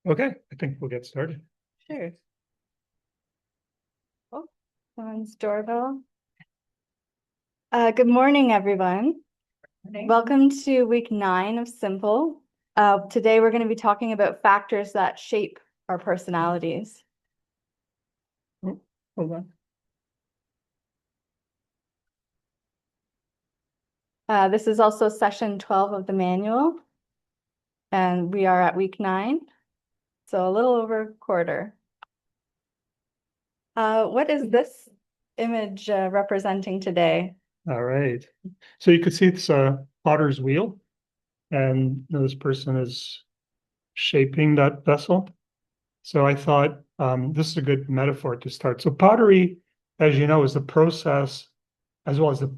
Okay, I think we'll get started. Sure. Oh, someone's doorbell. Good morning, everyone. Welcome to week 9 of Simple. Today we're going to be talking about factors that shape our personalities. Oh, hold on. This is also session 12 of the manual, and we are at week 9, so a little over a quarter. What is this image representing today? All right. So you could see it's a potter's wheel, and this person is shaping that vessel. So I thought this is a good metaphor to start. So pottery, as you know, is the process as well as the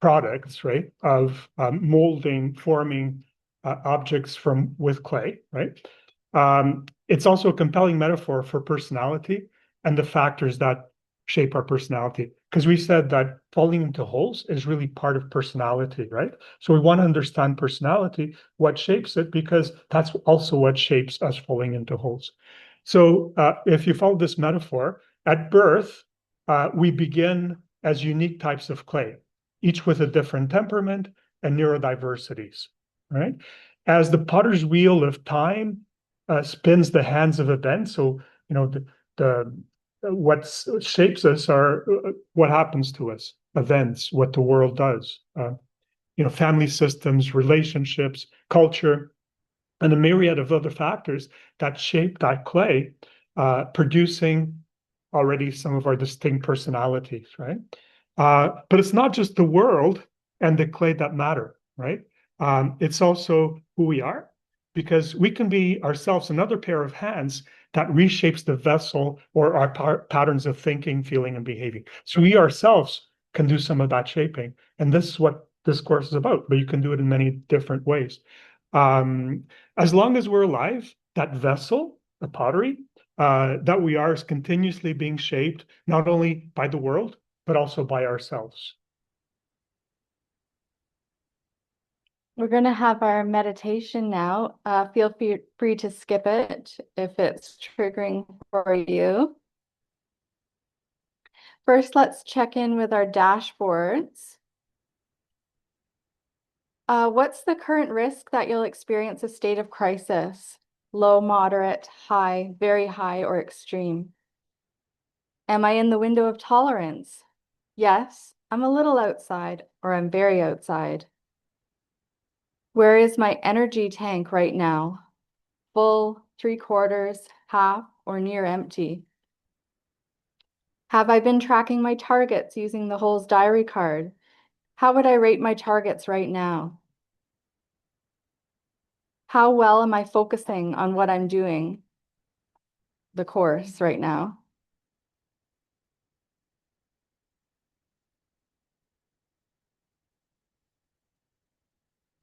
products, right, of molding, forming objects with clay, right? It's also a compelling metaphor for personality and the factors that shape our personality. Because we said that falling into holes is really part of personality, right? So we want to understand personality, what shapes it, because that's also what shapes us falling into holes. So if you follow this metaphor, at birth, we begin as unique types of clay, each with a different temperament and neurodiversities, right? As the potter's wheel of time spins the hands of events, so the what shapes us are what happens to us, events, what the world does, family systems, relationships, culture, and a myriad of other factors that shape that clay, producing already some of our distinct personalities, right? But it's not just the world and the clay that matter, right? It's also who we are, because we can be ourselves another pair of hands that reshapes the vessel or our patterns of thinking, feeling, and behaving. So we ourselves can do some of that shaping. And this is what this course is about, but you can do it in many different ways. As long as we're alive, that vessel, the pottery, that we are is continuously being shaped, not only by the world, but also by ourselves. We're going to have our meditation now. Feel free to skip it if it's triggering for you. First, let's check in with our dashboards. What's the current risk that you'll experience a state of crisis? Low, moderate, high, very high, or extreme? Am I in the window of tolerance? Yes, I'm a little outside, or I'm very outside. Where is my energy tank right now? Full, 3/4, half, or near empty? Have I been tracking my targets using the Holes diary card? How would I rate my targets right now? How well am I focusing on what I'm doing, the course right now?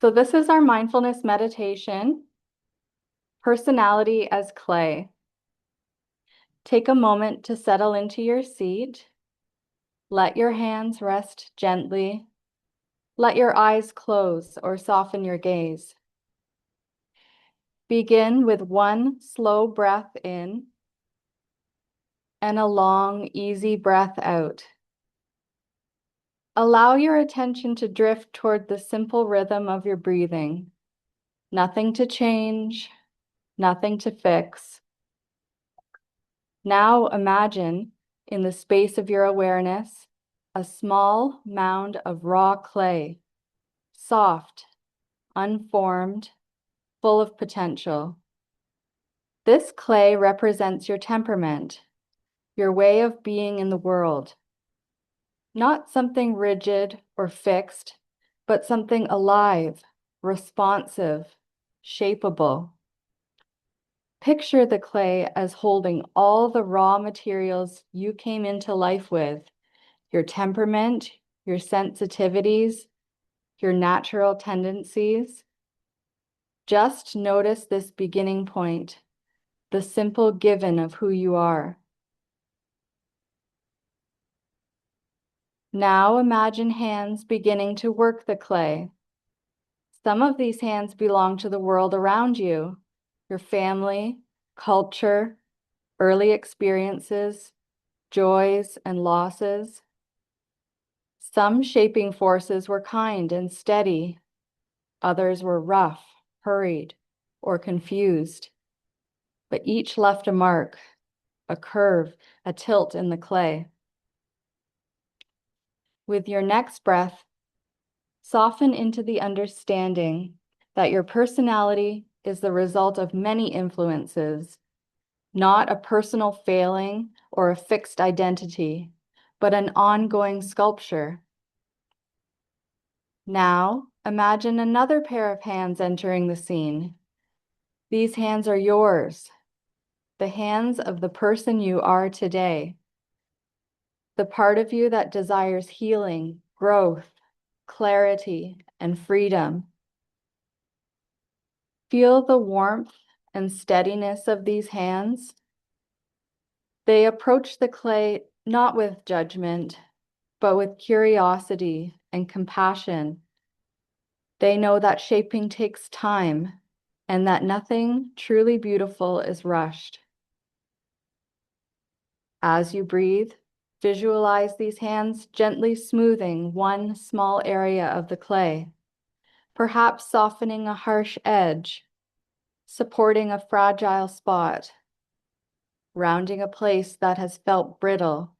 So this is our mindfulness meditation, personality as clay. Take a moment to settle into your seat. Let your hands rest gently. Let your eyes close or soften your gaze. Begin with one slow breath in and a long, easy breath out. Allow your attention to drift toward the simple rhythm of your breathing. Nothing to change, nothing to fix. Now imagine, in the space of your awareness, a small mound of raw clay, soft, unformed, full of potential. This clay represents your temperament, your way of being in the world. Not something rigid or fixed, but something alive, responsive, shapeable. Picture the clay as holding all the raw materials you came into life with, your temperament, your sensitivities, your natural tendencies. Just notice this beginning point, the simple given of who you are. Now imagine hands beginning to work the clay. Some of these hands belong to the world around you, your family, culture, early experiences, joys, and losses. Some shaping forces were kind and steady. Others were rough, hurried, or confused. But each left a mark, a curve, a tilt in the clay. With your next breath, soften into the understanding that your personality is the result of many influences, not a personal failing or a fixed identity, but an ongoing sculpture. Now, imagine another pair of hands entering the scene. These hands are yours, the hands of the person you are today, the part of you that desires healing, growth, clarity, and freedom. Feel the warmth and steadiness of these hands. They approach the clay not with judgment, but with curiosity and compassion. They know that shaping takes time and that nothing truly beautiful is rushed. As you breathe, visualize these hands gently smoothing one small area of the clay, perhaps softening a harsh edge, supporting a fragile spot, rounding a place that has felt brittle.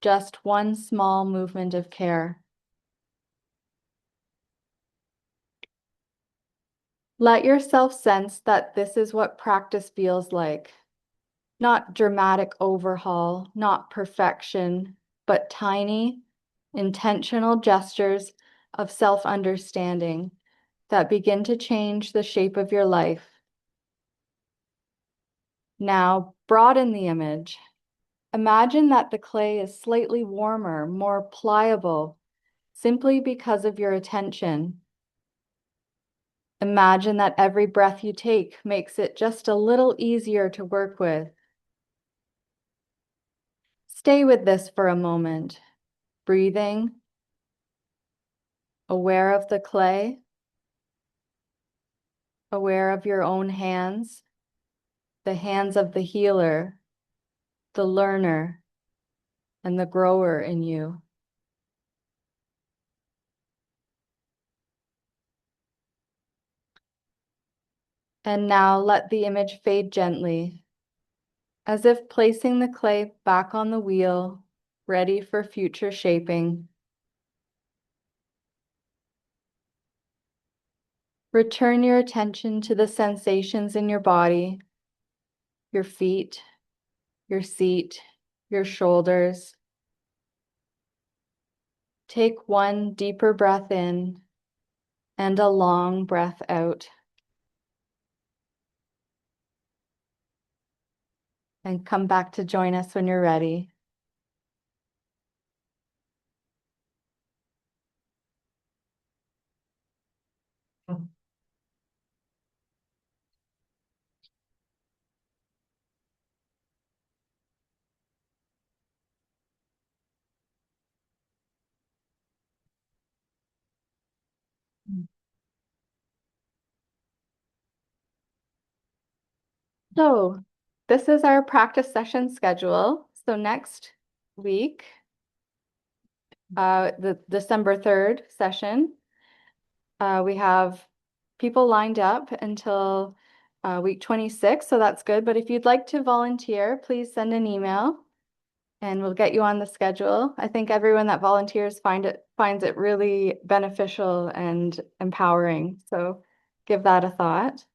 Just one small movement of care. Let yourself sense that this is what practice feels like. Not dramatic overhaul, not perfection, but tiny, intentional gestures of self-understanding that begin to change the shape of your life. Now, broaden the image. Imagine that the clay is slightly warmer, more pliable, simply because of your attention. Imagine that every breath you take makes it just a little easier to work with. Stay with this for a moment, breathing, aware of the clay, aware of your own hands, the hands of the healer, the learner, and the grower in you. And now let the image fade gently, as if placing the clay back on the wheel, ready for future shaping. Return your attention to the sensations in your body, your feet, your seat, your shoulders. Take one deeper breath in and a long breath out. And come back to join us when you're ready. So this is our practice session schedule. So next week, the December 3rd session, we have people lined up until week 26, so that's good. But if you'd like to volunteer, please send an email and we'll get you on the schedule. I think everyone that volunteers finds it really beneficial and empowering. So give that a thought.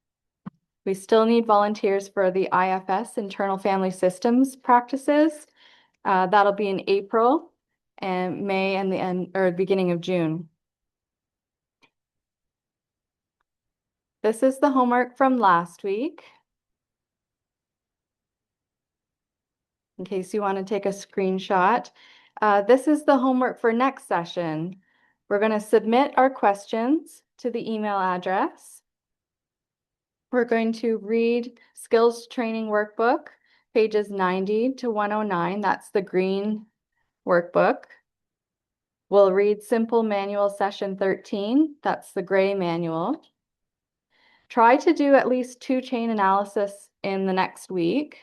We still need volunteers for the IFS, Internal Family Systems practices. That'll be in April and May and the end or beginning of June. This is the homework from last week. In case you want to take a screenshot. This is the homework for next session. We're going to submit our questions to the email address. We're going to read Skills Training Workbook, pages 90 to 109. That's the green workbook. We'll read Simple Manual Session 13. That's the gray manual. Try to do at least 2 chain analysis in the next week.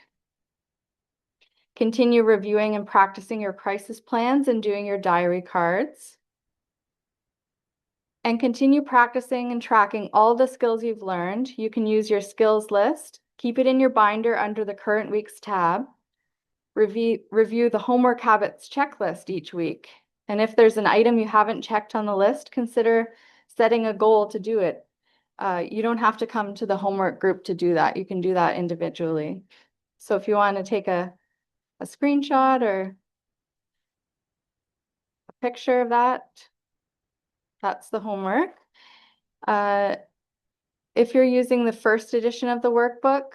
Continue reviewing and practicing your crisis plans and doing your diary cards. And continue practicing and tracking all the skills you've learned. You can use your skills list, keep it in your binder under the current week's tab. Review the homework habits checklist each week. And if there's an item you haven't checked on the list, consider setting a goal to do it. You don't have to come to the homework group to do that. You can do that individually. So if you want to take a screenshot or a picture of that, that's the homework. If you're using the first edition of the workbook,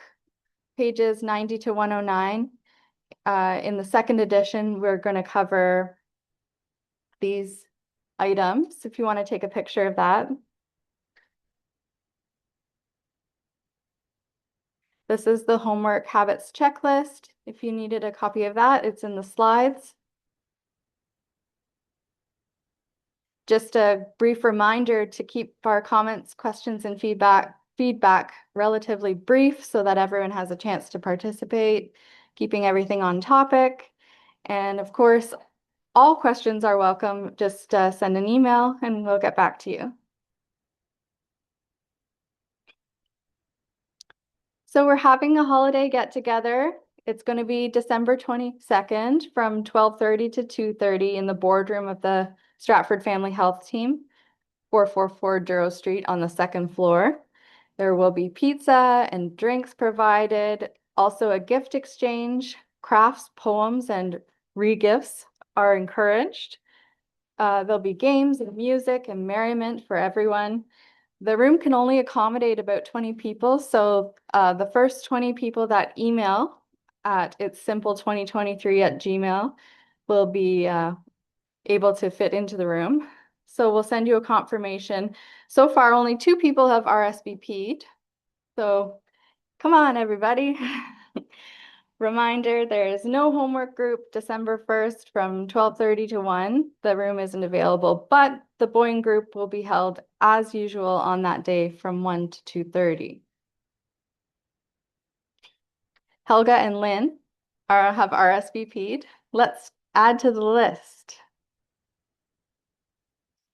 pages 90 to 109, in the second edition, we're going to cover these items, if you want to take a picture of that. This is the homework habits checklist. If you needed a copy of that, it's in the slides. Just a brief reminder to keep our comments, questions, and feedback relatively brief so that everyone has a chance to participate, keeping everything on topic. And of course, all questions are welcome. Just send an email and we'll get back to you. So we're having a holiday get together. It's going to be December 22nd from 12:30 to 2:30 in the boardroom of the Stratford Family Health Team, 444 Duro Street on the second floor. There will be pizza and drinks provided, also a gift exchange, crafts, poems, and re-gifts are encouraged. There'll be games and music and merriment for everyone. The room can only accommodate about 20 people, so the first 20 people that email at itssimple2023@gmail will be able to fit into the room. So we'll send you a confirmation. So far, only 2 people have RSVP'd. So come on, everybody. Reminder, there is no homework group December 1st from 12:30 to 1. The room isn't available, but the Boyne group will be held as usual on that day from 1 to 2:30. Helga and Lynn have RSVP'd. Let's add to the list.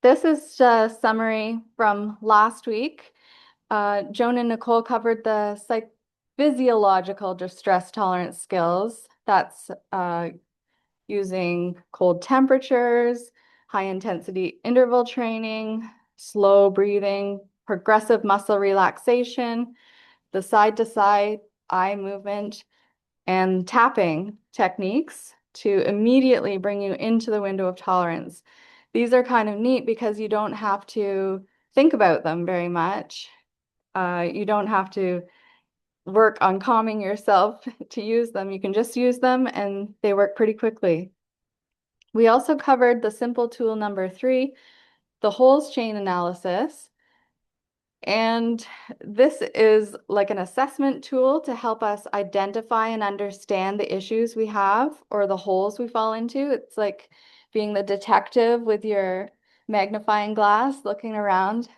This is a summary from last week. Joan and Nicole covered the physiological distress tolerance skills. That's using cold temperatures, high intensity interval training, slow breathing, progressive muscle relaxation, the side to side eye movement, and tapping techniques to immediately bring you into the window of tolerance. These are kind of neat because you don't have to think about them very much. You don't have to work on calming yourself to use them. You can just use them and they work pretty quickly. We also covered the simple tool number 3, the Holes chain analysis. And this is like an assessment tool to help us identify and understand the issues we have or the holes we fall into. It's like being the detective with your magnifying glass, looking around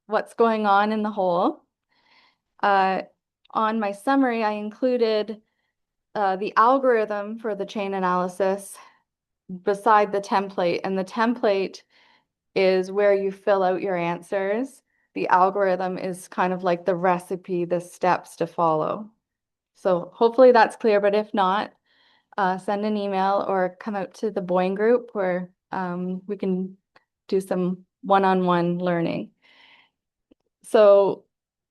what's going on in the hole. On my summary, I included the algorithm for the chain analysis beside the template, and the template is where you fill out your answers. The algorithm is kind of like the recipe, the steps to follow. So hopefully that's clear, but if not, send an email or come out to the Boyne group where we can do some one-on-one learning. So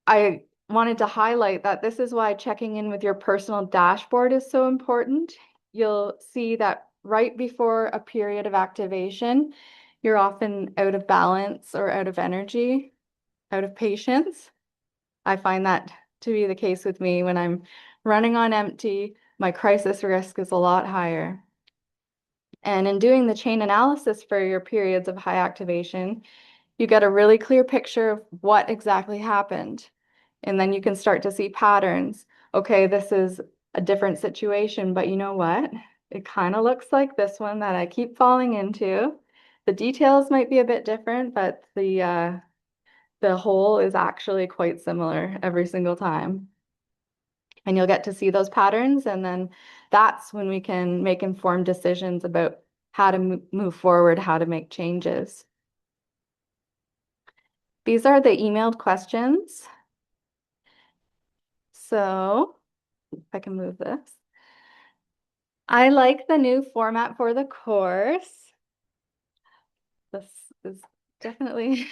I wanted to highlight that this is why checking in with your personal dashboard is so important. You'll see that right before a period of activation, you're often out of balance or out of energy, out of patience. I find that to be the case with me when I'm running on empty. My crisis risk is a lot higher. And in doing the chain analysis for your periods of high activation, you get a really clear picture of what exactly happened. And then you can start to see patterns. Okay, this is a different situation, but you know what? It kind of looks like this one that I keep falling into. The details might be a bit different, but the whole is actually quite similar every single time. And you'll get to see those patterns, and then that's when we can make informed decisions about how to move forward, how to make changes. These are the emailed questions. So if I can move this. I like the new format for the course. This is definitely,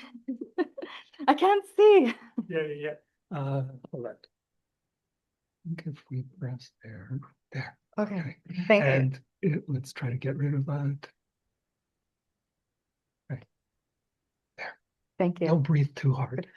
I can't see. Yeah. Hold on. I think if we press there. Okay, thank you. And let's try to get rid of that. Thank you. Don't breathe too hard.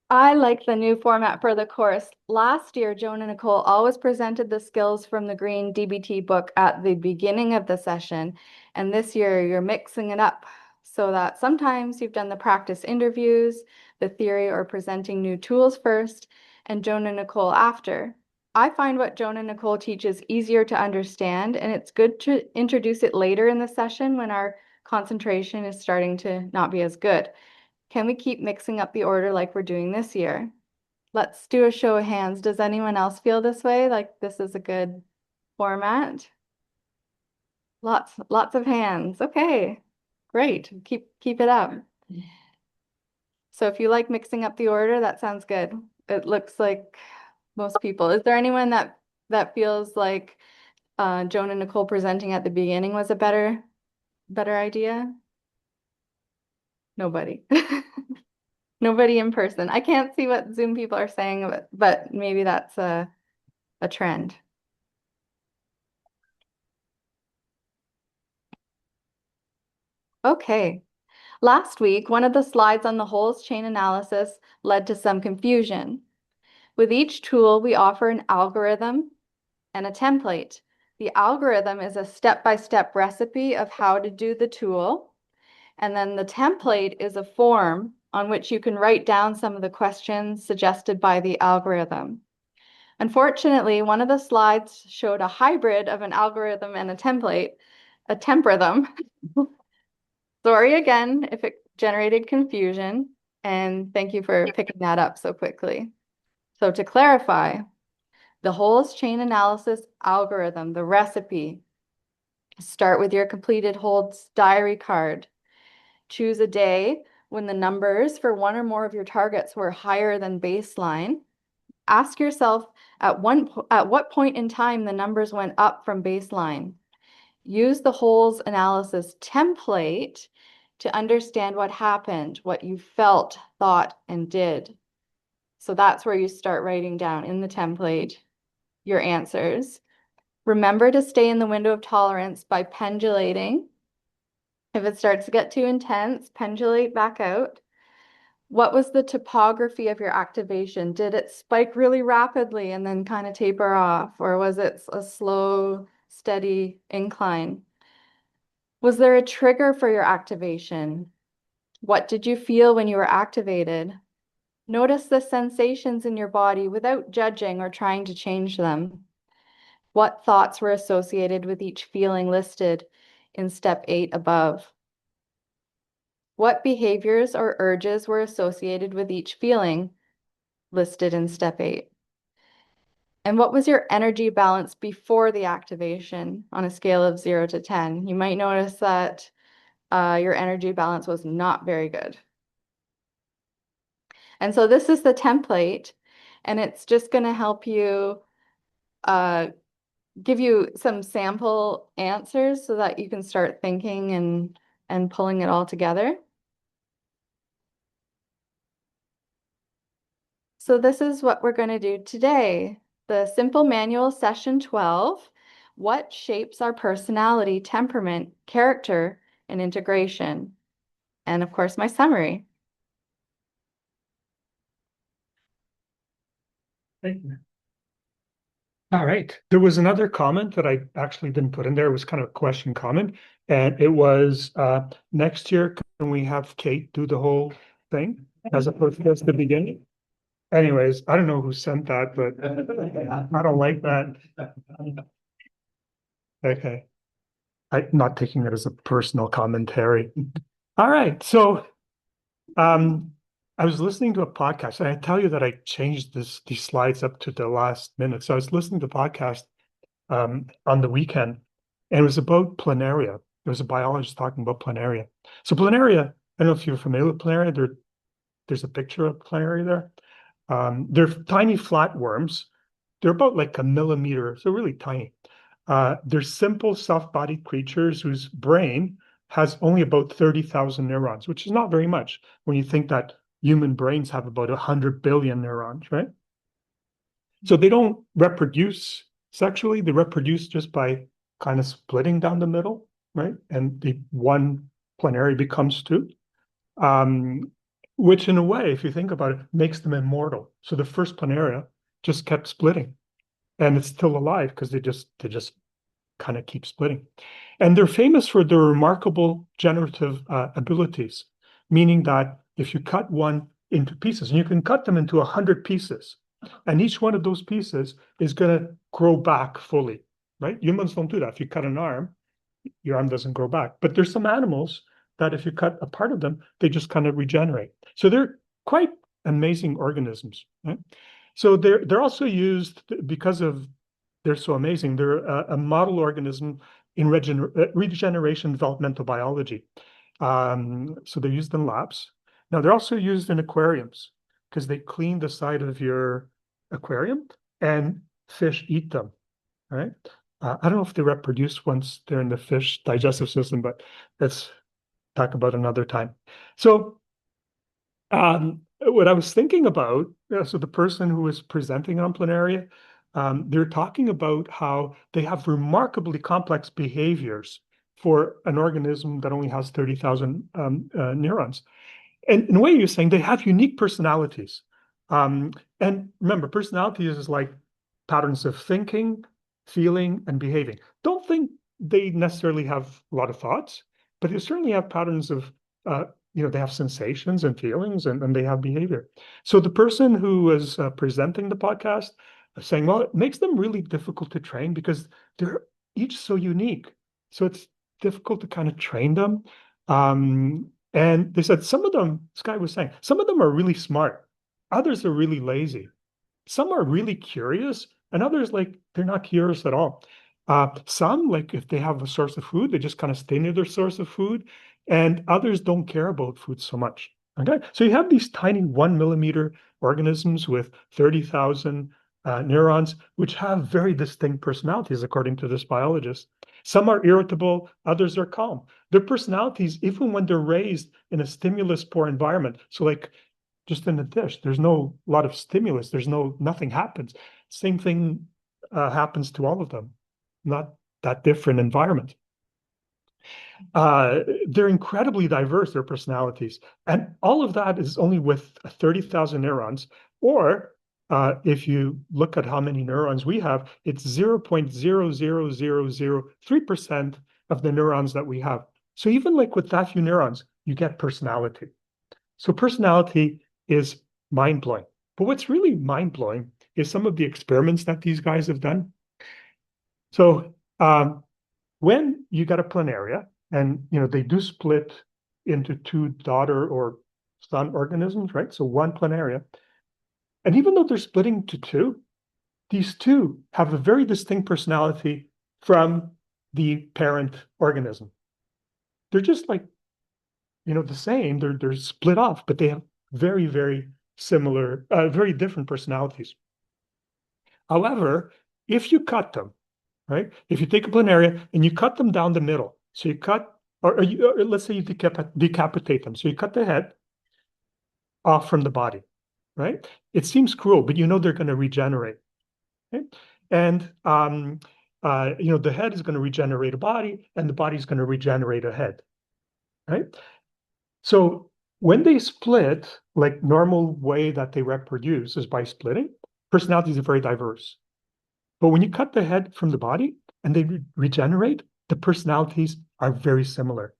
I like the new format for the course. Last year, Joan and Nicole always presented the skills from the Green DBT book at the beginning of the session. And this year you're mixing it up so that sometimes you've done the practice interviews, the theory, or presenting new tools first, and Joan and Nicole after. I find what Joan and Nicole teach is easier to understand, and it's good to introduce it later in the session when our concentration is starting to not be as good. Can we keep mixing up the order like we're doing this year? Let's do a show of hands. Does anyone else feel this way? Like this is a good format? Lots of hands. Okay, great. Keep it up. So if you like mixing up the order, that sounds good. It looks like most people. Is there anyone that feels like Joan and Nicole presenting at the beginning was a better idea? Nobody. Nobody in person. I can't see what Zoom people are saying, but maybe that's a trend. Okay. Last week, one of the slides on the Holes chain analysis led to some confusion. With each tool, we offer an algorithm and a template. The algorithm is a step-by-step recipe of how to do the tool. And then the template is a form on which you can write down some of the questions suggested by the algorithm. Unfortunately, one of the slides showed a hybrid of an algorithm and a template, a temprathum. Sorry again if it generated confusion, and thank you for picking that up so quickly. So to clarify, the Holes chain analysis algorithm, the recipe, start with your completed Holes diary card. Choose a day when the numbers for one or more of your targets were higher than baseline. Ask yourself at what point in time the numbers went up from baseline. Use the Holes analysis template to understand what happened, what you felt, thought, and did. So that's where you start writing down in the template your answers. Remember to stay in the window of tolerance by pendulating. If it starts to get too intense, pendulate back out. What was the topography of your activation? Did it spike really rapidly and then kind of taper off? Or was it a slow, steady incline? Was there a trigger for your activation? What did you feel when you were activated? Notice the sensations in your body without judging or trying to change them. What thoughts were associated with each feeling listed in step 8 above? What behaviors or urges were associated with each feeling listed in step 8? And what was your energy balance before the activation on a scale of 0 to 10? You might notice that your energy balance was not very good. And so this is the template, and it's just going to help you give you some sample answers so that you can start thinking and pulling it all together. So this is what we're going to do today. The Simple Manual Session 12, What Shapes Our Personality, Temperament, Character, and Integration. And of course, my summary. Thank you. All right. There was another comment that I actually didn't put in there. It was kind of a question comment. And it was next year, can we have Kate do the whole thing as opposed to just the beginning? Anyways, I don't know who sent that, but I don't like that. Okay. I'm not taking it as a personal commentary. All right. So I was listening to a podcast, and I tell you that I changed these slides up to the last minute. So I was listening to the podcast on the weekend, and it was about planaria. There was a biologist talking about planaria. So planaria, I don't know if you're familiar with planaria. There's a picture of planaria there. They're tiny flatworms. They're about like a millimeter, so really tiny. They're simple, soft-bodied creatures whose brain has only about 30,000 neurons, which is not very much when you think that human brains have about 100 billion neurons, right? So they don't reproduce sexually. They reproduce just by kind of splitting down the middle, right? And the one planary becomes two, um, which in a way, if you think about it, makes them immortal. So the first planaria just kept splitting, and it's still alive because they just kind of keep splitting. And they're famous for their remarkable generative abilities, meaning that if you cut one into pieces, and you can cut them into 100 pieces, and each one of those pieces is going to grow back fully, right? Humans don't do that. If you cut an arm, your arm doesn't grow back. But there's some animals that if you cut a part of them, they just kind of regenerate. So they're quite amazing organisms, right? So they're also used because of they're so amazing. They're a model organism in regeneration developmental biology. So they're used in labs. Now they're also used in aquariums because they clean the side of your aquarium and fish eat them, right? I don't know if they reproduce once they're in the fish digestive system, but let's talk about another time. So what I was thinking about, so the person who was presenting on Planaria, they're talking about how they have remarkably complex behaviors for an organism that only has 30,000 neurons. And in a way, you're saying they have unique personalities. And remember, personalities is like patterns of thinking, feeling, and behaving. Don't think they necessarily have a lot of thoughts, but they certainly have patterns of, they have sensations and feelings and they have behavior. So the person who was presenting the podcast was saying, well, it makes them really difficult to train because they're each so unique. So it's difficult to kind of train them. And they said some of them, this guy was saying, some of them are really smart, others are really lazy. Some are really curious, and others like they're not curious at all. Some, like if they have a source of food, they just kind of stay near their source of food, and others don't care about food so much. Okay, so you have these tiny 1 millimeter organisms with 30,000 neurons, which have very distinct personalities, according to this biologist. Some are irritable, others are calm. Their personalities, even when they're raised in a stimulus-poor environment, so like just in a dish. There's no lot of stimulus. Nothing happens. Same thing happens to all of them. Not that different environment. They're incredibly diverse, their personalities. And all of that is only with 30,000 neurons. Or if you look at how many neurons we have, it's 0.00003% of the neurons that we have. So even like with that few neurons, you get personality. So personality is mind-blowing. But what's really mind-blowing is some of the experiments that these guys have done. So when you get a planaria, and they do split into two daughter or son organisms, right? So one planaria. And even though they're splitting to two, these two have a very distinct personality from the parent organism. They're just like, the same. They're split off, but they have very, very similar, very different personalities. However, if you cut them, right? If you take a planaria and you cut them down the middle, so you cut, or let's say you decapitate them. So you cut the head off from the body, right? It seems cruel, but they're going to regenerate. Okay? And the head is going to regenerate a body, and the body is going to regenerate a head, right? So when they split, like normal way that they reproduce is by splitting, personalities are very diverse. But when you cut the head from the body and they regenerate, the personalities are very similar.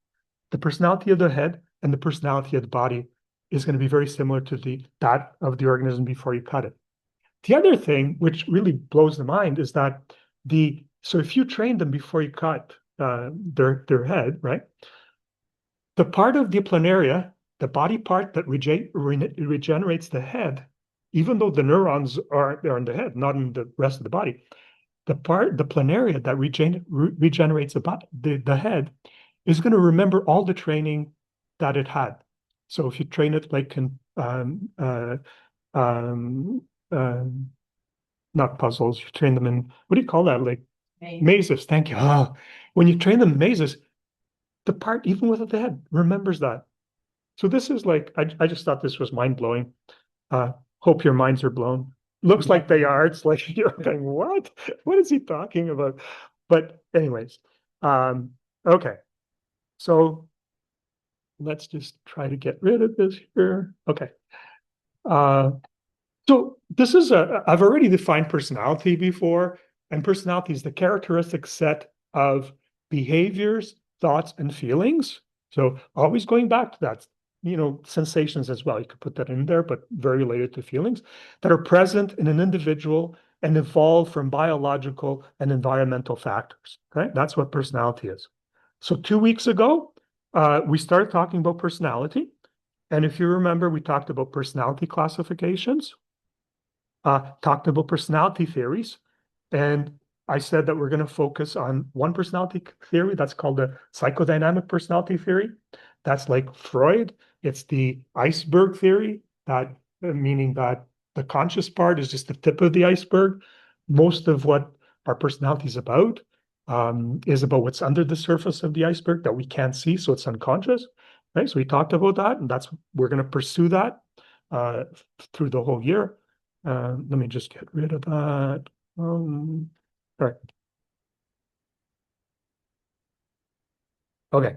The personality of the head and the personality of the body is going to be very similar to that of the organism before you cut it. The other thing, which really blows the mind, is that so if you train them before you cut their head, right? The part of the planaria the body part that regenerates the head, even though the neurons are in the head, not in the rest of the body, the planaria that regenerates the head is going to remember all the training that it had. So if you train it like in not puzzles, you train them in, what do you call that? Like mazes. Thank you. When you train them in mazes, the part, even without the head, remembers that. So this is like, I just thought this was mind blowing. Hope your minds are blown. Looks like they are. It's like you're going, what? What is he talking about? But anyways, okay. So let's just try to get rid of this here. Okay. So this is I've already defined personality before, and personality is the characteristic set of behaviors, thoughts, and feelings. So always going back to that, sensations as well. You could put that in there, but very related to feelings that are present in an individual and evolve from biological and environmental factors. Okay, that's what personality is. So 2 weeks ago, we started talking about personality. And if you remember, we talked about personality classifications, talked about personality theories, and I said that we're going to focus on one personality theory that's called the psychodynamic personality theory. That's like Freud. It's the iceberg theory, that meaning that the conscious part is just the tip of the iceberg. Most of what our personality is about what's under the surface of the iceberg that we can't see, so it's unconscious. Right? So we talked about that, and we're going to pursue that through the whole year. Let me just get rid of that. All right. Okay.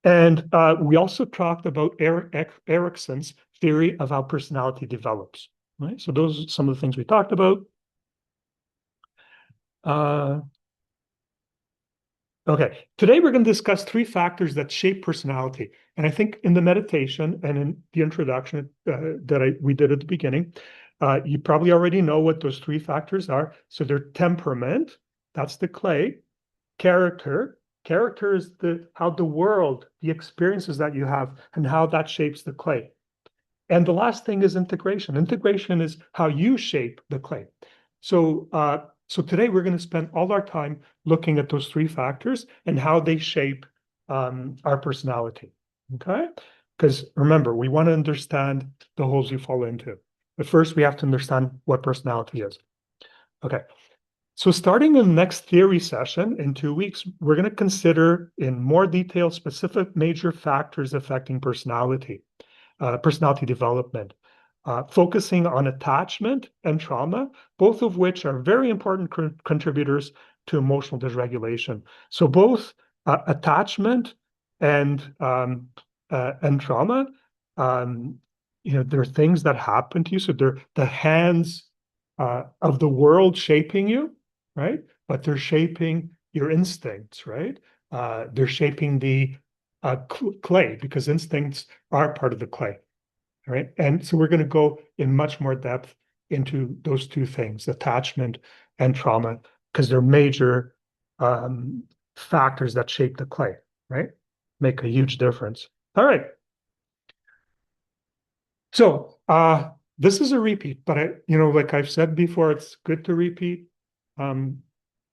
And we also talked about Erikson's theory of how personality develops. Right. So those are some of the things we talked about. Okay. Today we're going to discuss 3 factors that shape personality. And I think in the meditation and in the introduction that we did at the beginning, you probably already know what those 3 factors are. So they're temperament, that's the clay; character is how the world, the experiences that you have, and how that shapes the clay. And the last thing is integration. Integration is how you shape the clay. So today we're going to spend all our time looking at those 3 factors and how they shape our personality. Okay? Because remember, we want to understand the holes you fall into. But first, we have to understand what personality is. Okay. So starting in the next theory session in 2 weeks, we're going to consider in more detail specific major factors affecting personality development, focusing on attachment and trauma, both of which are very important contributors to emotional dysregulation. So both attachment and trauma, there are things that happen to you. So they're the hands of the world shaping you, right? But they're shaping your instincts, right? They're shaping the clay, because instincts are part of the clay, right? And so we're going to go in much more depth into those 2 things, attachment and trauma, because they're major factors that shape the clay, right? Make a huge difference. All right. So this is a repeat, but like I've said before, it's good to repeat.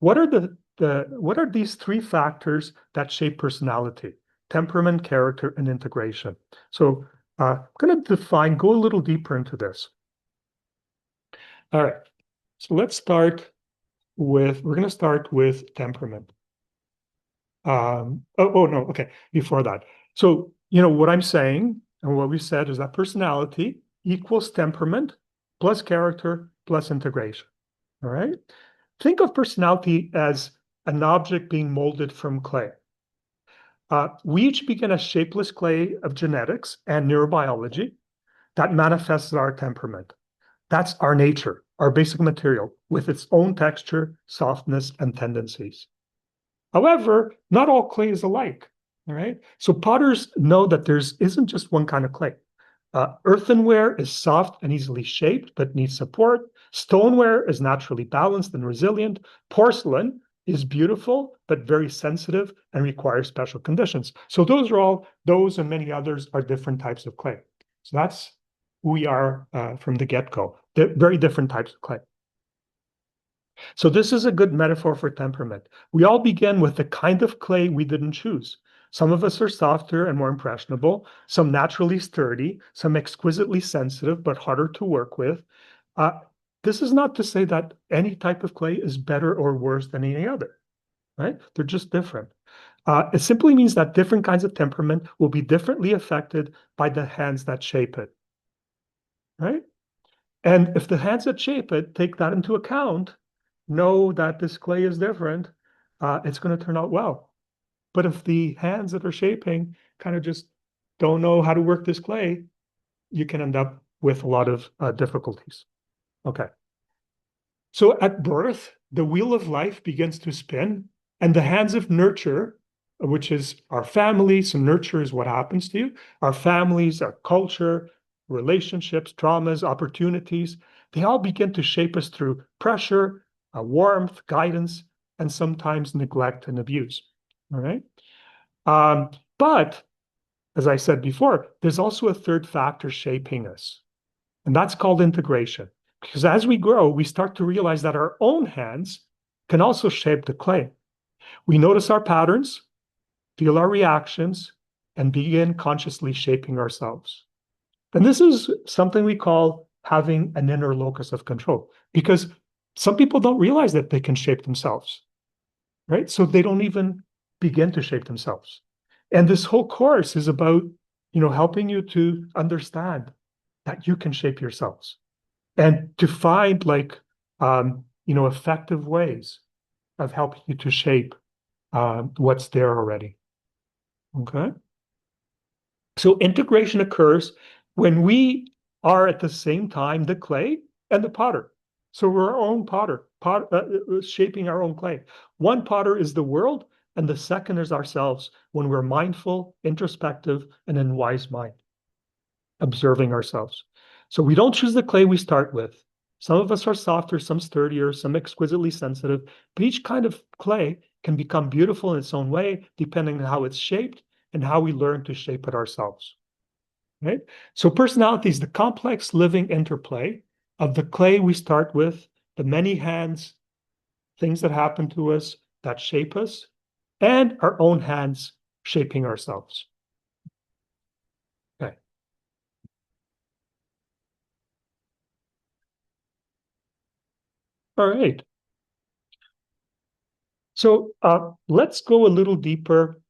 What are these 3 factors that shape personality? Temperament, character, and integration. So I'm going to go a little deeper into this. All right. So we're going to start with temperament. No, okay. Before that. So, what I'm saying and what we said is that personality equals temperament plus character plus integration. All right. Think of personality as an object being molded from clay. We each begin as shapeless clay of genetics and neurobiology that manifests our temperament. That's our nature, our basic material, with its own texture, softness, and tendencies. However, not all clay is alike. All right. So potters know that isn't just one kind of clay. Earthenware is soft and easily shaped, but needs support. Stoneware is naturally balanced and resilient. Porcelain is beautiful, but very sensitive and requires special conditions. So those and many others are different types of clay. So that's who we are from the get-go. They're very different types of clay. So this is a good metaphor for temperament. We all begin with the kind of clay we didn't choose. Some of us are softer and more impressionable, some naturally sturdy, some exquisitely sensitive, but harder to work with. This is not to say that any type of clay is better or worse than any other, right? They're just different. It simply means that different kinds of temperament will be differently affected by the hands that shape it, right? And if the hands that shape it take that into account, know that this clay is different, it's going to turn out well. But if the hands that are shaping kind of just don't know how to work this clay, you can end up with a lot of difficulties. Okay. So at birth, the wheel of life begins to spin, and the hands of nurture, which is our family, so nurture is what happens to you, our families, our culture, relationships, traumas, opportunities, they all begin to shape us through pressure, warmth, guidance, and sometimes neglect and abuse. All right. But as I said before, there's also a third factor shaping us, and that's called integration. Because as we grow, we start to realize that our own hands can also shape the clay. We notice our patterns, feel our reactions, and begin consciously shaping ourselves. And this is something we call having an inner locus of control, because some people don't realize that they can shape themselves, right? So they don't even begin to shape themselves. And this whole course is about, helping you to understand that you can shape yourselves and to find effective ways of helping you to shape what's there already. Okay. So integration occurs when we are at the same time the clay and the potter. So we're our own potter, shaping our own clay. One potter is the world, and the second is ourselves when we're mindful, introspective, and in wise mind, observing ourselves. So we don't choose the clay we start with. Some of us are softer, some sturdier, some exquisitely sensitive, but each kind of clay can become beautiful in its own way, depending on how it's shaped and how we learn to shape it ourselves. Right? So personality is the complex living interplay of the clay we start with, the many hands, things that happen to us that shape us, and our own hands shaping ourselves. Okay. All right. So let's go a little deeper.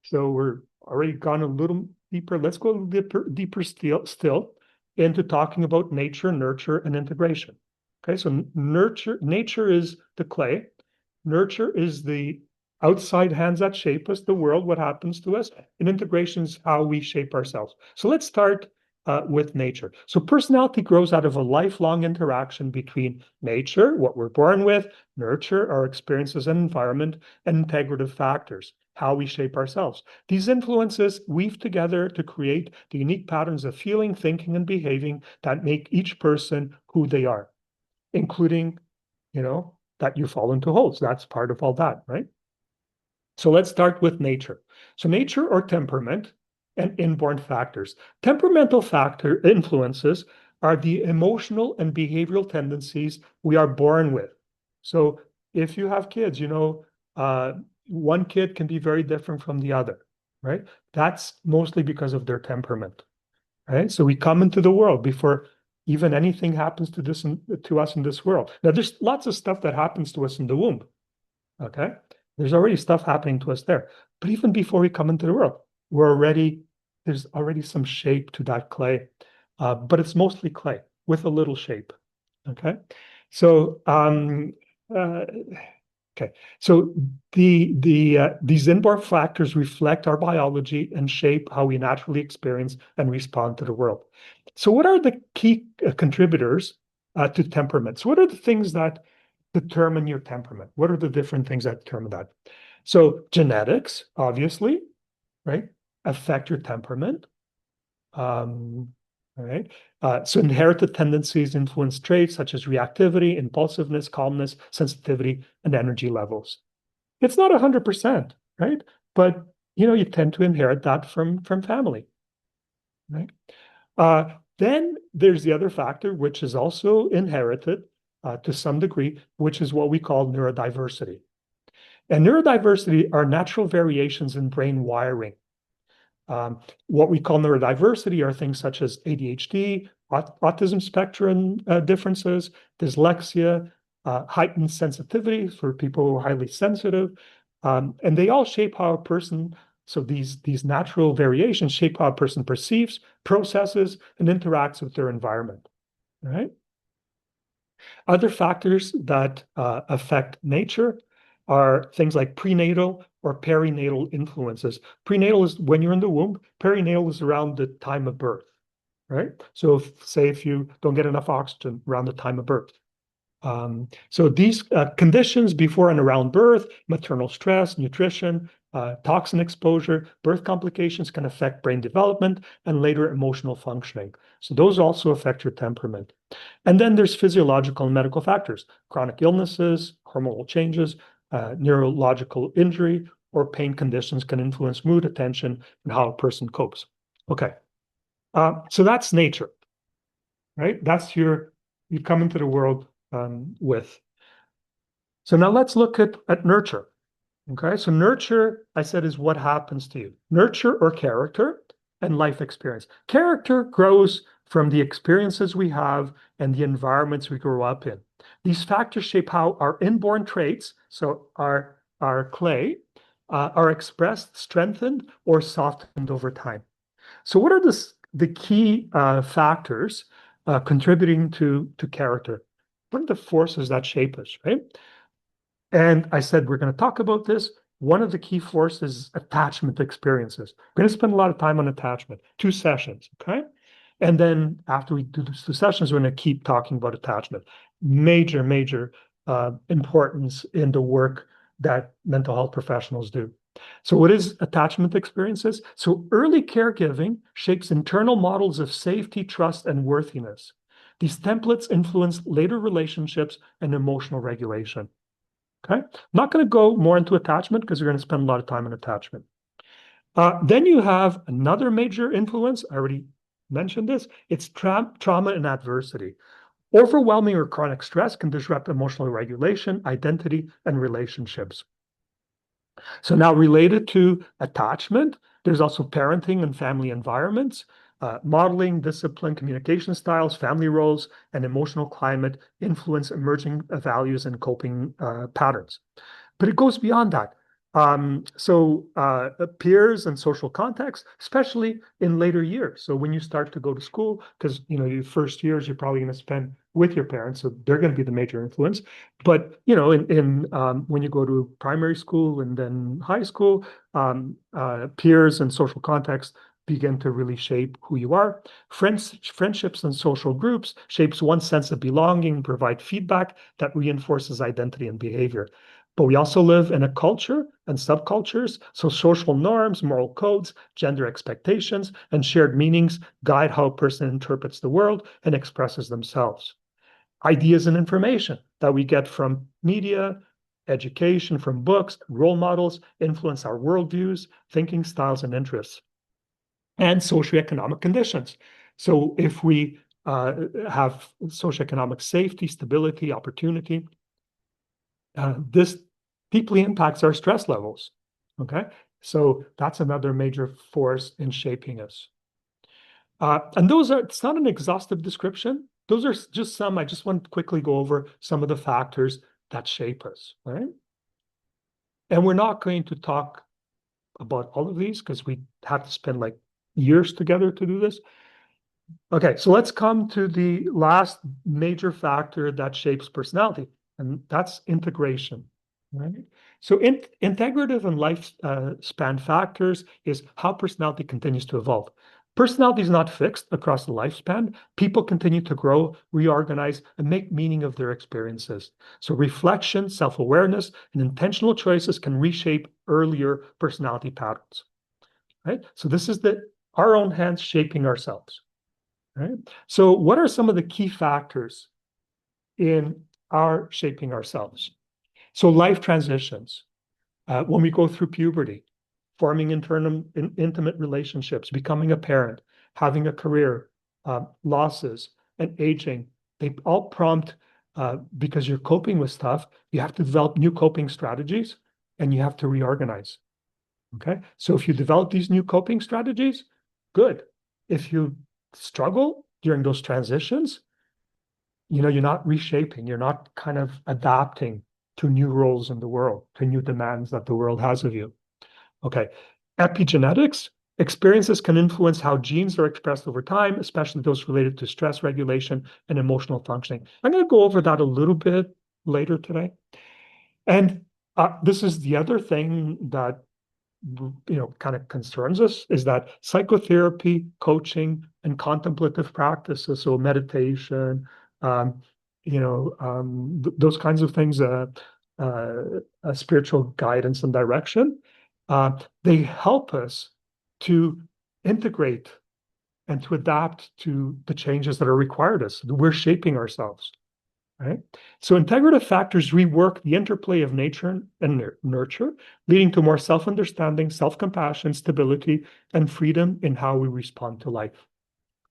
So we're already gone a little deeper. Let's go a little deeper still into talking about nature, nurture, and integration. Okay, so nature is the clay. Nurture is the outside hands that shape us, the world, what happens to us, and integration is how we shape ourselves. So let's start with nature. So personality grows out of a lifelong interaction between nature, what we're born with, nurture, our experiences and environment, and integrative factors, how we shape ourselves. These influences weave together to create the unique patterns of feeling, thinking, and behaving that make each person who they are, including, that you fall into holes. That's part of all that, right? So let's start with nature. So nature or temperament and inborn factors. Temperamental factor influences are the emotional and behavioral tendencies we are born with. So if you have kids, one kid can be very different from the other, right? That's mostly because of their temperament, right? So we come into the world before even anything happens to us in this world. Now, there's lots of stuff that happens to us in the womb, okay? There's already stuff happening to us there. But even before we come into the world, there's already some shape to that clay, but it's mostly clay with a little shape, okay? So, okay. So these inborn factors reflect our biology and shape how we naturally experience and respond to the world. So what are the key contributors to temperaments? What are the things that determine your temperament? What are the different things that determine that? So genetics, obviously, right, affect your temperament. All right. So inherited tendencies influence traits such as reactivity, impulsiveness, calmness, sensitivity, and energy levels. It's not 100%, right? But you tend to inherit that from family, right? Then there's the other factor, which is also inherited to some degree, which is what we call neurodiversity. And neurodiversity are natural variations in brain wiring. What we call neurodiversity are things such as ADHD, autism spectrum differences, dyslexia, heightened sensitivity for people who are highly sensitive. And they all shape how a person, so these natural variations shape how a person perceives, processes, and interacts with their environment. Right? Other factors that affect nature are things like prenatal or perinatal influences. Prenatal is when you're in the womb, perinatal is around the time of birth, right? So if you don't get enough oxygen around the time of birth. So these conditions before and around birth, maternal stress, nutrition, toxin exposure, birth complications can affect brain development and later emotional functioning. So those also affect your temperament. And then there's physiological and medical factors, chronic illnesses, hormonal changes, neurological injury, or pain conditions can influence mood, attention, and how a person copes. Okay, so that's nature, right? That's you come into the world with. So now let's look at nurture. Okay, so nurture, I said, is what happens to you. Nurture or character and life experience. Character grows from the experiences we have and the environments we grow up in. These factors shape how our inborn traits, so our clay, are expressed, strengthened, or softened over time. So what are the key factors contributing to character? What are the forces that shape us, right? And I said, we're going to talk about this. One of the key forces is attachment experiences. We're going to spend a lot of time on attachment, 2 sessions, okay? And then after we do these 2 sessions, we're going to keep talking about attachment. Major, major importance in the work that mental health professionals do. So what is attachment experiences? So early caregiving shapes internal models of safety, trust, and worthiness. These templates influence later relationships and emotional regulation. Okay, I'm not going to go more into attachment because we're going to spend a lot of time on attachment. Then you have another major influence. I already mentioned this. It's trauma and adversity. Overwhelming or chronic stress can disrupt emotional regulation, identity, and relationships. So now related to attachment, there's also parenting and family environments. Modeling, discipline, communication styles, family roles, and emotional climate influence emerging values and coping patterns. But it goes beyond that. Peers and social context, especially in later years. So when you start to go to school, because your first years you're probably going to spend with your parents, so they're going to be the major influence. But when you go to primary school and then high school, peers and social context begin to really shape who you are. Friendships and social groups shapes one's sense of belonging, provide feedback that reinforces identity and behavior. But we also live in a culture and subcultures, so social norms, moral codes, gender expectations, and shared meanings guide how a person interprets the world and expresses themselves. Ideas and information that we get from media, education, from books, role models influence our worldviews, thinking styles, and interests. And socioeconomic conditions. So if we have socioeconomic safety, stability, opportunity, this deeply impacts our stress levels. Okay, so that's another major force in shaping us. And it's not an exhaustive description. Those are just some. I just want to quickly go over some of the factors that shape us, right? And we're not going to talk about all of these because we have to spend like years together to do this. Okay, so let's come to the last major factor that shapes personality, and that's integration, right? So integrative and lifespan factors is how personality continues to evolve. Personality is not fixed across the lifespan. People continue to grow, reorganize, and make meaning of their experiences. So reflection, self-awareness, and intentional choices can reshape earlier personality patterns, right? So this is our own hands shaping ourselves. right? So what are some of the key factors in our shaping ourselves? So life transitions, when we go through puberty, forming intimate relationships, becoming a parent, having a career, losses, and aging, they all prompt, because you're coping with stuff, you have to develop new coping strategies and you have to reorganize. Okay. So if you develop these new coping strategies, good. If you struggle during those transitions, you're not reshaping, you're not kind of adapting to new roles in the world, to new demands that the world has of you. Okay. Epigenetics, experiences can influence how genes are expressed over time, especially those related to stress regulation and emotional functioning. I'm going to go over that a little bit later today. And this is the other thing that kind of concerns us, is that psychotherapy, coaching, and contemplative practices, so meditation, um, those kinds of things, spiritual guidance and direction, they help us to integrate and to adapt to the changes that are required of us. We're shaping ourselves. Right? So integrative factors rework the interplay of nature and nurture, leading to more self-understanding, self-compassion, stability, and freedom in how we respond to life.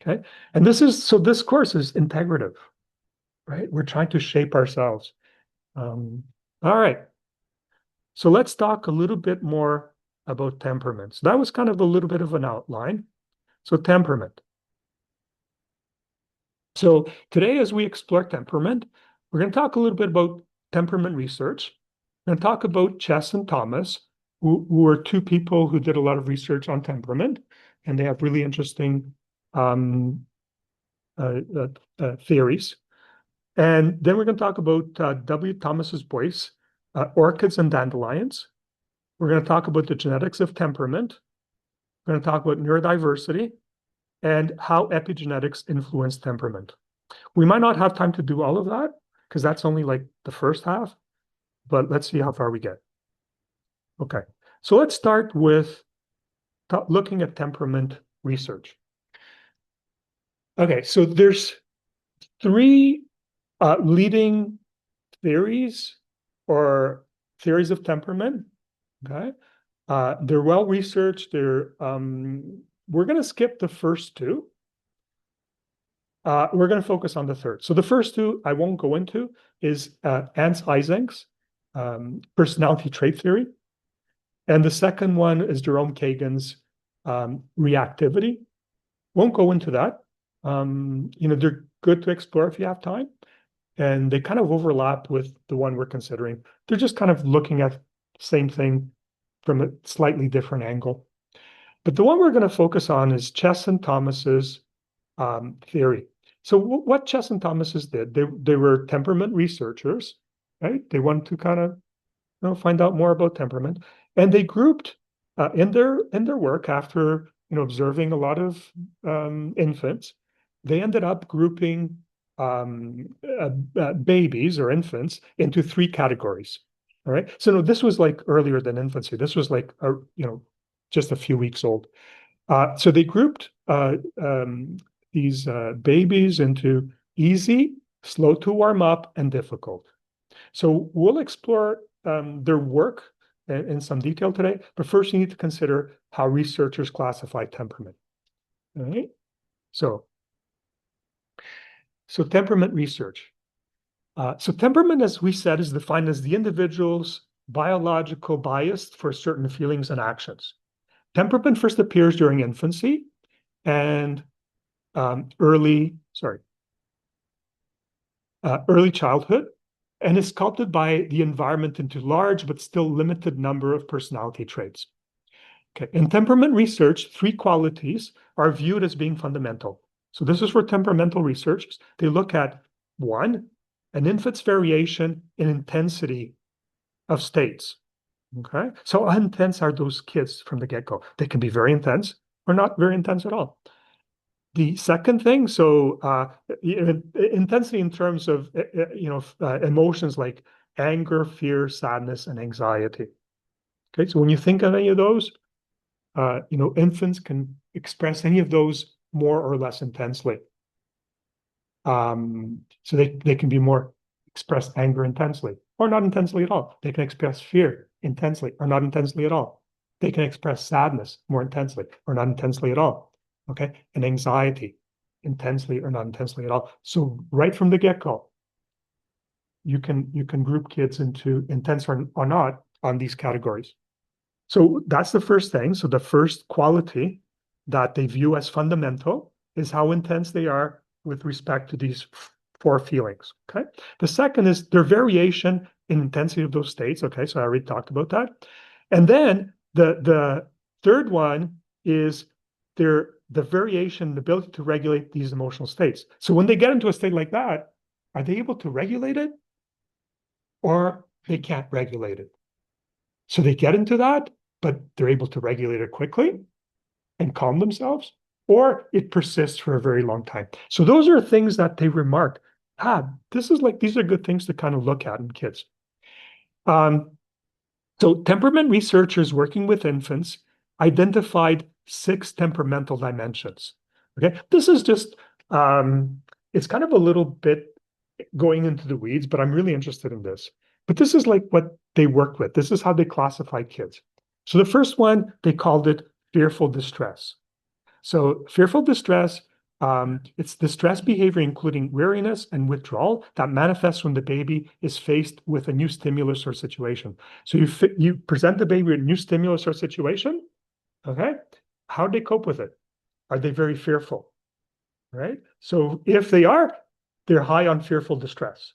Okay. And this course is integrative, right? We're trying to shape ourselves. All right. So let's talk a little bit more about temperaments. That was kind of a little bit of an outline. So temperament. So today, as we explore temperament, we're going to talk a little bit about temperament research. We're going to talk about Chess and Thomas, who are two people who did a lot of research on temperament, and they have really interesting theories. And then we're going to talk about W. Thomas's Boyce, orchids and dandelions. We're going to talk about the genetics of temperament. We're going to talk about neurodiversity and how epigenetics influence temperament. We might not have time to do all of that because that's only like the first half, but let's see how far we get. Okay, so let's start with looking at temperament research. Okay, so there's three leading theories or theories of temperament. Okay, they're well researched. We're going to skip the first two. We're going to focus on the third. So the first two I won't go into is Ernst Eysenck's personality trait theory. And the second one is Jerome Kagan's reactivity. Won't go into that. They're good to explore if you have time. And they kind of overlap with the one we're considering. They're just kind of looking at the same thing from a slightly different angle. But the one we're going to focus on is Chess and Thomas's theory. So what Chess and Thomas's did, they were temperament researchers, right? They wanted to kind of find out more about temperament, and they grouped in their work after observing a lot of infants. They ended up grouping babies or infants into three categories. All right. So no, this was like earlier than infancy. This was like just a few weeks old. So they grouped these babies into easy, slow to warm up, and difficult. So we'll explore their work in some detail today, but first you need to consider how researchers classify temperament. All right. So temperament research. So temperament, as we said, is defined as the individual's biological bias for certain feelings and actions. Temperament first appears during infancy and early childhood, and is sculpted by the environment into large but still limited number of personality traits. Okay. In temperament research, three qualities are viewed as being fundamental. So this is for temperamental research. They look at one, an infant's variation in intensity of states. Okay. So how intense are those kids from the get-go? They can be very intense or not very intense at all. The second thing, so intensity in terms of emotions like anger, fear, sadness, and anxiety. Okay, so when you think of any of those, infants can express any of those more or less intensely. So they can be more express anger intensely or not intensely at all. They can express fear intensely or not intensely at all. They can express sadness more intensely or not intensely at all. Okay. And anxiety intensely or not intensely at all. So right from the get-go, you can group kids into intense or not on these categories. So that's the first thing. So the first quality that they view as fundamental is how intense they are with respect to these four feelings. Okay. The second is their variation in intensity of those states. Okay. So I already talked about that. And then the third one is the variation, the ability to regulate these emotional states. So when they get into a state like that, are they able to regulate it or they can't regulate it? So they get into that, but they're able to regulate it quickly and calm themselves, or it persists for a very long time. So those are things that they remark. These are good things to kind of look at in kids. So temperament researchers working with infants identified 6 temperamental dimensions. Okay, this is just it's kind of a little bit going into the weeds, but I'm really interested in this. But this is like what they worked with. This is how they classified kids. So the first one, they called it fearful distress. So fearful distress, it's distress behavior, including weariness and withdrawal that manifests when the baby is faced with a new stimulus or situation. So you present the baby with a new stimulus or situation, okay? How do they cope with it? Are they very fearful, right? So if they are, they're high on fearful distress.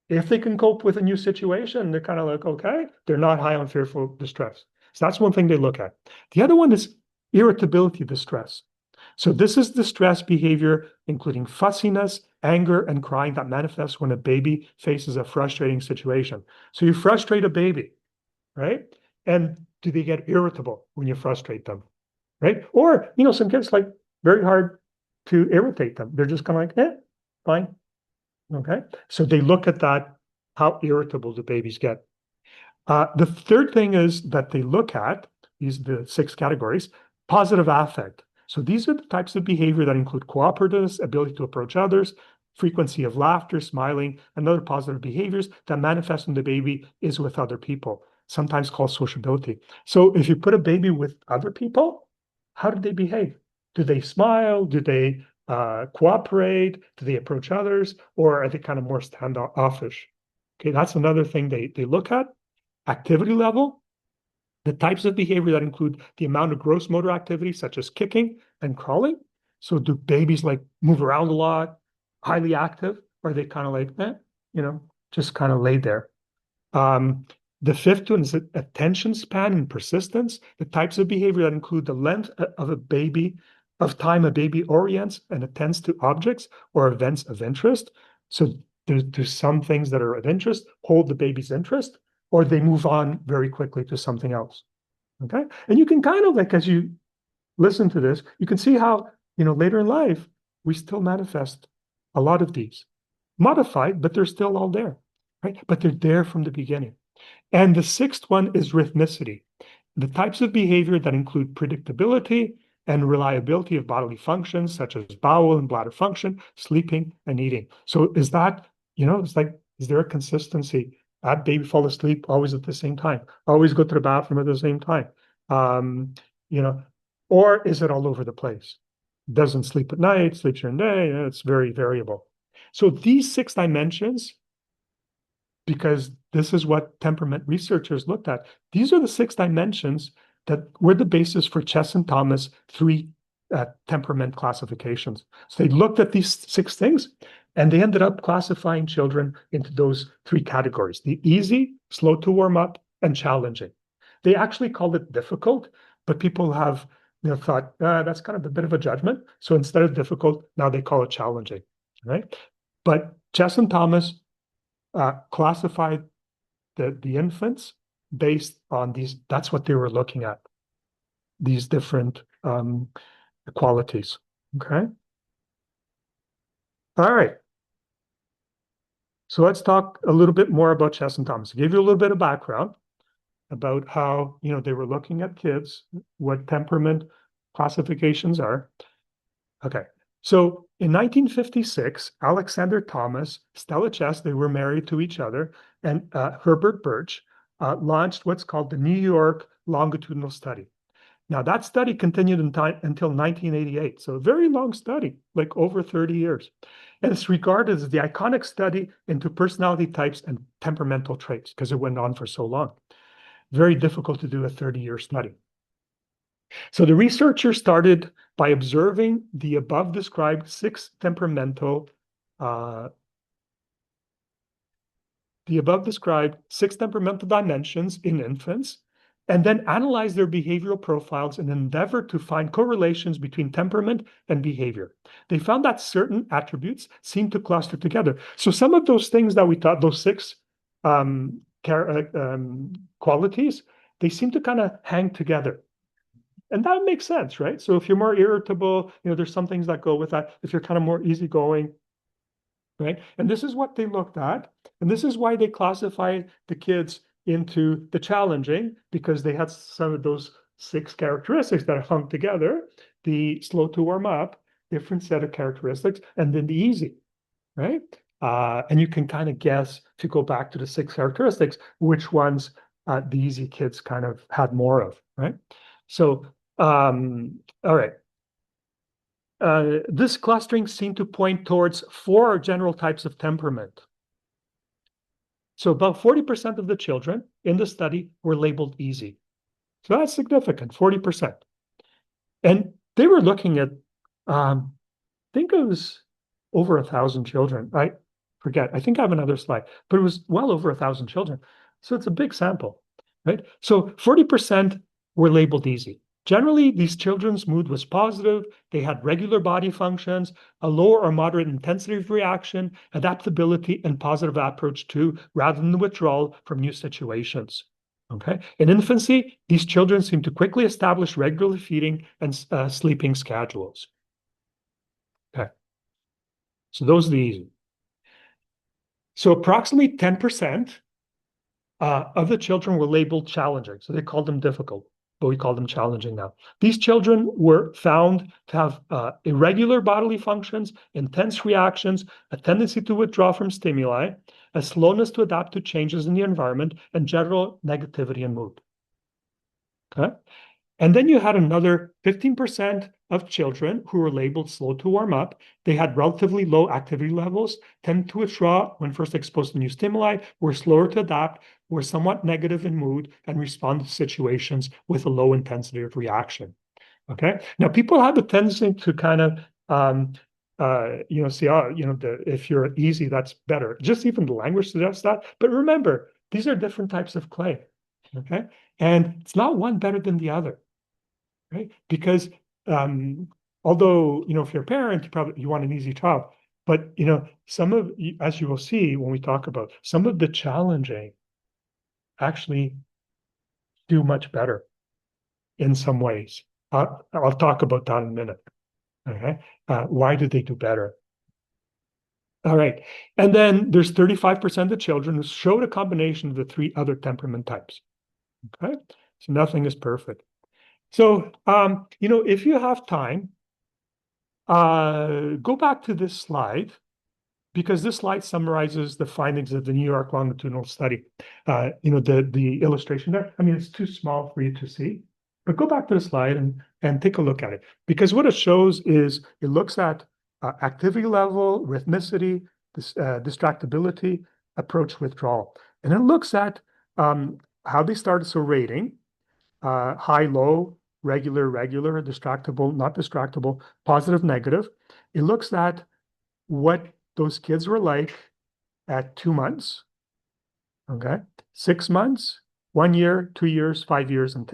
If they can cope with a new situation, they're kind of like, okay, they're not high on fearful distress. So that's one thing they look at. The other one is irritability distress. So this is distress behavior, including fussiness, anger, and crying that manifests when a baby faces a frustrating situation. So you frustrate a baby, right? And do they get irritable when you frustrate them, right? Or, some kids like very hard to irritate them. They're just kind of like, fine. Okay. So they look at that, how irritable the babies get. The third thing is that they look at the 6 categories, positive affect. So these are the types of behavior that include cooperativeness, ability to approach others, frequency of laughter, smiling, and other positive behaviors that manifest when the baby is with other people, sometimes called sociability. So if you put a baby with other people, how do they behave? Do they smile? Do they cooperate? Do they approach others? Or are they kind of more standoffish? Okay, that's another thing they look at. Activity level, the types of behavior that include the amount of gross motor activity, such as kicking and crawling. So do babies like move around a lot, highly active, or are they kind of like, just kind of lay there? The fifth one is attention span and persistence, the types of behavior that include the length of time a baby orients and attends to objects or events of interest. So there's some things that are of interest, hold the baby's interest, or they move on very quickly to something else. Okay. And you can kind of like, as you listen to this, you can see how, later in life, we still manifest a lot of these modified, but they're still all there, right? But they're there from the beginning. And the sixth one is rhythmicity, the types of behavior that include predictability and reliability of bodily functions, such as bowel and bladder function, sleeping and eating. So is that, it's like, is there a consistency? That baby fall asleep always at the same time, always go to the bathroom at the same time. Or is it all over the place? Doesn't sleep at night, sleeps during the day, it's very variable. So these 6 dimensions, because this is what temperament researchers looked at. These are the 6 dimensions that were the basis for Chess and Thomas 3 temperament classifications. So they looked at these 6 things and they ended up classifying children into those 3 categories: the easy, slow to warm up, and challenging. They actually called it difficult, but people have thought that's kind of a bit of a judgment. So instead of difficult, now they call it challenging, right? But Chess and Thomas classified the infants based on these. That's what they were looking at, these different qualities. Okay. All right. So let's talk a little bit more about Chess and Thomas. I gave you a little bit of background about how they were looking at kids, what temperament classifications are. Okay. So in 1956, Alexander Thomas, Stella Chess, they were married to each other, and Herbert Birch launched what's called the New York Longitudinal Study. Now, that study continued until 1988, so a very long study, like over 30 years. And it's regarded as the iconic study into personality types and temperamental traits because it went on for so long. Very difficult to do a 30-year study. So the researchers started by observing the above described six temperamental dimensions in infants, and then analyze their behavioral profiles in an endeavor to find correlations between temperament and behavior. They found that certain attributes seem to cluster together. So some of those things that we thought, those six qualities, they seem to kind of hang together. And that makes sense, right? So if you're more irritable, there's some things that go with that. If you're kind of more easygoing, right? And this is what they looked at. And this is why they classified the kids into the challenging, because they had some of those six characteristics that hung together: the slow to warm up, different set of characteristics, and then the easy, right? And you can kind of guess, if you go back to the six characteristics, which ones the easy kids kind of had more of, right? So, all right. This clustering seemed to point towards four general types of temperament. So about 40% of the children in the study were labeled easy. So that's significant, 40%. And they were looking at, I think it was over 1,000 children. I forget, I think I have another slide, but it was well over 1,000 children. So it's a big sample, right? So 40% were labeled easy. Generally, these children's mood was positive. They had regular body functions, a lower or moderate intensity of reaction, adaptability, and positive approach to, rather than withdrawal from new situations. Okay. In infancy, these children seem to quickly establish regular feeding and sleeping schedules. Okay. So those are the easy. So approximately 10% of the children were labeled challenging. So they called them difficult, but we call them challenging now. These children were found to have irregular bodily functions, intense reactions, a tendency to withdraw from stimuli, a slowness to adapt to changes in the environment, and general negativity in mood. Okay. And then you had another 15% of children who were labeled slow to warm up. They had relatively low activity levels, tend to withdraw when first exposed to new stimuli, were slower to adapt, were somewhat negative in mood, and respond to situations with a low intensity of reaction. Okay. Now, people have a tendency to kind of, say, if you're easy, that's better. Just even the language suggests that. But remember, these are different types of clay. Okay. And it's not one better than the other. Right? Because although, if you're a parent, you want an easy child, but some of, as you will see when we talk about, some of the challenging actually do much better in some ways. I'll talk about that in a minute. Okay. Why do they do better? All right. And then there's 35% of children who showed a combination of the three other temperament types. Okay. So nothing is perfect. So, if you have time, go back to this slide, because this slide summarizes the findings of the New York Longitudinal Study. The illustration there, I mean, it's too small for you to see, but go back to the slide and take a look at it. Because what it shows is it looks at activity level, rhythmicity, distractibility, approach withdrawal. And it looks at how they started, so rating, high, low, regular, distractible, not distractible, positive, negative. It looks at what those kids were like at 2 months, okay, 6 months, 1 year, 2 years, 5 years, and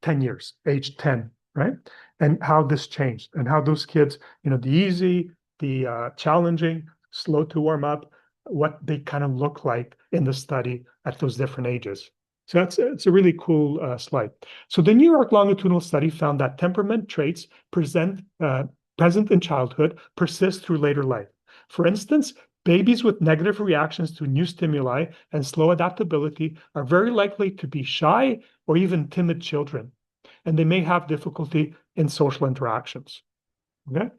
10 years, age 10, right? And how this changed, and how those kids, the easy, the challenging, slow to warm up, what they kind of look like in the study at those different ages. So it's a really cool slide. So the New York Longitudinal Study found that temperament traits present in childhood persist through later life. For instance, babies with negative reactions to new stimuli and slow adaptability are very likely to be shy or even timid children, and they may have difficulty in social interactions. Okay.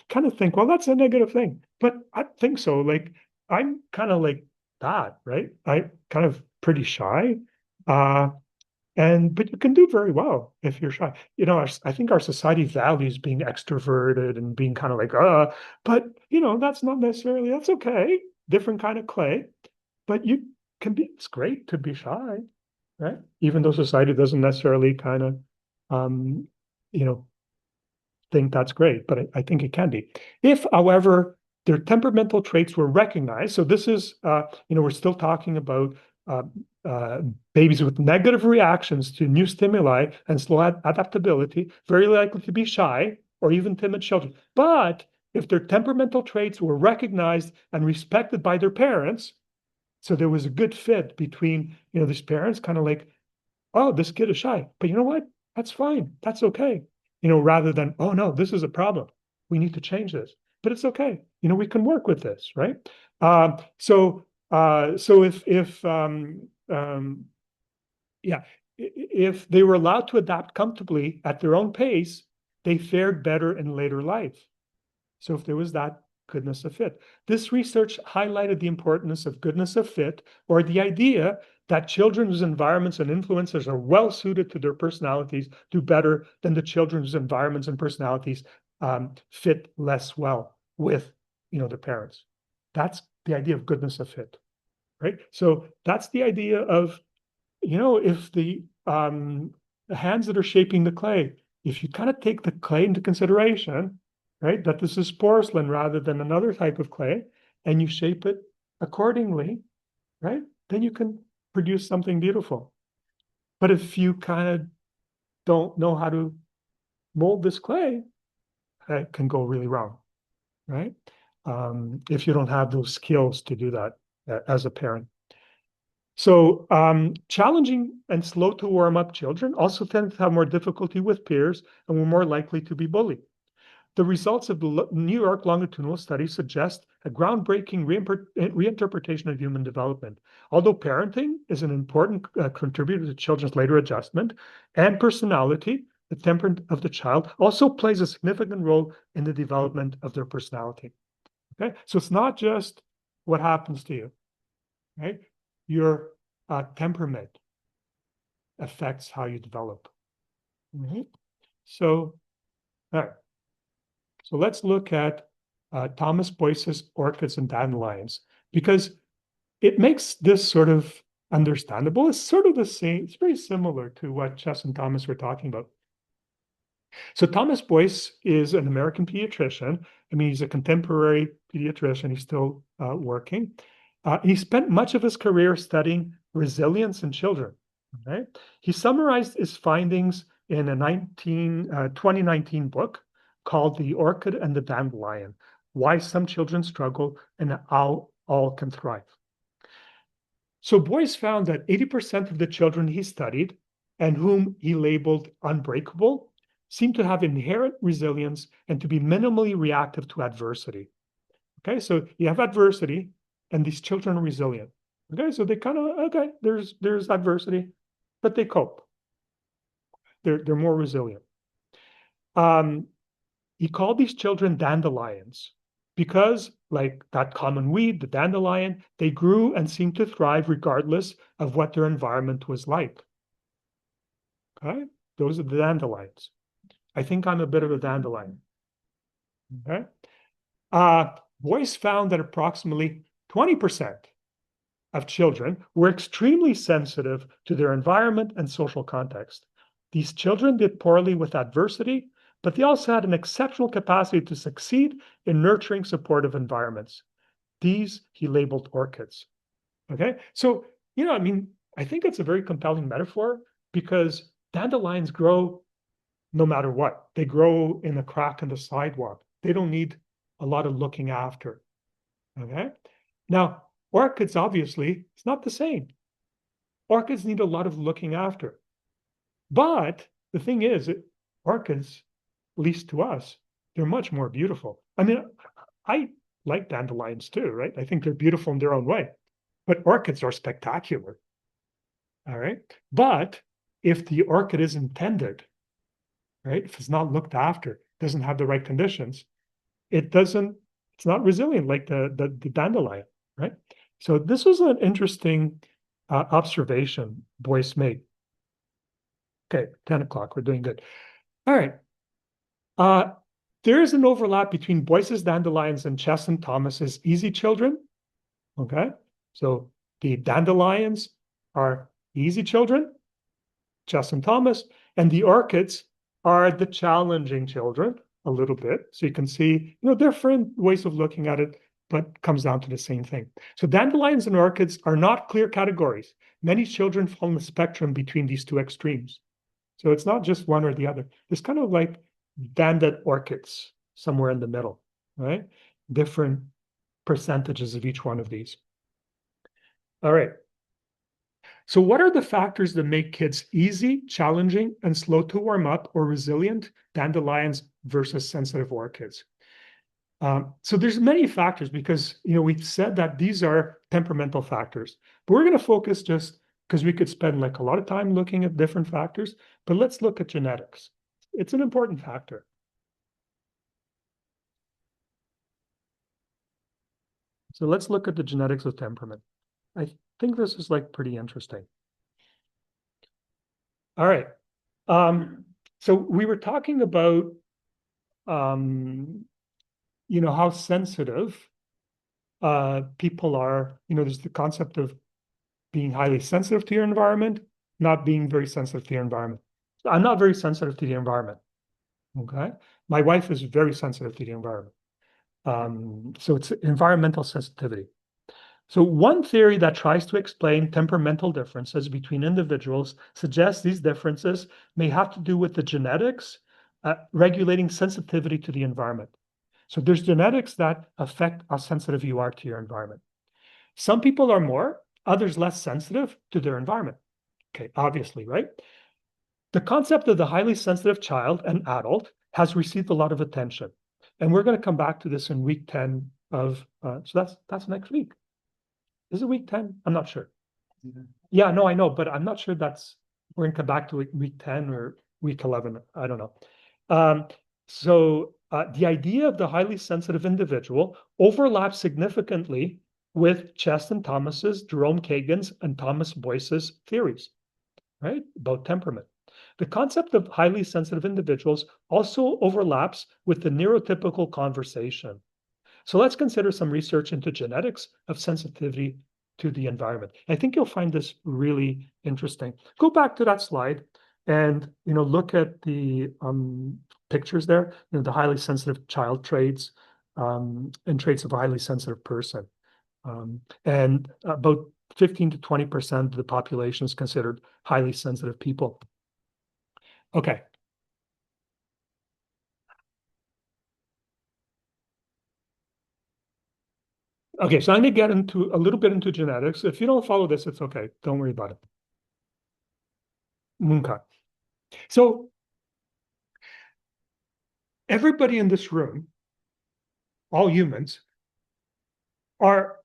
Kind of think, well, that's a negative thing. But I don't think so. Like I'm kind of like that, right? I kind of pretty shy. Uh, but you can do very well if you're shy. I think our society values being extroverted and being kind of like, but that's not necessarily, that's okay. Different kind of clay. But it's great to be shy, right? Even though society doesn't necessarily kind of, um, you know, think that's great, but I think it can be. If, however, their temperamental traits were recognized, so this is, we're still talking about uh, uh, babies with negative reactions to new stimuli and slow adaptability, very likely to be shy or even timid children. But if their temperamental traits were recognized and respected by their parents, so there was a good fit between, these parents kind of like, oh, this kid is shy, but you know what? That's fine. That's okay. Rather than, oh no, this is a problem. We need to change this. But it's okay. We can work with this, right? So if yeah, if they were allowed to adapt comfortably at their own pace, they fared better in later life. So if there was that goodness of fit. This research highlighted the importance of goodness of fit, or the idea that children whose environments and influences are well suited to their personalities do better than the children whose environments and personalities fit less well with their parents. That's the idea of goodness of fit, right? So that's the idea of if the hands that are shaping the clay, if you kind of take the clay into consideration, right, that this is porcelain rather than another type of clay, and you shape it accordingly, right, then you can produce something beautiful. But if you kind of don't know how to mold this clay, it can go really wrong, right? If you don't have those skills to do that as a parent. So challenging and slow to warm up children also tend to have more difficulty with peers and were more likely to be bullied. The results of the New York longitudinal study suggest a groundbreaking reinterpretation of human development. Although parenting is an important contributor to children's later adjustment and personality, the temperament of the child also plays a significant role in the development of their personality. Okay, so it's not just what happens to you, right? Your temperament affects how you develop. Right? So, all right. So let's look at Thomas Boyce's Orchids and Dandelions, because it makes this sort of understandable. It's sort of the same, it's very similar to what Chess and Thomas were talking about. So Thomas Boyce is an American pediatrician. I mean, he's a contemporary pediatrician. He's still working. He spent much of his career studying resilience in children. Right? He summarized his findings in a 2019 book called The Orchid and the Dandelion: Why Some Children Struggle and How All Can Thrive. So Boyce found that 80% of the children he studied, and whom he labeled unbreakable, seem to have inherent resilience and to be minimally reactive to adversity. Okay, so you have adversity, and these children are resilient. Okay, so they kind of, okay, there's adversity, but they cope. They're more resilient. He called these children dandelions because, like that common weed, the dandelion, they grew and seemed to thrive regardless of what their environment was like. Okay, those are the dandelions. I think I'm a bit of a dandelion. Okay. Boyce found that approximately 20% of children were extremely sensitive to their environment and social context. These children did poorly with adversity, but they also had an exceptional capacity to succeed in nurturing supportive environments. These he labeled orchids. Okay, so I mean, I think it's a very compelling metaphor because dandelions grow no matter what. They grow in a crack in the sidewalk. They don't need a lot of looking after. Okay. Now, orchids, obviously, it's not the same. Orchids need a lot of looking after. But the thing is, orchids, at least to us, they're much more beautiful. I mean, I like dandelions too, right? I think they're beautiful in their own way. But orchids are spectacular. All right. But if the orchid is intended, right, if it's not looked after, doesn't have the right conditions, it's not resilient like the dandelion, right? So this was an interesting observation Boyce made. Okay, 10 o'clock, we're doing good. All right. There is an overlap between Boyce's dandelions and Chess and Thomas's easy children. Okay, so the dandelions are easy children, Chess and Thomas, and the orchids are the challenging children a little bit. So you can see, different ways of looking at it, but comes down to the same thing. So dandelions and orchids are not clear categories. Many children fall in the spectrum between these two extremes. So it's not just one or the other. It's kind of like banded orchids somewhere in the middle, right? Different percentages of each one of these. All right. So what are the factors that make kids easy, challenging, and slow to warm up or resilient dandelions versus sensitive orchids? So there's many factors because, we've said that these are temperamental factors, but we're going to focus just because we could spend like a lot of time looking at different factors, but let's look at genetics. It's an important factor. So let's look at the genetics of temperament. I think this is like pretty interesting. All right. So we were talking about, how sensitive people are. There's the concept of being highly sensitive to your environment, not being very sensitive to your environment. I'm not very sensitive to the environment. Okay. My wife is very sensitive to the environment. So it's environmental sensitivity. So one theory that tries to explain temperamental differences between individuals suggests these differences may have to do with the genetics regulating sensitivity to the environment. So there's genetics that affect how sensitive you are to your environment. Some people are more, others less sensitive to their environment. Okay, obviously, right? The concept of the highly sensitive child and adult has received a lot of attention. And we're going to come back to this in week 10 of, so that's next week. Is it week 10? I'm not sure. Yeah, no, I know, but I'm not sure we're going to come back to week 10 or week 11. I don't know. So the idea of the highly sensitive individual overlaps significantly with Chess and Thomas's, Jerome Kagan's, and Thomas Boyce's theories, right, about temperament. The concept of highly sensitive individuals also overlaps with the neurotypical conversation. So let's consider some research into genetics of sensitivity to the environment. I think you'll find this really interesting. Go back to that slide and look at the pictures there, the highly sensitive child traits and traits of a highly sensitive person. And about 15 to 20% of the population is considered highly sensitive people. Okay. Okay, so I'm going to get into a little bit into genetics. If you don't follow this, it's okay. Don't worry about it. Okay. So everybody in this room, all humans, our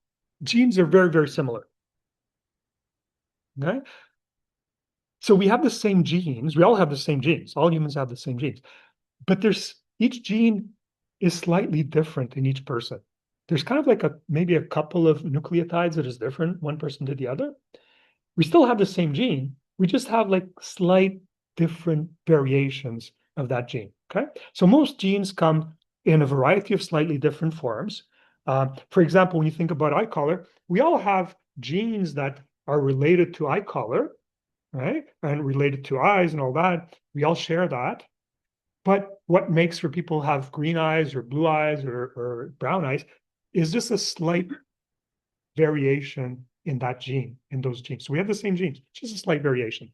genes are very, very similar. Okay? So we have the same genes. We all have the same genes. All humans have the same genes. But each gene is slightly different in each person. There's kind of like maybe a couple of nucleotides that is different one person to the other. We still have the same gene. We just have like slight different variations of that gene. Okay. So most genes come in a variety of slightly different forms. For example, when you think about eye color, we all have genes that are related to eye color, right? And related to eyes and all that. We all share that. But what makes for people have green eyes or blue eyes or brown eyes is just a slight variation in that gene, in those genes. So we have the same genes, just a slight variation.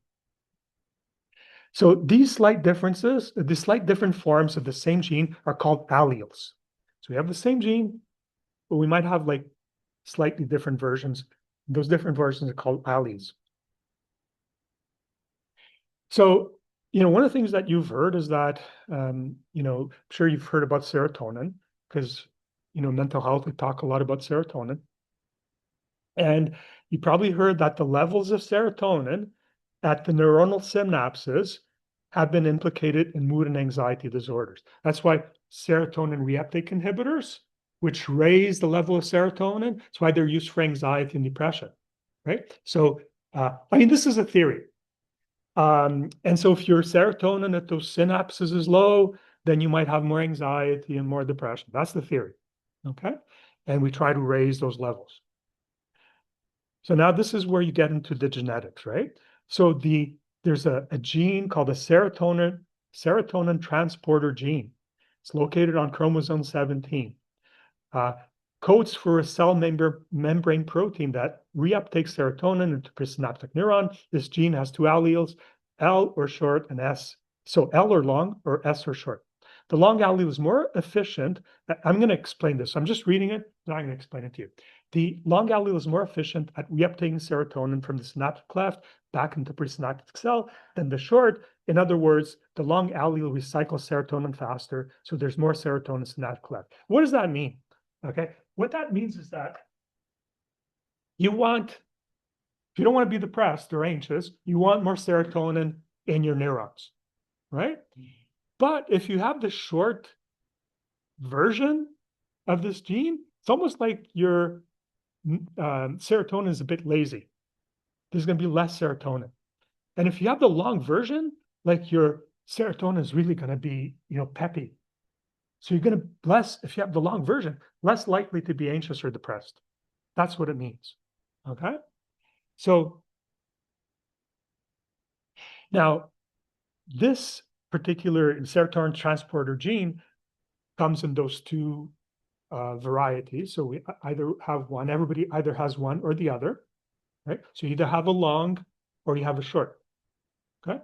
So these slight differences, the slight different forms of the same gene are called alleles. So we have the same gene, but we might have like slightly different versions. Those different versions are called alleles. So, one of the things that you've heard is that, I'm sure you've heard about serotonin because, mental health, we talk a lot about serotonin. And you probably heard that the levels of serotonin at the neuronal synapses have been implicated in mood and anxiety disorders. That's why serotonin reuptake inhibitors, which raise the level of serotonin, that's why they're used for anxiety and depression, right? So, I mean, this is a theory. And so if your serotonin at those synapses is low, then you might have more anxiety and more depression. That's the theory, okay? And we try to raise those levels. So now this is where you get into the genetics, right? So there's a gene called a serotonin transporter gene. It's located on chromosome 17. Codes for a cell membrane protein that reuptakes serotonin into presynaptic neuron. This gene has two alleles, L or short and S. So L or long or S or short. The long allele is more efficient. I'm going to explain this. I'm just reading it. Now I'm going to explain it to you. The long allele is more efficient at reuptaking serotonin from the synaptic cleft back into presynaptic cell than the short. In other words, the long allele recycles serotonin faster, so there's more serotonin synaptic cleft. What does that mean? Okay, what that means is that if you don't want to be depressed or anxious, you want more serotonin in your neurons, right? But if you have the short version of this gene, it's almost like your serotonin is a bit lazy. There's going to be less serotonin. And if you have the long version, like your serotonin is really going to be, peppy. So you're going to if you have the long version, less likely to be anxious or depressed. That's what it means. Okay. So now this particular serotonin transporter gene comes in those two varieties. So we either have one, everybody either has one or the other, right? So you either have a long or you have a short. Okay.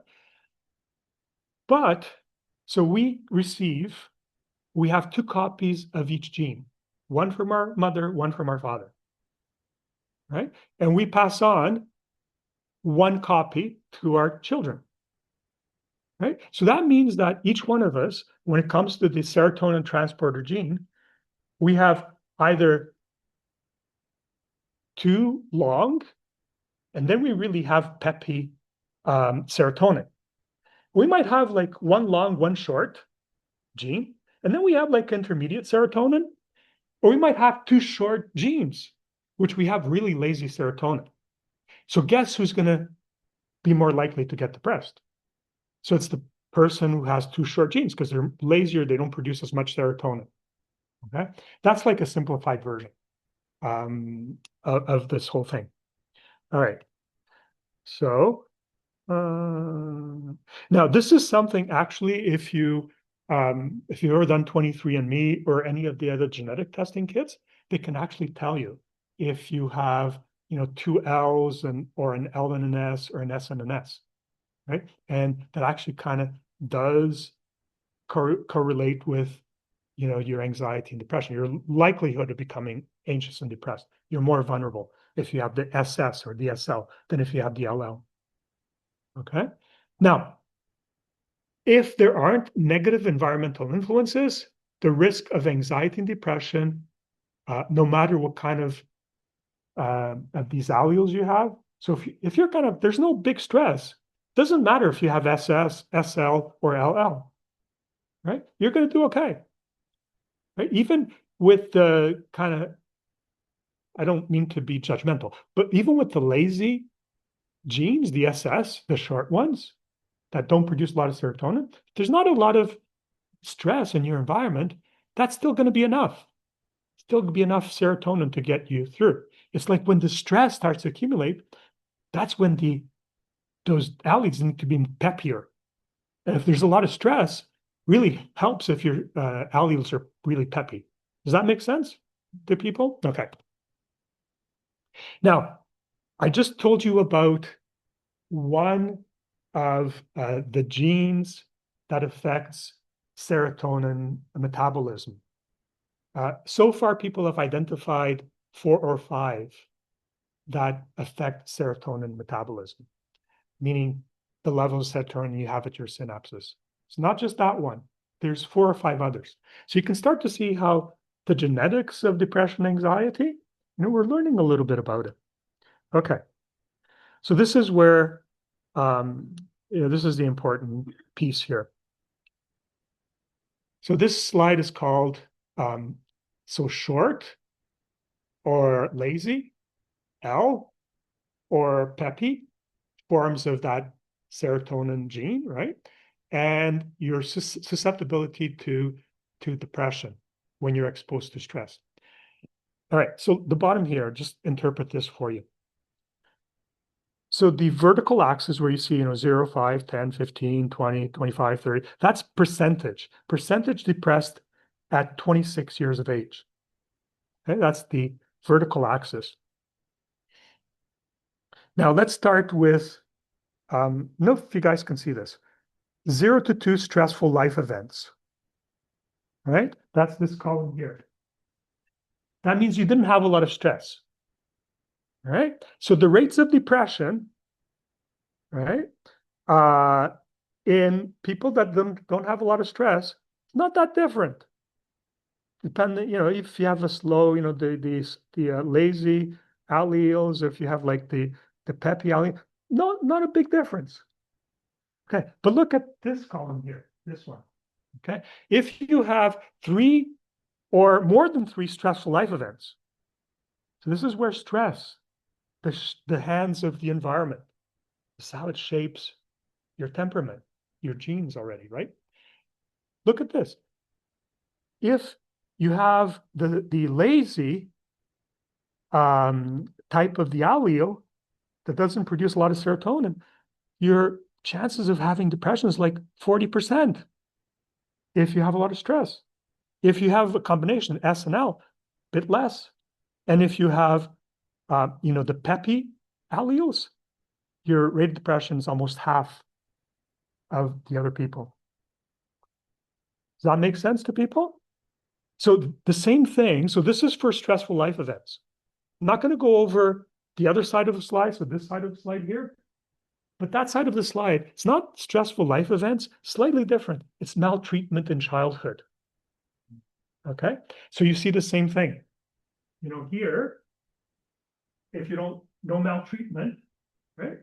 But so we have two copies of each gene, one from our mother, one from our father, right? And we pass on one copy to our children, right? So that means that each one of us, when it comes to the serotonin transporter gene, we have either two long, and then we really have peppy serotonin. We might have like one long, one short gene, and then we have like intermediate serotonin, or we might have two short genes, which we have really lazy serotonin. So guess who's going to be more likely to get depressed? So it's the person who has two short genes because they're lazier, they don't produce as much serotonin. Okay, that's like a simplified version of this whole thing. All right. So now this is something actually, if you've ever done 23andMe or any of the other genetic testing kits, they can actually tell you if you have, two L's or an L and an S or an S and an S, right? And that actually kind of does correlate with, your anxiety and depression, your likelihood of becoming anxious and depressed. You're more vulnerable if you have the SS or the SL than if you have the LL. Okay. Now, if there aren't negative environmental influences, the risk of anxiety and depression, no matter what kind of these alleles you have. So if you're there's no big stress, doesn't matter if you have SS, SL, or LL, right? You're going to do okay, right? Even with the I don't mean to be judgmental, but even with the lazy genes, the SS, the short ones that don't produce a lot of serotonin, there's not a lot of stress in your environment. That's still going to be enough. Still be enough serotonin to get you through. It's like when the stress starts to accumulate, that's when those alleles need to be peppier. And if there's a lot of stress, really helps if your alleles are really peppy. Does that make sense to people? Okay. Now, I just told you about one of the genes that affects serotonin metabolism. So far, people have identified 4 or 5 that affect serotonin metabolism, meaning the level of serotonin you have at your synapses. It's not just that one. There's 4 or 5 others. So you can start to see how the genetics of depression, anxiety, we're learning a little bit about it. Okay. So this is where this is the important piece here. So this slide is called so short or lazy, L, or peppy, forms of that serotonin gene, right? And your susceptibility to depression when you're exposed to stress. All right, so the bottom here, just interpret this for you. So the vertical axis where you see, 0, 5, 10, 15, 20, 25, 30, that's percentage. Percentage depressed at 26 years of age. Okay, that's the vertical axis. Now let's start with, know if you guys can see this. 0 to 2 stressful life events. Right? That's this column here. That means you didn't have a lot of stress. Right? So the rates of depression, right, in people that don't have a lot of stress, not that different. Depending, if you have a slow, the lazy alleles, if you have like the peppy allele, not a big difference. Okay, but look at this column here, this one. Okay, if you have 3 or more than 3 stressful life events, so this is where stress, the hands of the environment, this is how it shapes your temperament, your genes already, right? Look at this. If you have the lazy type of the allele that doesn't produce a lot of serotonin, your chances of having depression is like 40% if you have a lot of stress. If you have a combination S and L, a bit less. And if you have, the peppy alleles, your rate of depression is almost half of the other people. Does that make sense to people? So the same thing. So this is for stressful life events. I'm not going to go over the other side of the slide, so this side of the slide here. But that side of the slide, it's not stressful life events, slightly different. It's maltreatment in childhood. Okay? So you see the same thing. Here, if you don't know maltreatment, right?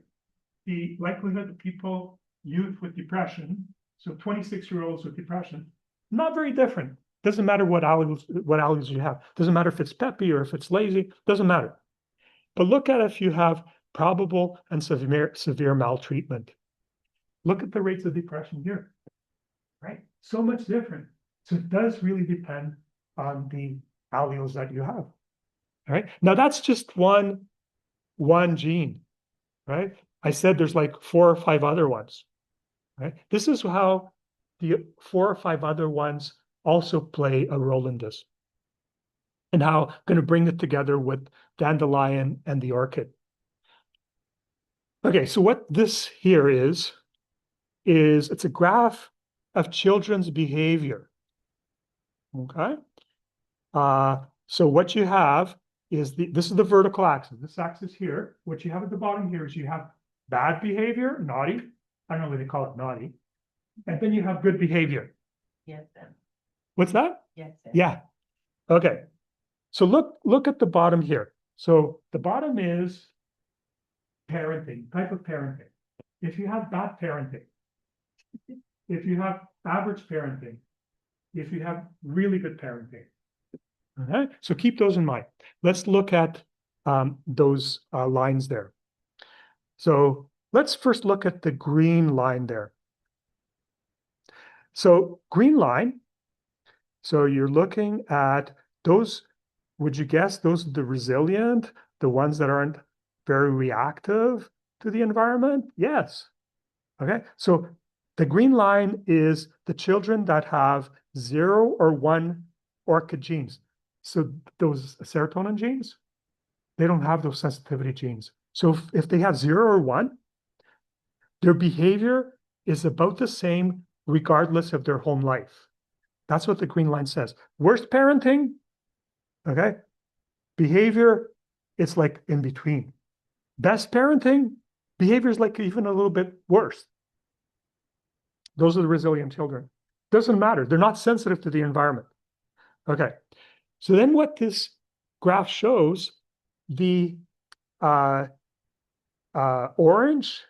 The likelihood of people, youth with depression, so 26-year-olds with depression, not very different. Doesn't matter what alleles you have. Doesn't matter if it's peppy or if it's lazy. Doesn't matter. But look at if you have probable and severe maltreatment. Look at the rates of depression here, right? So much different. So it does really depend on the alleles that you have. All right. Now that's just one gene, right? I said there's like 4 or 5 other ones, right? This is how the 4 or 5 other ones also play a role in this, and how I'm going to bring it together with dandelion and the orchid. Okay, so what this here is it's a graph of children's behavior. Okay, so what you have is this is the vertical axis. This axis here. What you have at the bottom here is you have bad behavior, naughty. I don't know what they call it, naughty. And then you have good behavior. Yes, sir. What's that? Yes, sir. Yeah. Okay. So look at the bottom here. So the bottom is parenting, type of parenting. If you have bad parenting, if you have average parenting, if you have really good parenting. Okay. So keep those in mind. Let's look at those lines there. So let's first look at the green line there. So green line, so you're looking at those, would you guess those are the resilient, the ones that aren't very reactive to the environment? Yes. Okay, so the green line is the children that have 0 or 1 ORCID genes. So those serotonin genes, they don't have those sensitivity genes. So if they have 0 or 1, their behavior is about the same regardless of their home life. That's what the green line says. Worst parenting, okay? Behavior, it's like in between. Best parenting, behavior is like even a little bit worse. Those are the resilient children. Doesn't matter. They're not sensitive to the environment. Okay. So then what this graph shows, the orange,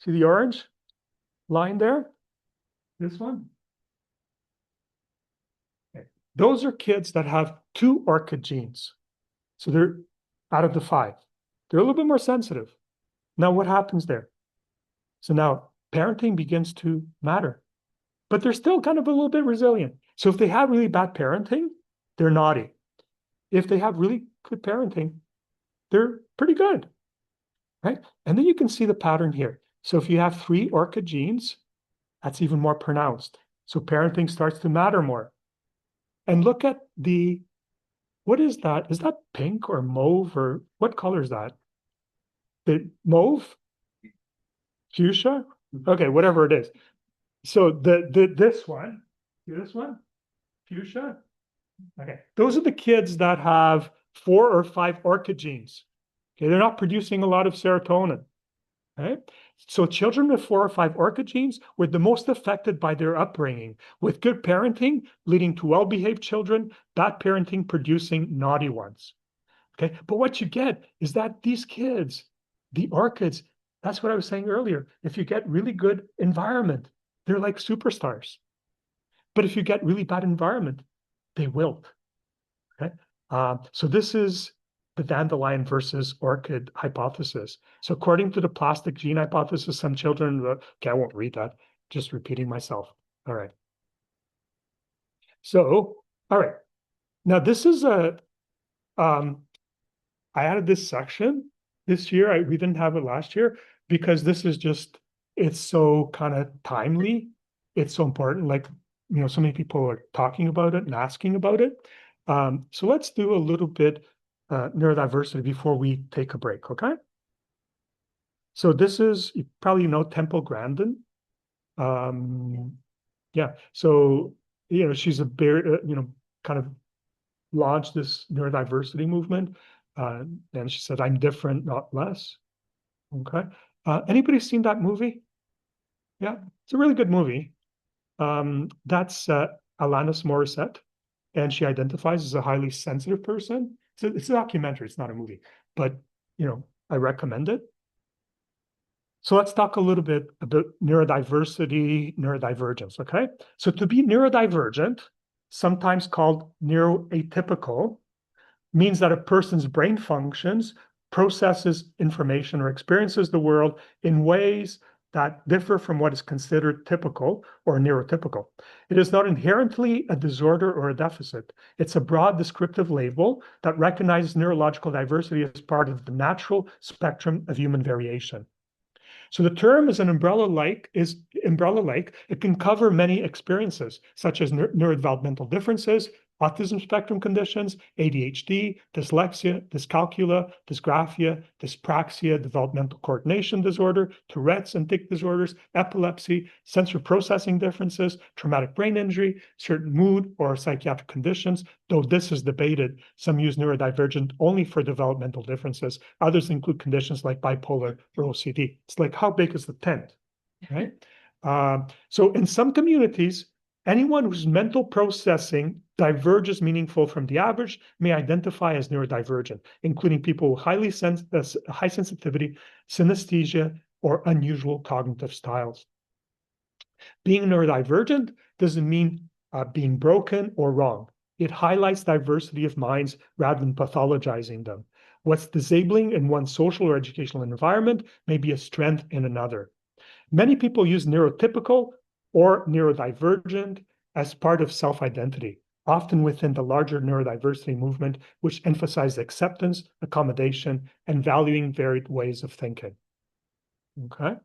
see the orange? line there, this one. Okay. Those are kids that have 2 ORCID genes. So they're out of the 5. They're a little bit more sensitive. Now what happens there? So now parenting begins to matter, but they're still kind of a little bit resilient. So if they have really bad parenting, they're naughty. If they have really good parenting, they're pretty good, right? And then you can see the pattern here. So if you have 3 ORCID genes, that's even more pronounced. So parenting starts to matter more. And look at what is that? Is that pink or mauve, or what color is that? The mauve? Fuchsia? Okay, whatever it is. So this one, see this one? Fuchsia? Okay, those are the kids that have 4 or 5 ORCID genes. Okay, they're not producing a lot of serotonin. Right? So children with 4 or 5 ORCID genes were the most affected by their upbringing, with good parenting leading to well-behaved children, bad parenting producing naughty ones. Okay, but what you get is that these kids, the ORCIDs, that's what I was saying earlier. If you get really good environment, they're like superstars. But if you get really bad environment, they wilt. Okay, so this is the dandelion versus orchid hypothesis. So according to the plastic gene hypothesis, some children, okay, I won't read that, just repeating myself. All right. So, all right. Now this is I added this section this year. We didn't have it last year because this is just, it's so kind of timely. It's so important. Like, so many people are talking about it and asking about it. So let's do a little bit neurodiversity before we take a break, okay? So this is, you probably know Temple Grandin. Yeah, so, she's a very, kind of launched this neurodiversity movement. And she said, I'm different, not less. Okay. Anybody seen that movie? Yeah, it's a really good movie. That's Alanis Morissette, and she identifies as a highly sensitive person. It's a documentary, it's not a movie, but I recommend it. So let's talk a little bit about neurodiversity, neurodivergence, okay? So to be neurodivergent, sometimes called neuroatypical, means that a person's brain functions, processes information, or experiences the world in ways that differ from what is considered typical or neurotypical. It is not inherently a disorder or a deficit. It's a broad descriptive label that recognizes neurological diversity as part of the natural spectrum of human variation. So the term is umbrella-like. It can cover many experiences, such as neurodevelopmental differences, autism spectrum conditions, ADHD, dyslexia, dyscalculia, dysgraphia, dyspraxia, developmental coordination disorder, Tourette's and tic disorders, epilepsy, sensory processing differences, traumatic brain injury, certain mood or psychiatric conditions, though this is debated. Some use neurodivergent only for developmental differences. Others include conditions like bipolar or OCD. It's like, how big is the tent, right? So in some communities, anyone whose mental processing diverges meaningful from the average may identify as neurodivergent, including people with high sensitivity, synesthesia, or unusual cognitive styles. Being neurodivergent doesn't mean being broken or wrong. It highlights diversity of minds rather than pathologizing them. What's disabling in one social or educational environment may be a strength in another. Many people use neurotypical or neurodivergent as part of self-identity, often within the larger neurodiversity movement, which emphasizes acceptance, accommodation, and valuing varied ways of thinking. Okay.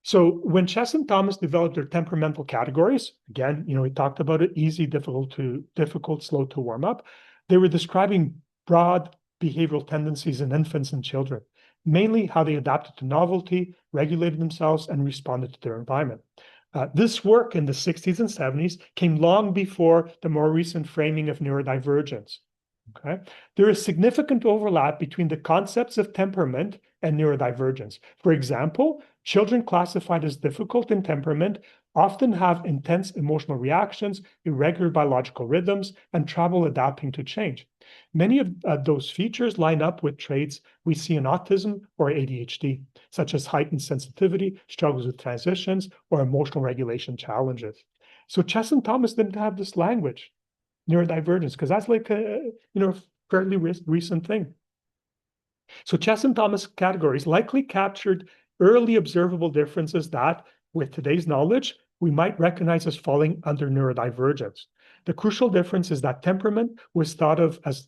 So when Chess and Thomas developed their temperamental categories, again, we talked about it, easy, difficult, slow to warm up, they were describing broad behavioral tendencies in infants and children, mainly how they adapted to novelty, regulated themselves, and responded to their environment. This work in the 60s and 70s came long before the more recent framing of neurodivergence. Okay, there is significant overlap between the concepts of temperament and neurodivergence. For example, children classified as difficult in temperament often have intense emotional reactions, irregular biological rhythms, and trouble adapting to change. Many of those features line up with traits we see in autism or ADHD, such as heightened sensitivity, struggles with transitions, or emotional regulation challenges. So Chess and Thomas didn't have this language, neurodivergence, because that's like a fairly recent thing. So Chess and Thomas categories likely captured early observable differences that, with today's knowledge, we might recognize as falling under neurodivergence. The crucial difference is that temperament was thought of as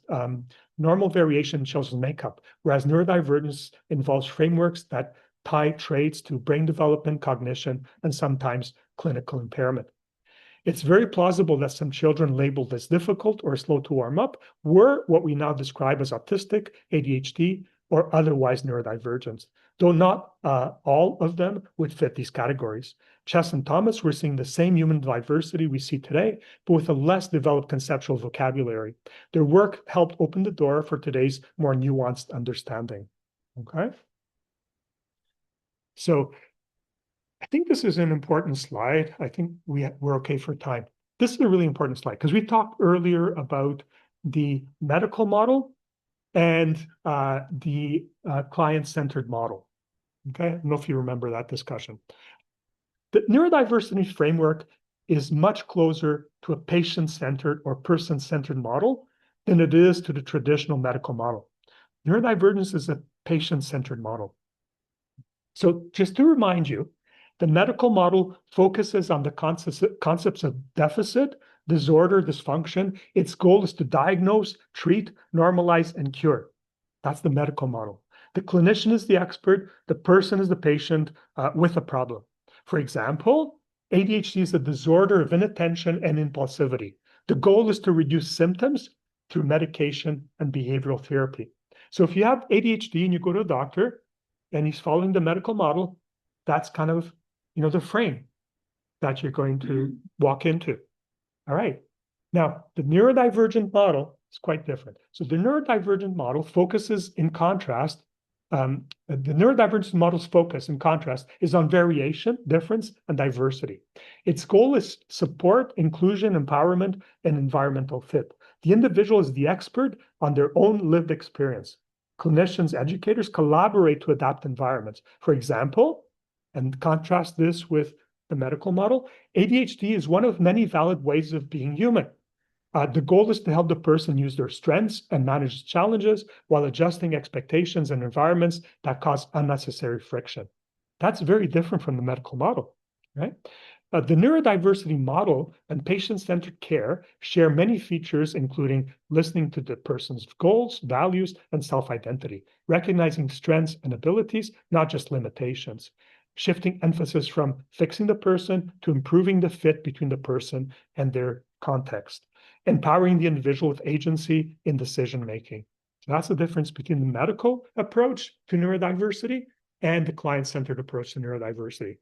normal variation in children's makeup, whereas neurodivergence involves frameworks that tie traits to brain development, cognition, and sometimes clinical impairment. It's very plausible that some children labeled as difficult or slow to warm up were what we now describe as autistic, ADHD, or otherwise neurodivergent, though not all of them would fit these categories. Chess and Thomas were seeing the same human diversity we see today, but with a less developed conceptual vocabulary. Their work helped open the door for today's more nuanced understanding. Okay? So I think this is an important slide. I think we're okay for time. This is a really important slide because we talked earlier about the medical model and the client-centered model. Okay, I don't know if you remember that discussion. The neurodiversity framework is much closer to a patient-centered or person-centered model than it is to the traditional medical model. Neurodivergence is a patient-centered model. So just to remind you, the medical model focuses on the concepts of deficit, disorder, dysfunction. Its goal is to diagnose, treat, normalize, and cure. That's the medical model. The clinician is the expert. The person is the patient with a problem. For example, ADHD is a disorder of inattention and impulsivity. The goal is to reduce symptoms through medication and behavioral therapy. So if you have ADHD and you go to a doctor and he's following the medical model, that's kind of the frame that you're going to walk into. All right. Now, the neurodivergent model is quite different. So the neurodivergent model focuses in contrast, the neurodivergent model's focus in contrast is on variation, difference, and diversity. Its goal is support, inclusion, empowerment, and environmental fit. The individual is the expert on their own lived experience. Clinicians, educators collaborate to adapt environments. For example, and contrast this with the medical model, ADHD is one of many valid ways of being human. The goal is to help the person use their strengths and manage challenges while adjusting expectations and environments that cause unnecessary friction. That's very different from the medical model, right? The neurodiversity model and patient-centered care share many features, including listening to the person's goals, values, and self-identity, recognizing strengths and abilities, not just limitations, shifting emphasis from fixing the person to improving the fit between the person and their context, empowering the individual with agency in decision-making. So that's the difference between the medical approach to neurodiversity and the client-centered approach to neurodiversity.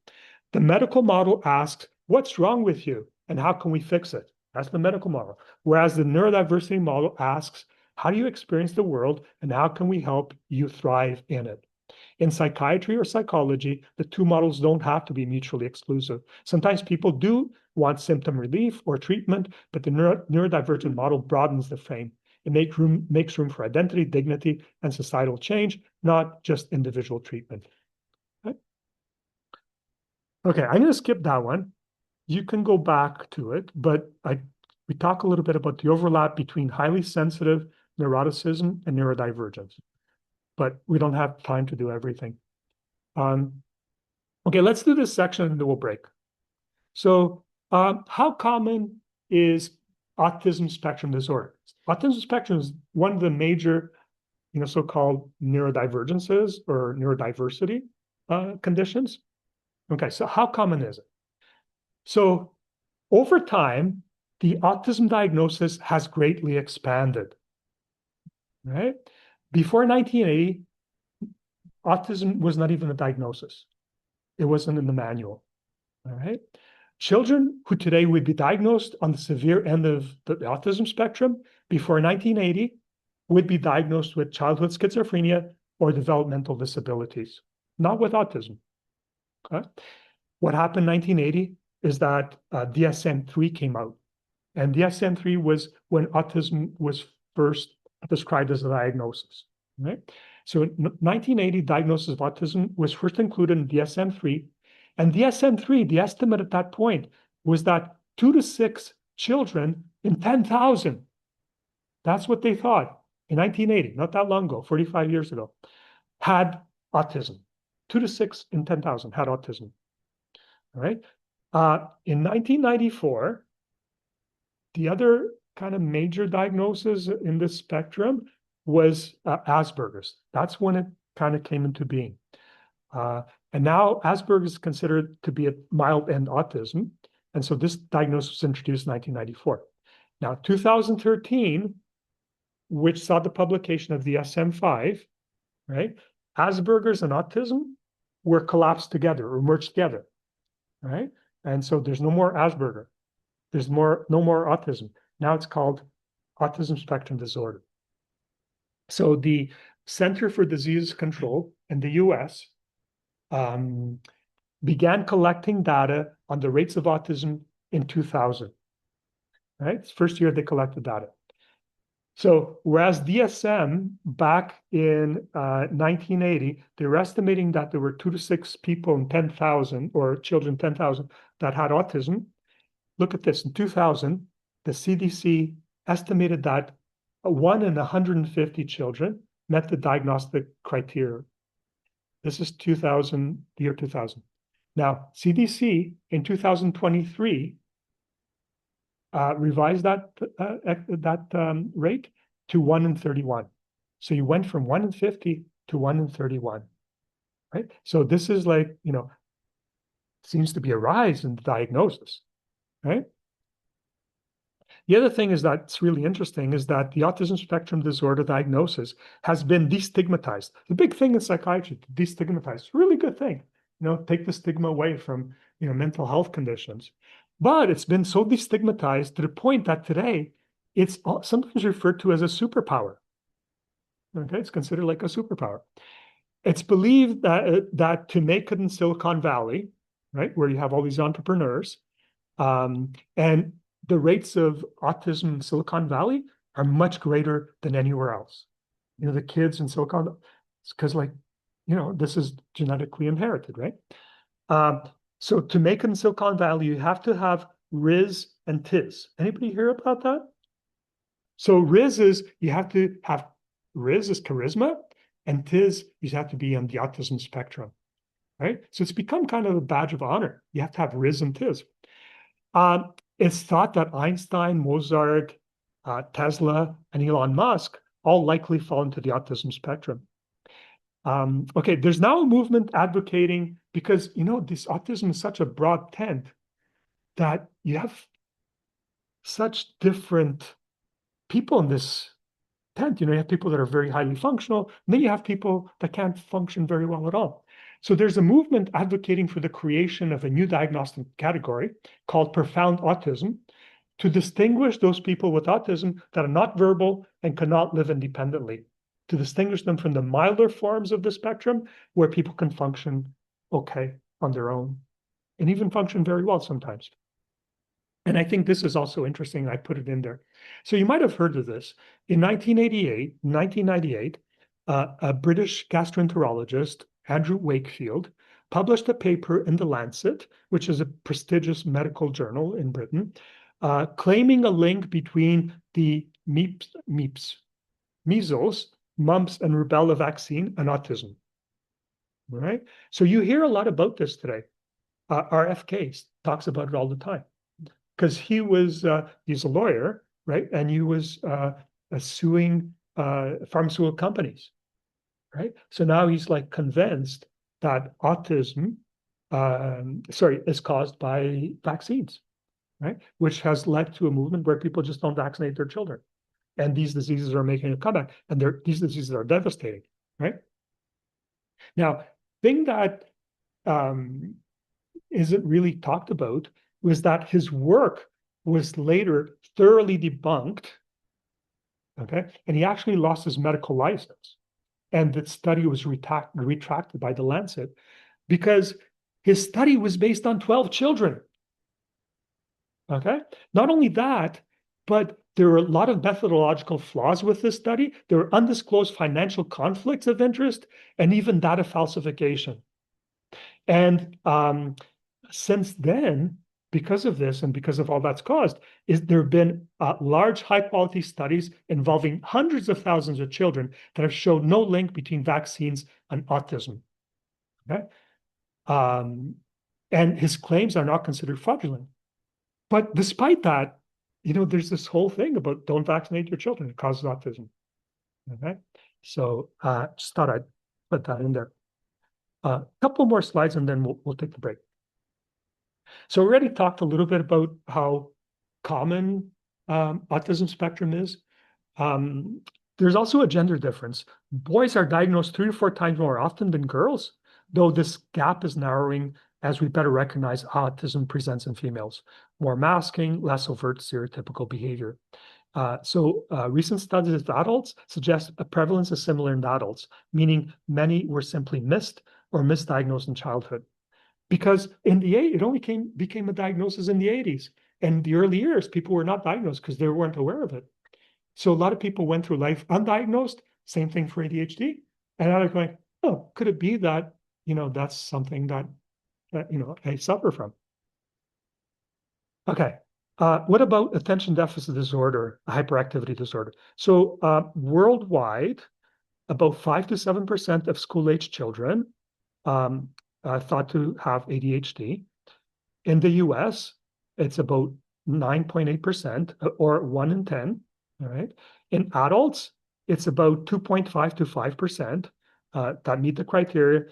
The medical model asks, what's wrong with you and how can we fix it? That's the medical model. Whereas the neurodiversity model asks, how do you experience the world and how can we help you thrive in it? In psychiatry or psychology, the two models don't have to be mutually exclusive. Sometimes people do want symptom relief or treatment, but the neurodivergent model broadens the frame. It makes room for identity, dignity, and societal change, not just individual treatment. Okay, I'm going to skip that one. You can go back to it, but we talk a little bit about the overlap between highly sensitive neuroticism and neurodivergence, but we don't have time to do everything. Okay, let's do this section and then we'll break. So how common is autism spectrum disorder? Autism spectrum is one of the major, so-called neurodivergences or neurodiversity conditions. Okay, so how common is it? So over time, the autism diagnosis has greatly expanded, right? Before 1980, autism was not even a diagnosis. It wasn't in the manual, all right? Children who today would be diagnosed on the severe end of the autism spectrum before 1980 would be diagnosed with childhood schizophrenia or developmental disabilities, not with autism, okay? What happened in 1980 is that DSM-3 came out. And DSM-3 was when autism was first described as a diagnosis, right? So in 1980, diagnosis of autism was first included in DSM-3. And DSM-3, the estimate at that point was that 2 to 6 children in 10,000, that's what they thought in 1980, not that long ago, 45 years ago, had autism. 2 to 6 in 10,000 had autism, all right? In 1994, the other kind of major diagnosis in this spectrum was Asperger's. That's when it kind of came into being. And now Asperger's is considered to be a mild end autism. And so this diagnosis was introduced in 1994. Now, 2013, which saw the publication of the DSM-5, right? Asperger's and autism were collapsed together or merged together, right? And so there's no more Asperger. There's no more autism. Now it's called autism spectrum disorder. So the Center for Disease Control in the US began collecting data on the rates of autism in 2000, right? It's the first year they collected data. So whereas DSM back in 1980, they were estimating that there were 2 to 6 people in 10,000 or children 10,000 that had autism. Look at this, in 2000, the CDC estimated that 1 in 150 children met the diagnostic criteria. This is 2000, the year 2000. Now, CDC in 2023 revised that rate to 1 in 31. So you went from 1 in 50 to 1 in 31, right? So this is like, seems to be a rise in the diagnosis, right? The other thing is that's really interesting is that the autism spectrum disorder diagnosis has been destigmatized. The big thing in psychiatry, to destigmatize, it's a really good thing. Take the stigma away from mental health conditions. But it's been so destigmatized to the point that today it's sometimes referred to as a superpower. Okay, it's considered like a superpower. It's believed that to make it in Silicon Valley, right, where you have all these entrepreneurs, and the rates of autism in Silicon Valley are much greater than anywhere else. The kids in Silicon, it's because this is genetically inherited, right? So to make it in Silicon Valley, you have to have RIS and TIS. Anybody hear about that? So RIS is, you have to have, RIS is charisma, and TIS, you have to be on the autism spectrum, right? So it's become kind of a badge of honor. You have to have RIS and TIS. It's thought that Einstein, Mozart, Tesla, and Elon Musk all likely fall into the autism spectrum. Okay, there's now a movement advocating, because this autism is such a broad tent that you have such different people in this tent. You have people that are very highly functional, and then you have people that can't function very well at all. So there's a movement advocating for the creation of a new diagnostic category called profound autism to distinguish those people with autism that are not verbal and cannot live independently, to distinguish them from the milder forms of the spectrum where people can function okay on their own and even function very well sometimes. And I think this is also interesting. I put it in there. So you might have heard of this. In 1998, a British gastroenterologist, Andrew Wakefield, published a paper in The Lancet, which is a prestigious medical journal in Britain, claiming a link between the measles, mumps, and rubella vaccine and autism. All right? So you hear a lot about this today. RFK talks about it all the time because he's a lawyer, right? And he was suing pharmaceutical companies, right? So now he's like convinced that autism, is caused by vaccines, right? Which has led to a movement where people just don't vaccinate their children. And these diseases are making a comeback, and these diseases are devastating, right? Now, thing that isn't really talked about was that his work was later thoroughly debunked, okay? And he actually lost his medical license. And the study was retracted by The Lancet because his study was based on 12 children, okay? Not only that, but there were a lot of methodological flaws with this study. There were undisclosed financial conflicts of interest and even data falsification. And since then, because of this and because of all that's caused, there have been large, high-quality studies involving hundreds of thousands of children that have shown no link between vaccines and autism. Okay? And his claims are not considered fraudulent. But despite that, there's this whole thing about don't vaccinate your children. It causes autism. Okay? So just thought I'd put that in there. A couple more slides and then we'll take the break. So we already talked a little bit about how common autism spectrum is. There's also a gender difference. Boys are diagnosed 3 to 4 times more often than girls, though this gap is narrowing as we better recognize how autism presents in females. More masking, less overt stereotypical behavior. Recent studies of adults suggest a prevalence is similar in adults, meaning many were simply missed or misdiagnosed in childhood. Because in the it only became a diagnosis in the 80s. And the early years, people were not diagnosed because they weren't aware of it. So a lot of people went through life undiagnosed, same thing for ADHD. And now they're going, oh, could it be that, that's something that I suffer from? Okay. What about attention deficit disorder, hyperactivity disorder? So worldwide, about 5 to 7% of school-age children thought to have ADHD. In the US, it's about 9.8% or 1 in 10. All right. In adults, it's about 2.5 to 5% that meet the criteria.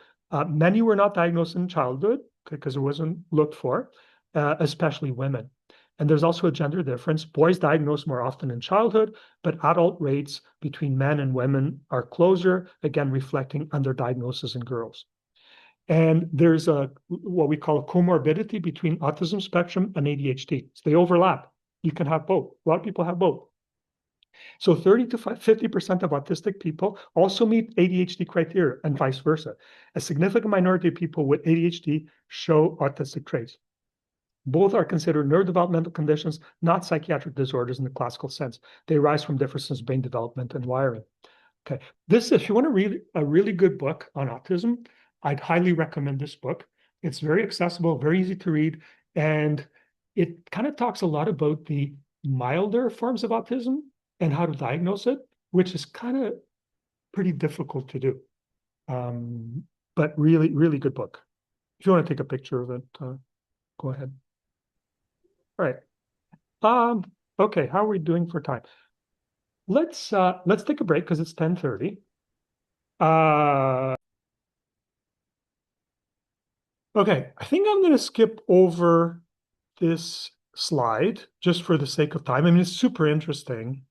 Many were not diagnosed in childhood because it wasn't looked for, especially women. And there's also a gender difference. Boys diagnosed more often in childhood, but adult rates between men and women are closer, again, reflecting underdiagnosis in girls. And there's what we call a comorbidity between autism spectrum and ADHD. So they overlap. You can have both. A lot of people have both. So 30 to 50% of autistic people also meet ADHD criteria and vice versa. A significant minority of people with ADHD show autistic traits. Both are considered neurodevelopmental conditions, not psychiatric disorders in the classical sense. They arise from differences in brain development and wiring. Okay, if you want to read a really good book on autism, I'd highly recommend this book. It's very accessible, very easy to read, and it kind of talks a lot about the milder forms of autism and how to diagnose it, which is kind of pretty difficult to do. But really, really good book. If you want to take a picture of it, go ahead. All right. Okay, how are we doing for time? Let's take a break because it's 10:30. Okay, I think I'm going to skip over this slide just for the sake of time. I mean, it's super interesting.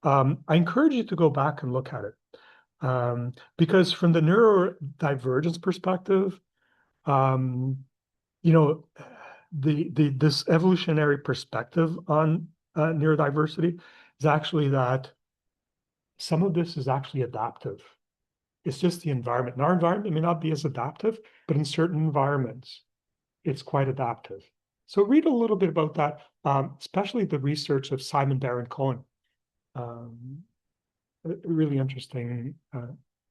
I encourage you to go back and look at it because from the neurodivergence perspective, this evolutionary perspective on neurodiversity is actually that some of this is actually adaptive. It's just the environment. And our environment may not be as adaptive, but in certain environments, it's quite adaptive. So read a little bit about that, especially the research of Simon Baron-Cohen. Really interesting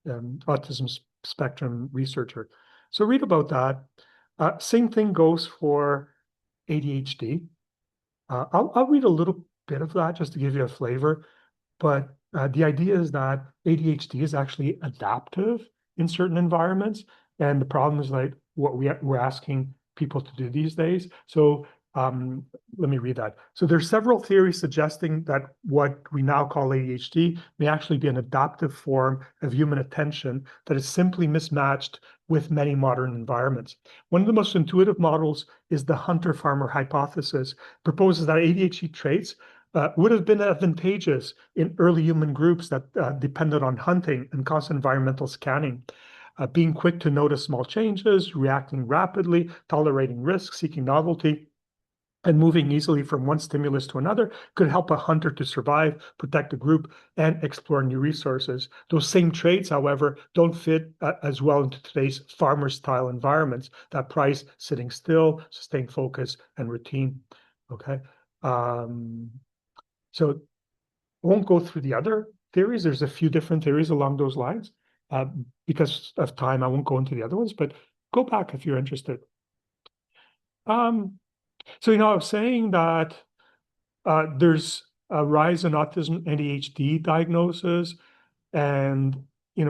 autism spectrum researcher. So read about that. Same thing goes for ADHD. I'll read a little bit of that just to give you a flavor, but the idea is that ADHD is actually adaptive in certain environments, and the problem is like what we're asking people to do these days. So let me read that. So there's several theories suggesting that what we now call ADHD may actually be an adaptive form of human attention that is simply mismatched with many modern environments. One of the most intuitive models is the hunter-farmer hypothesis, proposes that ADHD traits would have been advantageous in early human groups that depended on hunting and constant environmental scanning. Being quick to notice small changes, reacting rapidly, tolerating risk, seeking novelty, and moving easily from one stimulus to another could help a hunter to survive, protect a group, and explore new resources. Those same traits, however, don't fit as well into today's farmer-style environments that prize sitting still, sustained focus, and routine. Okay. So I won't go through the other theories. There's a few different theories along those lines. Because of time, I won't go into the other ones, but go back if you're interested. Um, so, I was saying that there's a rise in autism, ADHD diagnosis, and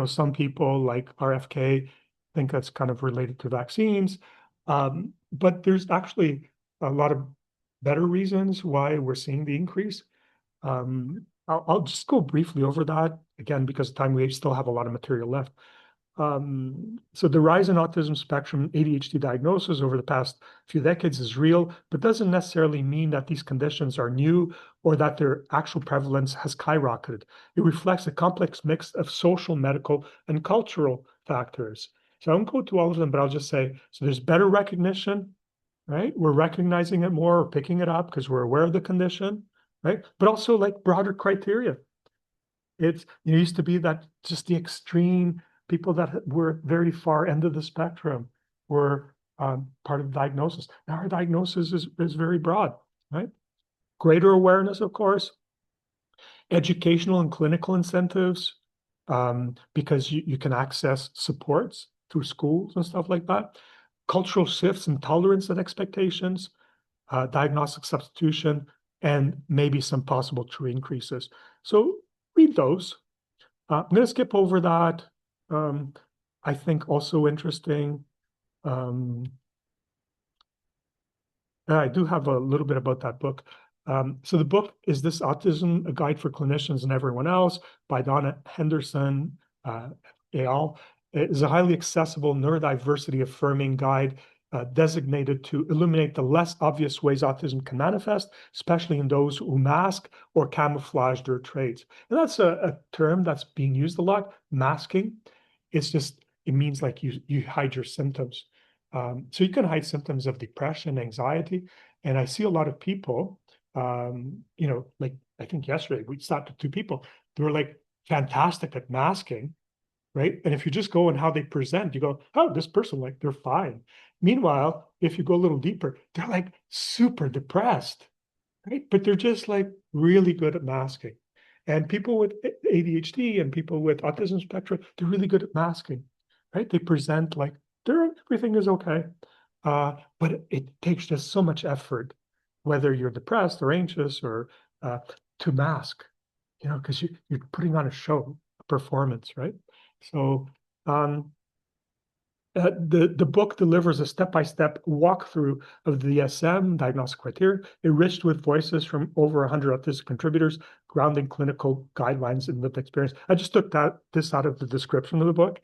some people like RFK think that's kind of related to vaccines. But there's actually a lot of better reasons why we're seeing the increase. I'll just go briefly over that again because of time we still have a lot of material left. So the rise in autism spectrum ADHD diagnosis over the past few decades is real, but doesn't necessarily mean that these conditions are new or that their actual prevalence has skyrocketed. It reflects a complex mix of social, medical, and cultural factors. So I won't go to all of them, but I'll just say, so there's better recognition, right? We're recognizing it more or picking it up because we're aware of the condition, right? But also like broader criteria. It's used to be that just the extreme people that were very far end of the spectrum were part of the diagnosis. Now our diagnosis is very broad, right? Greater awareness, of course, educational and clinical incentives, because you can access supports through schools and stuff like that. Cultural shifts in tolerance and expectations, diagnostic substitution, and maybe some possible true increases. So read those. I'm going to skip over that. I think also interesting. Um, I do have a little bit about that book. So the book is This Autism, A Guide for Clinicians and Everyone Else by Donna Henderson et al. It is a highly accessible neurodiversity affirming guide designated to illuminate the less obvious ways autism can manifest, especially in those who mask or camouflage their traits. And that's a term that's being used a lot, masking. It means like you hide your symptoms. So you can hide symptoms of depression, anxiety, and I see a lot of people, like I think yesterday we stopped at two people. They were like fantastic at masking, right? And if you just go on how they present, you go, oh, this person, like they're fine. Meanwhile, if you go a little deeper, they're like super depressed, right? But they're just like really good at masking. And people with ADHD and people with autism spectrum, they're really good at masking, right? They present like everything is okay. But it takes just so much effort, whether you're depressed or anxious or to mask, because you're putting on a show, a performance, right? So um, the book delivers a step-by-step walkthrough of the DSM diagnostic criteria, enriched with voices from over 100 autistic contributors, grounding clinical guidelines in lived experience. I just took this out of the description of the book.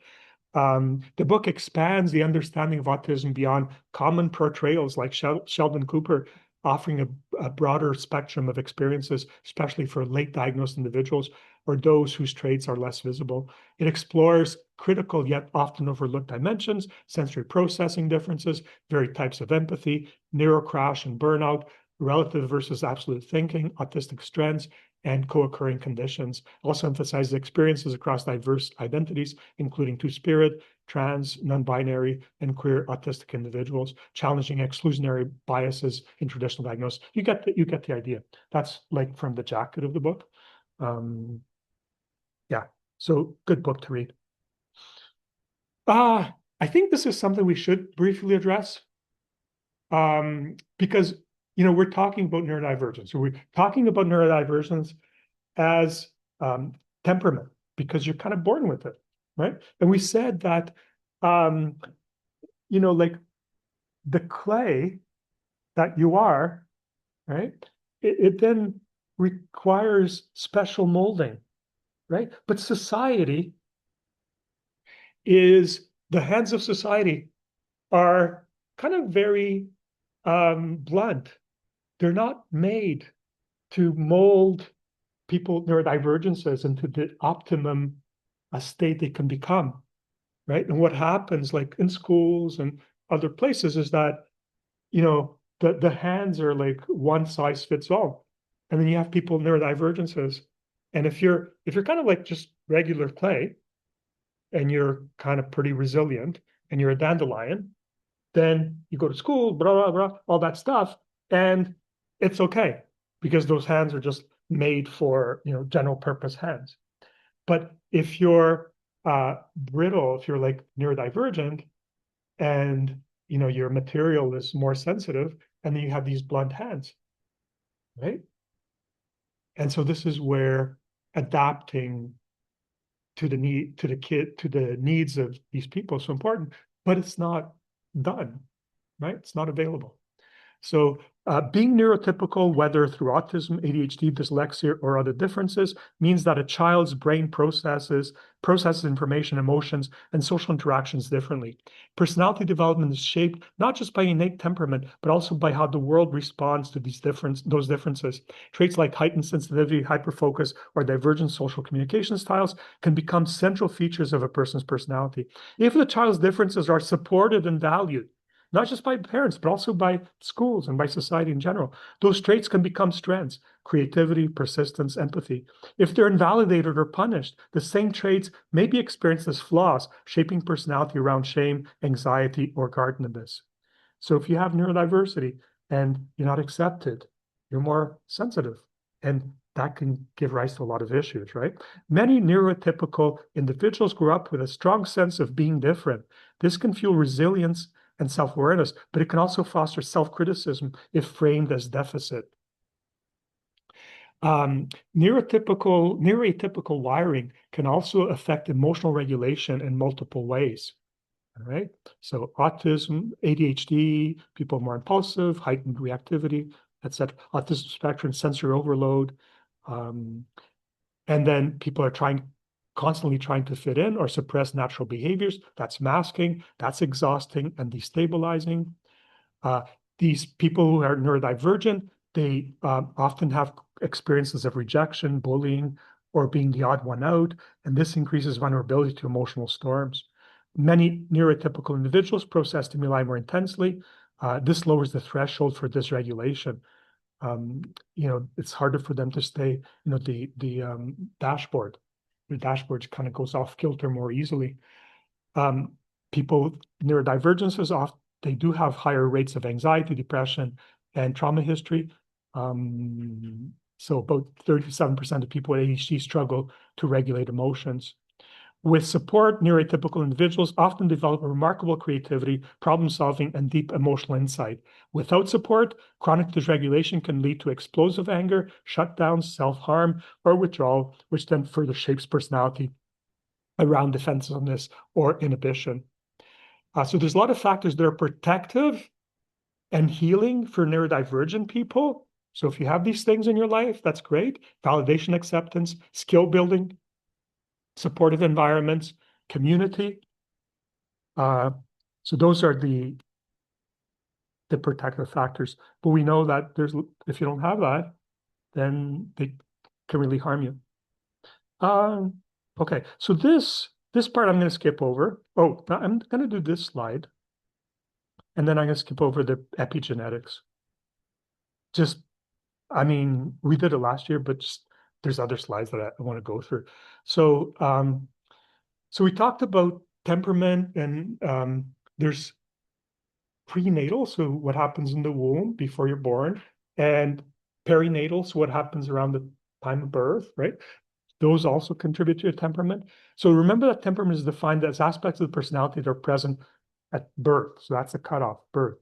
The book expands the understanding of autism beyond common portrayals like Sheldon Cooper, offering a broader spectrum of experiences, especially for late diagnosed individuals or those whose traits are less visible. It explores critical yet often overlooked dimensions, sensory processing differences, varied types of empathy, neurocrash and burnout, relative versus absolute thinking, autistic strengths, and co-occurring conditions. Also emphasizes experiences across diverse identities, including two-spirit, trans, non-binary, and queer autistic individuals, challenging exclusionary biases in traditional diagnosis. You get the idea. That's like from the jacket of the book. Yeah, so good book to read. I think this is something we should briefly address, because we're talking about neurodivergence. So we're talking about neurodivergence as temperament because you're kind of born with it, right? And we said that, like the clay that you are, right? It then requires special molding, right? But society is the hands of society are kind of very blunt. They're not made to mold people neurodivergences into the optimum state they can become, right? And what happens, like in schools and other places, is that the hands are like one size fits all, and then you have people neurodivergences, and if you're kind of like just regular clay, and you're kind of pretty resilient, and you're a dandelion, then you go to school, blah blah blah, all that stuff, and it's okay because those hands are just made for, general purpose hands. But if you're brittle, if you're like neurodivergent, and your material is more sensitive, and then you have these blunt hands, right? And so this is where adapting to the needs of these people is so important, but it's not done, right? It's not available. So being neurotypical, whether through autism, ADHD, dyslexia, or other differences, means that a child's brain processes information, emotions, and social interactions differently. Personality development is shaped not just by innate temperament, but also by how the world responds to those differences. Traits like heightened sensitivity, hyperfocus, or divergent social communication styles can become central features of a person's personality. If the child's differences are supported and valued, not just by parents, but also by schools and by society in general, those traits can become strengths: creativity, persistence, empathy. If they're invalidated or punished, the same traits may be experienced as flaws, shaping personality around shame, anxiety, or guardedness. So if you have neurodiversity and you're not accepted, you're more sensitive. And that can give rise to a lot of issues, right? Many neurotypical individuals grew up with a strong sense of being different. This can fuel resilience and self-awareness, but it can also foster self-criticism if framed as deficit. Neuroatypical wiring can also affect emotional regulation in multiple ways. All right. So autism, ADHD, people are more impulsive, heightened reactivity, etc. Autism spectrum, sensory overload. And then people are constantly trying to fit in or suppress natural behaviors. That's masking, that's exhausting and destabilizing. These people who are neurodivergent, they often have experiences of rejection, bullying, or being the odd one out, and this increases vulnerability to emotional storms. Many neurotypical individuals process stimuli more intensely. This lowers the threshold for dysregulation. It's harder for them to stay, the dashboard. The dashboard kind of goes off kilter more easily. People, neurodivergences, they do have higher rates of anxiety, depression, and trauma history. So about 37% of people with ADHD struggle to regulate emotions. With support, neurotypical individuals often develop remarkable creativity, problem solving, and deep emotional insight. Without support, chronic dysregulation can lead to explosive anger, shutdowns, self-harm, or withdrawal, which then further shapes personality around defensiveness or inhibition. So there's a lot of factors that are protective and healing for neurodivergent people. So if you have these things in your life, that's great. Validation, acceptance, skill building, supportive environments, community. So those are the protective factors. But we know that if you don't have that, then they can really harm you. Okay, so this part I'm going to skip over. Oh, I'm going to do this slide. And then I'm going to skip over the epigenetics. We did it last year, but there's other slides that I want to go through. So, so we talked about temperament, and there's prenatal, so what happens in the womb before you're born, and perinatal, so what happens around the time of birth, right? Those also contribute to your temperament. So remember that temperament is defined as aspects of the personality that are present at birth. So that's a cutoff, birth,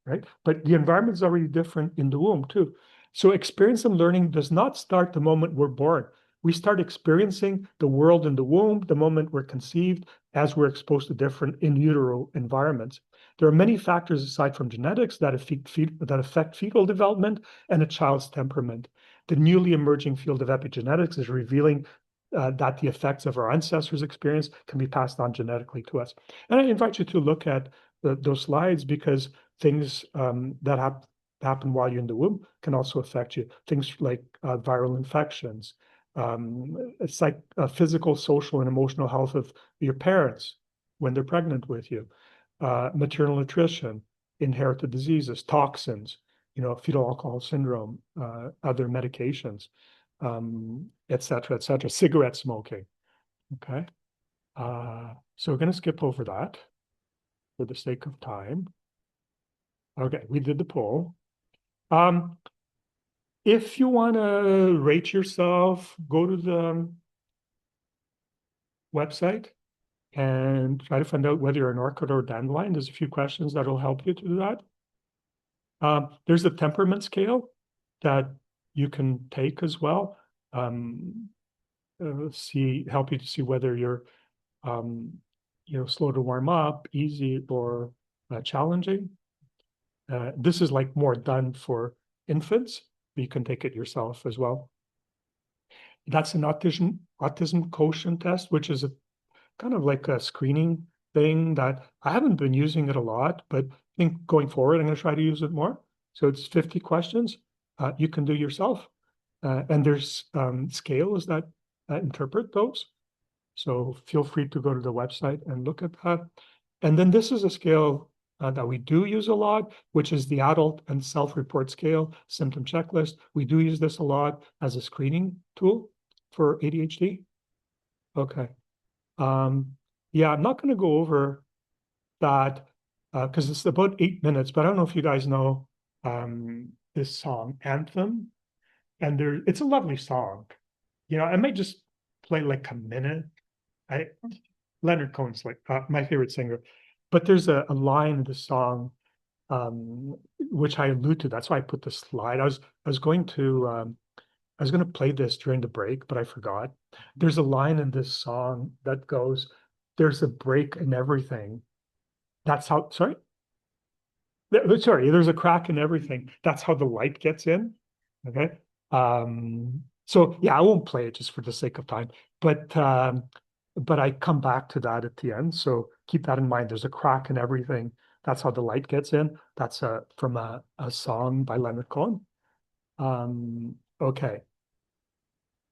right? But the environment is already different in the womb too. So experience and learning does not start the moment we're born. We start experiencing the world in the womb the moment we're conceived, as we're exposed to different in utero environments. There are many factors aside from genetics that affect fetal development and a child's temperament. The newly emerging field of epigenetics is revealing that the effects of our ancestors' experience can be passed on genetically to us. And I invite you to look at those slides, because things that happen while you're in the womb can also affect you. Things like viral infections. It's like physical, social, and emotional health of your parents when they're pregnant with you. Maternal nutrition, inherited diseases, toxins, fetal alcohol syndrome, other medications, et cetera, cigarette smoking. Okay. So we're going to skip over that for the sake of time. Okay, we did the poll. If you want to rate yourself, go to the website and try to find out whether you're an orchid or dandelion. There's a few questions that'll help you to do that. There's a temperament scale that you can take as well. Help you to see whether you're slow to warm up, easy, or challenging. This is like more done for infants, but you can take it yourself as well. That's an autism quotient test, which is a kind of like a screening thing that I haven't been using it a lot, but I think going forward, I'm going to try to use it more. So it's 50 questions you can do yourself. And there's scales that interpret those. So feel free to go to the website and look at that. And then this is a scale that we do use a lot, which is the adult and self-report scale symptom checklist. We do use this a lot as a screening tool for ADHD. Okay. Yeah, I'm not going to go over that because it's about 8 minutes, but I don't know if you guys know this song, Anthem. And it's a lovely song. I might just play like a minute. Leonard Cohen's like my favorite singer, but there's a line in the song which I allude to. That's why I put the slide. I was going to play this during the break, but I forgot. There's a line in this song that goes, "There's a break in everything." That's how. Sorry. Sorry. There's a crack in everything. That's how the light gets in. Okay. So yeah, I won't play it just for the sake of time, but I come back to that at the end. So keep that in mind. There's a crack in everything. That's how the light gets in. That's from a song by Leonard Cohen. Okay.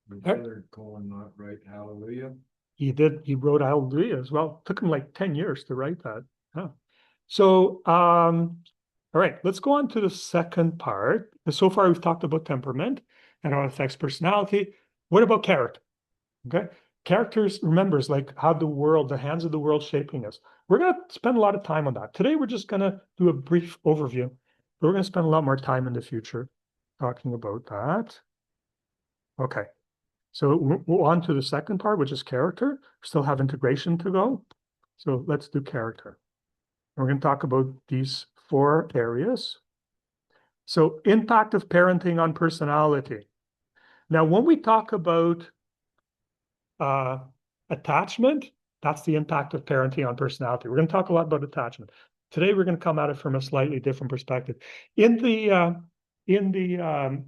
Leonard Cohen not write Hallelujah? He did. He wrote Hallelujah as well. Took him like 10 years to write that. Yeah. So, all right, let's go on to the second part. So far, we've talked about temperament and how it affects personality. What about character? Okay. Characters, remember, is like how the hands of the world shaping us. We're going to spend a lot of time on that. Today, we're just going to do a brief overview. But we're going to spend a lot more time in the future talking about that. Okay. So we're on to the second part, which is character. We still have integration to go. So let's do character. We're going to talk about these 4 areas. So impact of parenting on personality. Now, when we talk about attachment, that's the impact of parenting on personality. We're going to talk a lot about attachment. Today, we're going to come at it from a slightly different perspective. In the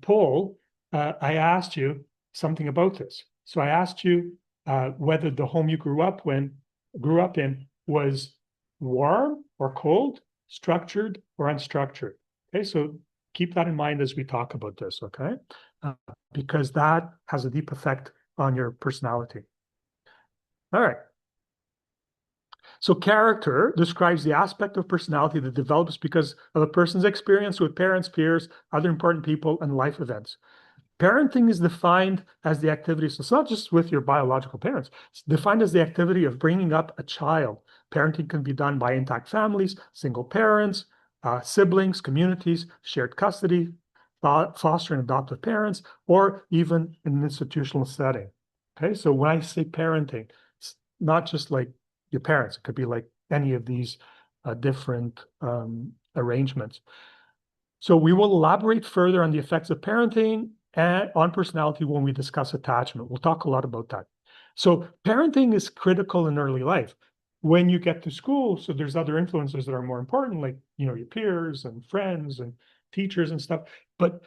poll, I asked you something about this. So I asked you whether the home you grew up in was warm or cold, structured or unstructured. Okay, so keep that in mind as we talk about this, okay? Because that has a deep effect on your personality. All right. So character describes the aspect of personality that develops because of a person's experience with parents, peers, other important people, and life events. Parenting is defined as the activity, so it's not just with your biological parents. It's defined as the activity of bringing up a child. Parenting can be done by intact families, single parents, siblings, communities, shared custody, foster and adoptive parents, or even in an institutional setting. Okay, so when I say parenting, it's not just like your parents. It could be like any of these different arrangements. So we will elaborate further on the effects of parenting and on personality when we discuss attachment. We'll talk a lot about that. So parenting is critical in early life. When you get to school, so there's other influences that are more important, like your peers and friends and teachers and stuff. But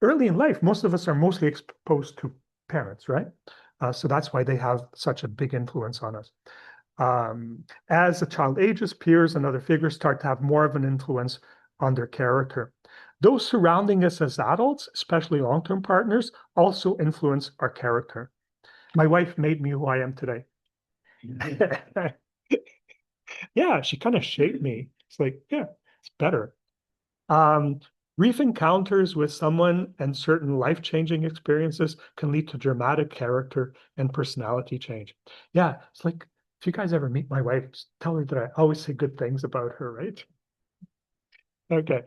early in life, most of us are mostly exposed to parents, right? So that's why they have such a big influence on us. As a child ages, peers and other figures start to have more of an influence on their character. Those surrounding us as adults, especially long-term partners, also influence our character. My wife made me who I am today. Yeah, she kind of shaped me. It's like, yeah, it's better. Brief encounters with someone and certain life-changing experiences can lead to dramatic character and personality change. Yeah, it's like if you guys ever meet my wife, just tell her that I always say good things about her, right? Okay.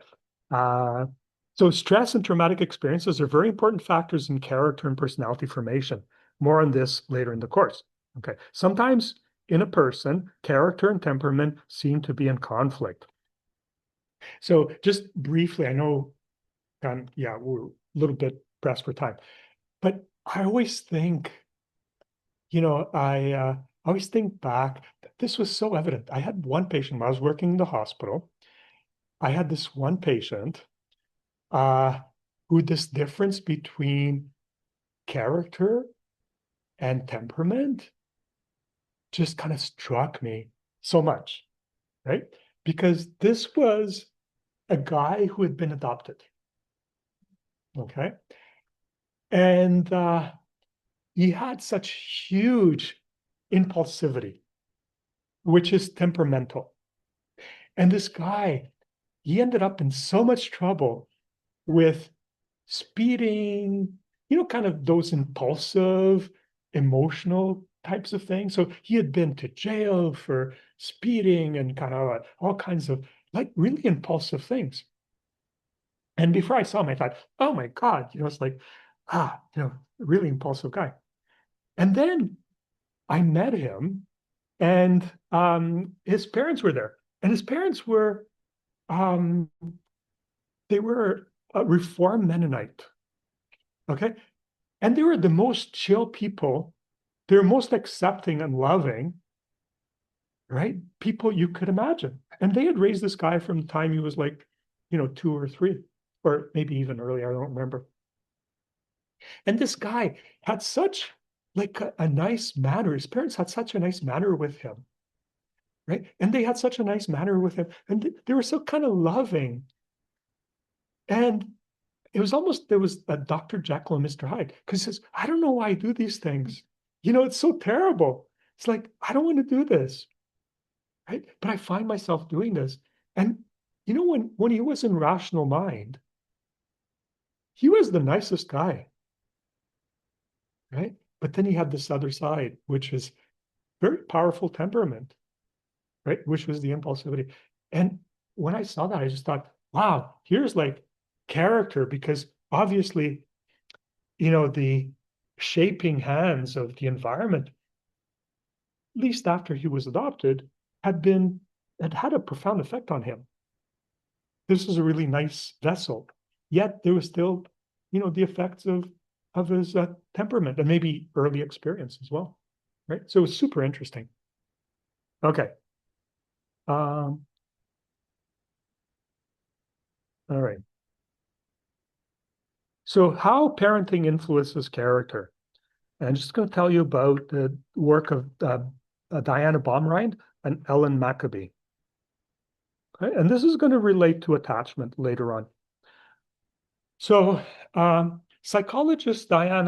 So stress and traumatic experiences are very important factors in character and personality formation. More on this later in the course. Okay. Sometimes in a person, character and temperament seem to be in conflict. So just briefly, I know, yeah, we're a little bit pressed for time, but I always think, I always think back that this was so evident. I had one patient when I was working in the hospital. I had this one patient uh, who this difference between character and temperament just kind of struck me so much, right? Because this was a guy who had been adopted, okay? And he had such huge impulsivity, which is temperamental. And this guy, he ended up in so much trouble with speeding, kind of those impulsive, emotional types of things. So he had been to jail for speeding and kind of all kinds of like really impulsive things. And before I saw him, I thought, oh my God, it's like, really impulsive guy. And then I met him and his parents were there. And his parents were, um, they were a Reformed Mennonite. Okay. And they were the most chill people. They were most accepting and loving, right? People you could imagine. And they had raised this guy from the time he was like, 2 or 3, or maybe even earlier. I don't remember. And this guy had such like a nice manner. His parents had such a nice manner with him, right? And they had such a nice manner with him. And they were so kind of loving. And it was almost, there was a Dr. Jekyll and Mr. Hyde, because he says, I don't know why I do these things. It's so terrible. It's like, I don't want to do this, right? But I find myself doing this. And when he was in rational mind, he was the nicest guy, right? But then he had this other side, which is very powerful temperament, right? Which was the impulsivity. And when I saw that, I just thought, wow, here's like character, because obviously, the shaping hands of the environment, at least after he was adopted, had a profound effect on him. This is a really nice vessel. Yet there was still, the effects of his temperament and maybe early experience as well, right? So it was super interesting. Okay. All right. So how parenting influences character. And I'm just going to tell you about the work of Diana Baumrind and Ellen Maccabee. Okay? And this is going to relate to attachment later on. So psychologists Diane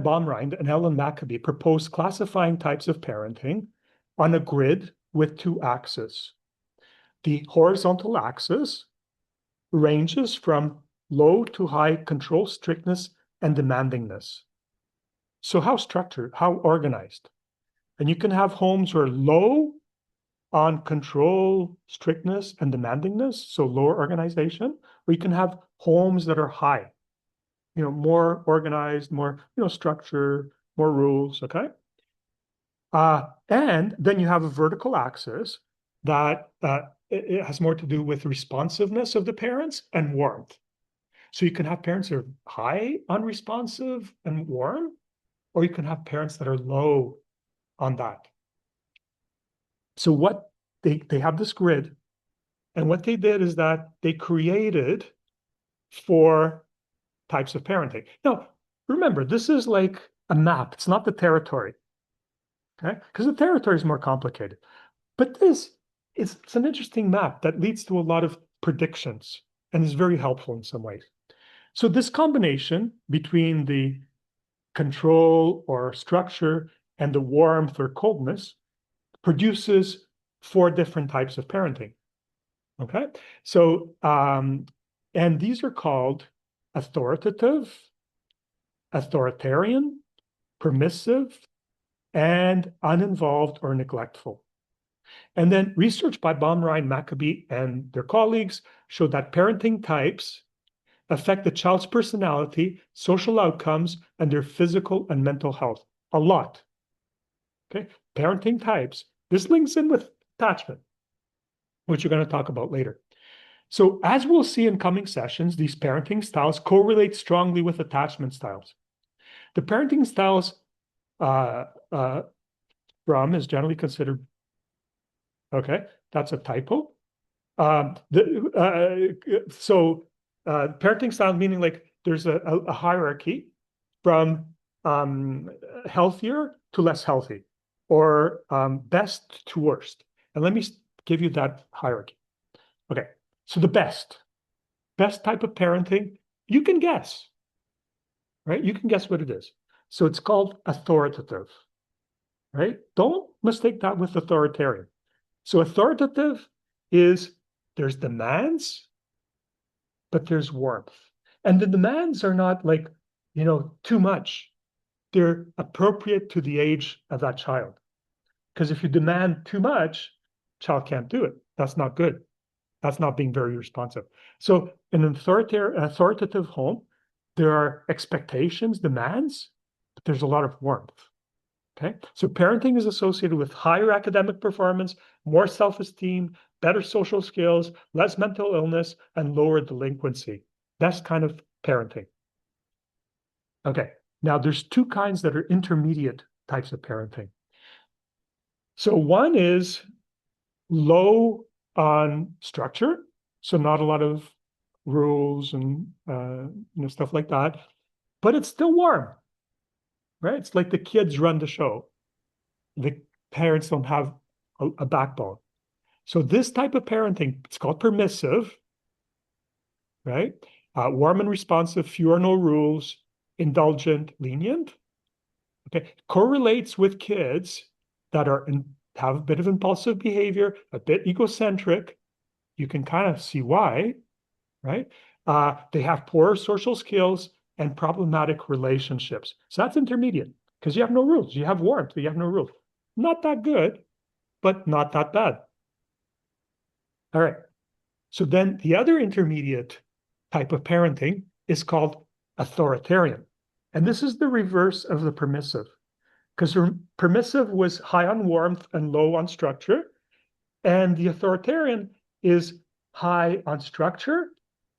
Baumrind and Ellen Maccabee proposed classifying types of parenting on a grid with 2 axes. The horizontal axis ranges from low to high control, strictness, and demandingness. So how structured, how organized? And you can have homes where low on control, strictness, and demandingness, so lower organization, or you can have homes that are high, more organized, more, structure, more rules, okay? And then you have a vertical axis that it has more to do with responsiveness of the parents and warmth. So you can have parents that are high on responsive and warm, or you can have parents that are low on that. So what they have this grid, and what they did is that they created 4 types of parenting. Now, remember, this is like a map. It's not the territory, okay? Because the territory is more complicated. But this it's an interesting map that leads to a lot of predictions and is very helpful in some ways. So this combination between the control or structure and the warmth or coldness produces 4 different types of parenting. Okay, so and these are called authoritative, authoritarian, permissive, and uninvolved or neglectful. And then research by Baumrind, Maccabee, and their colleagues showed that parenting types affect the child's personality, social outcomes, and their physical and mental health a lot. Okay, parenting types. This links in with attachment, which you're going to talk about later. So as we'll see in coming sessions, these parenting styles correlate strongly with attachment styles. The parenting styles from is generally considered, okay, that's a typo. Parenting style meaning like there's a hierarchy from healthier to less healthy, or best to worst. And let me give you that hierarchy. Okay, so the best type of parenting, you can guess, right? You can guess what it is. So it's called authoritative, right? Don't mistake that with authoritarian. So authoritative is there's demands, but there's warmth. And the demands are not like, too much. They're appropriate to the age of that child. Because if you demand too much, child can't do it. That's not good. That's not being very responsive. So in an authoritative home, there are expectations, demands, but there's a lot of warmth. Okay, so parenting is associated with higher academic performance, more self-esteem, better social skills, less mental illness, and lower delinquency. That's kind of parenting. Okay, now there's two kinds that are intermediate types of parenting. So one is low on structure, so not a lot of rules and stuff like that, but it's still warm, right? It's like the kids run the show. The parents don't have a backbone. So this type of parenting, it's called permissive, right? Warm and responsive, few or no rules, indulgent, lenient. Okay, correlates with kids that have a bit of impulsive behavior, a bit egocentric. You can kind of see why, right? They have poor social skills and problematic relationships. So that's intermediate because you have no rules. You have warmth, but you have no rules. Not that good, but not that bad. All right. So then the other intermediate type of parenting is called authoritarian. And this is the reverse of the permissive, because permissive was high on warmth and low on structure. And the authoritarian is high on structure,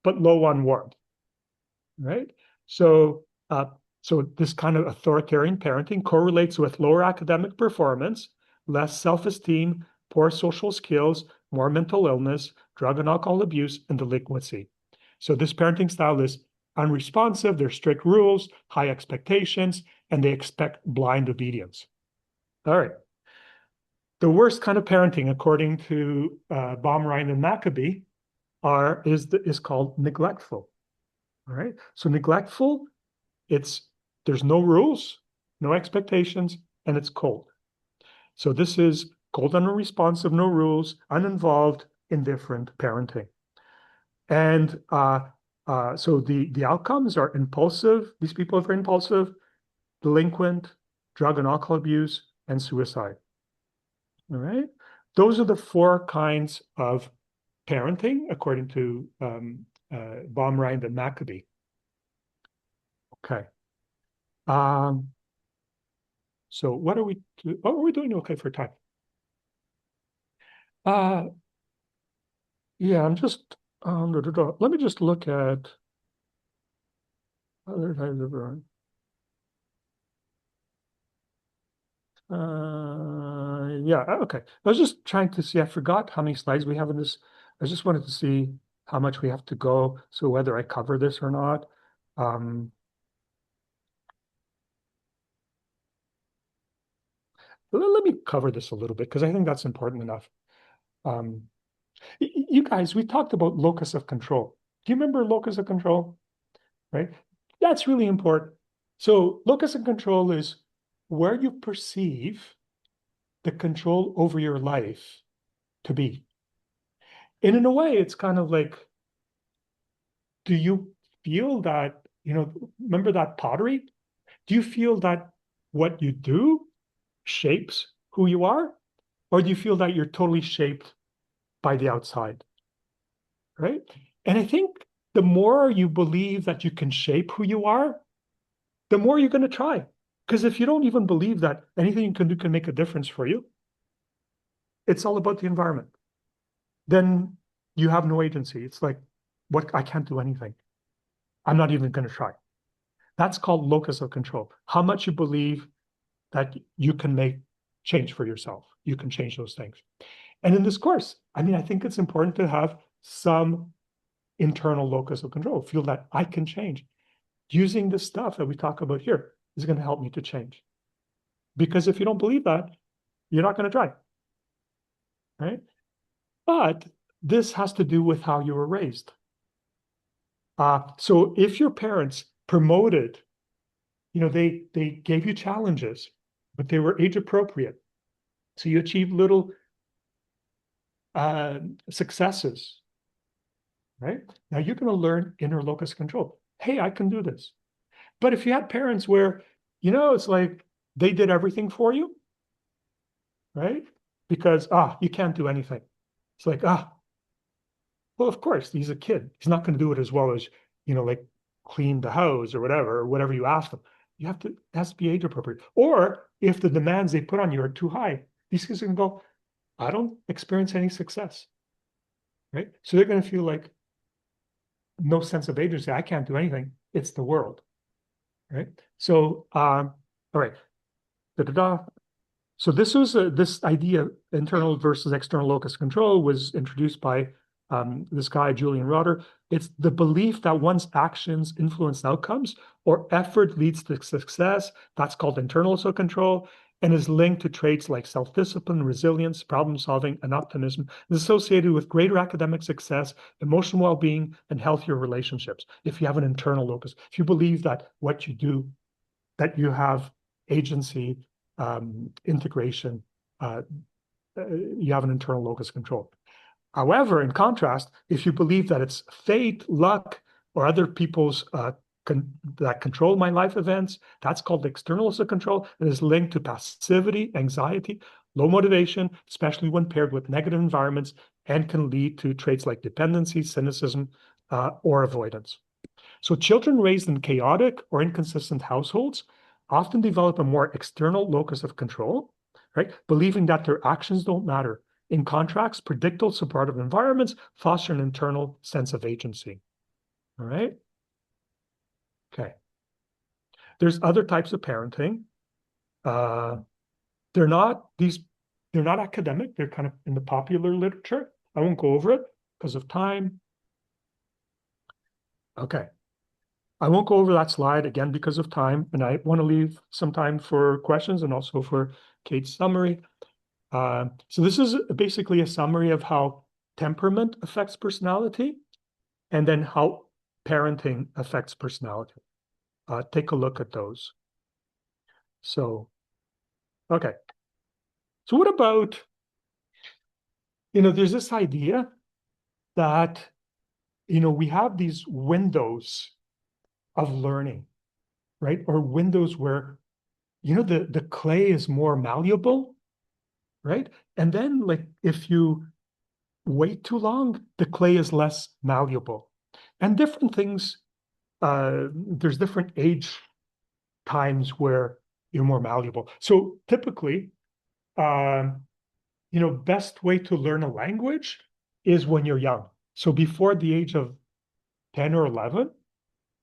but low on warmth, right? So this kind of authoritarian parenting correlates with lower academic performance, less self-esteem, poor social skills, more mental illness, drug and alcohol abuse, and delinquency. So this parenting style is unresponsive, there's strict rules, high expectations, and they expect blind obedience. All right. The worst kind of parenting, according to Baumrind and Maccabee, is called neglectful. All right. So neglectful, there's no rules, no expectations, and it's cold. So this is cold and unresponsive, no rules, uninvolved, indifferent parenting. And so the outcomes are impulsive. These people are very impulsive, delinquent, drug and alcohol abuse, and suicide. All right. Those are the four kinds of parenting, according to Baumrind and Maccabee. Okay. So what are we doing? Oh, are we doing okay for time? Yeah, I'm just let me just look at other types of yeah, okay. I was just trying to see, I forgot how many slides we have in this. I just wanted to see how much we have to go, so whether I cover this or not. Let me cover this a little bit because I think that's important enough. You guys, we talked about locus of control. Do you remember locus of control? Right? That's really important. So locus of control is where you perceive the control over your life to be. And in a way, it's kind of like, do you feel that, remember that pottery? Do you feel that what you do shapes who you are? Or do you feel that you're totally shaped by the outside? Right? And I think the more you believe that you can shape who you are, the more you're going to try. Because if you don't even believe that anything you can do can make a difference for you, it's all about the environment. Then you have no agency. It's like, what? I can't do anything. I'm not even going to try. That's called locus of control. How much you believe that you can make change for yourself. You can change those things. And in this course, I mean, I think it's important to have some internal locus of control, feel that I can change. Using the stuff that we talk about here is going to help me to change. Because if you don't believe that, you're not going to try, right? But this has to do with how you were raised. So if your parents promoted, they gave you challenges, but they were age appropriate. So you achieved little successes, right? Now you're going to learn inner locus control. Hey, I can do this. But if you had parents where, it's like they did everything for you, right? Because, you can't do anything. It's like, well, of course, he's a kid. He's not going to do it as well as, like clean the house or whatever you ask them. It has to be age appropriate. Or if the demands they put on you are too high, these kids can go, I don't experience any success, right? So they're going to feel like no sense of agency. I can't do anything. It's the world, right? So, all right. Da-da-da. So this was this idea, internal versus external locus control, was introduced by this guy, Julian Rotter. It's the belief that one's actions influence outcomes or effort leads to success. That's called internal locus control and is linked to traits like self-discipline, resilience, problem solving, and optimism. It's associated with greater academic success, emotional well-being, and healthier relationships. If you have an internal locus, if you believe that what you do, that you have agency, integration, you have an internal locus control. However, in contrast, if you believe that it's fate, luck, or other people's that control my life events, that's called external locus control, and is linked to passivity, anxiety, low motivation, especially when paired with negative environments, and can lead to traits like dependency, cynicism, or avoidance. So children raised in chaotic or inconsistent households often develop a more external locus of control, right? Believing that their actions don't matter. In contrast, predictable supportive environments foster an internal sense of agency. All right. Okay. There's other types of parenting. They're not academic. They're kind of in the popular literature. I won't go over it because of time. Okay. I won't go over that slide again because of time, and I want to leave some time for questions and also for Kate's summary. So this is basically a summary of how temperament affects personality and then how parenting affects personality. Take a look at those. So, okay. So what about, there's this idea that, we have these windows of learning, right? Or windows where, the clay is more malleable, right? And then like if you wait too long, the clay is less malleable. And different things, there's different age times where you're more malleable. So typically, best way to learn a language is when you're young. So before the age of 10 or 11,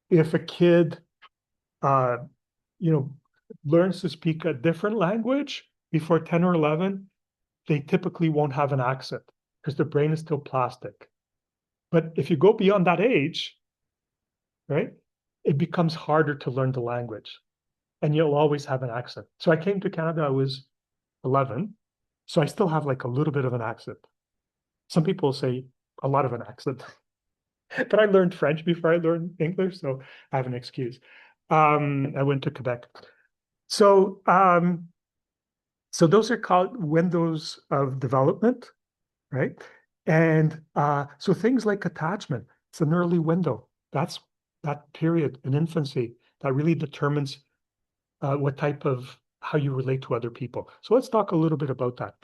if a kid, learns to speak a different language before 10 or 11, they typically won't have an accent because the brain is still plastic. But if you go beyond that age, right, it becomes harder to learn the language and you'll always have an accent. So I came to Canada, I was 11. So I still have like a little bit of an accent. Some people say a lot of an accent, but I learned French before I learned English, so I have an excuse. I went to Quebec. So, so those are called windows of development, right? And so things like attachment, it's an early window. That's that period in infancy that really determines what type of how you relate to other people. So let's talk a little bit about that.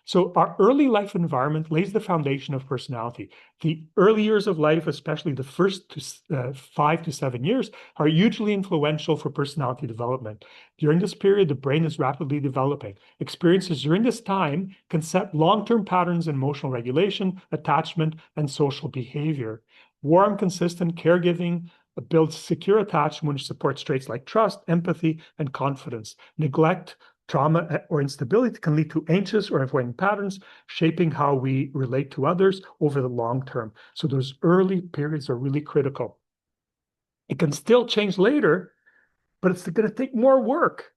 So our early life environment lays the foundation of personality. The early years of life, especially the first 5 to 7 years, are hugely influential for personality development. During this period, the brain is rapidly developing. Experiences during this time can set long-term patterns in emotional regulation, attachment, and social behavior. Warm, consistent caregiving builds secure attachment, which supports traits like trust, empathy, and confidence. Neglect, trauma, or instability can lead to anxious or avoidant patterns, shaping how we relate to others over the long term. So those early periods are really critical. It can still change later, but it's going to take more work,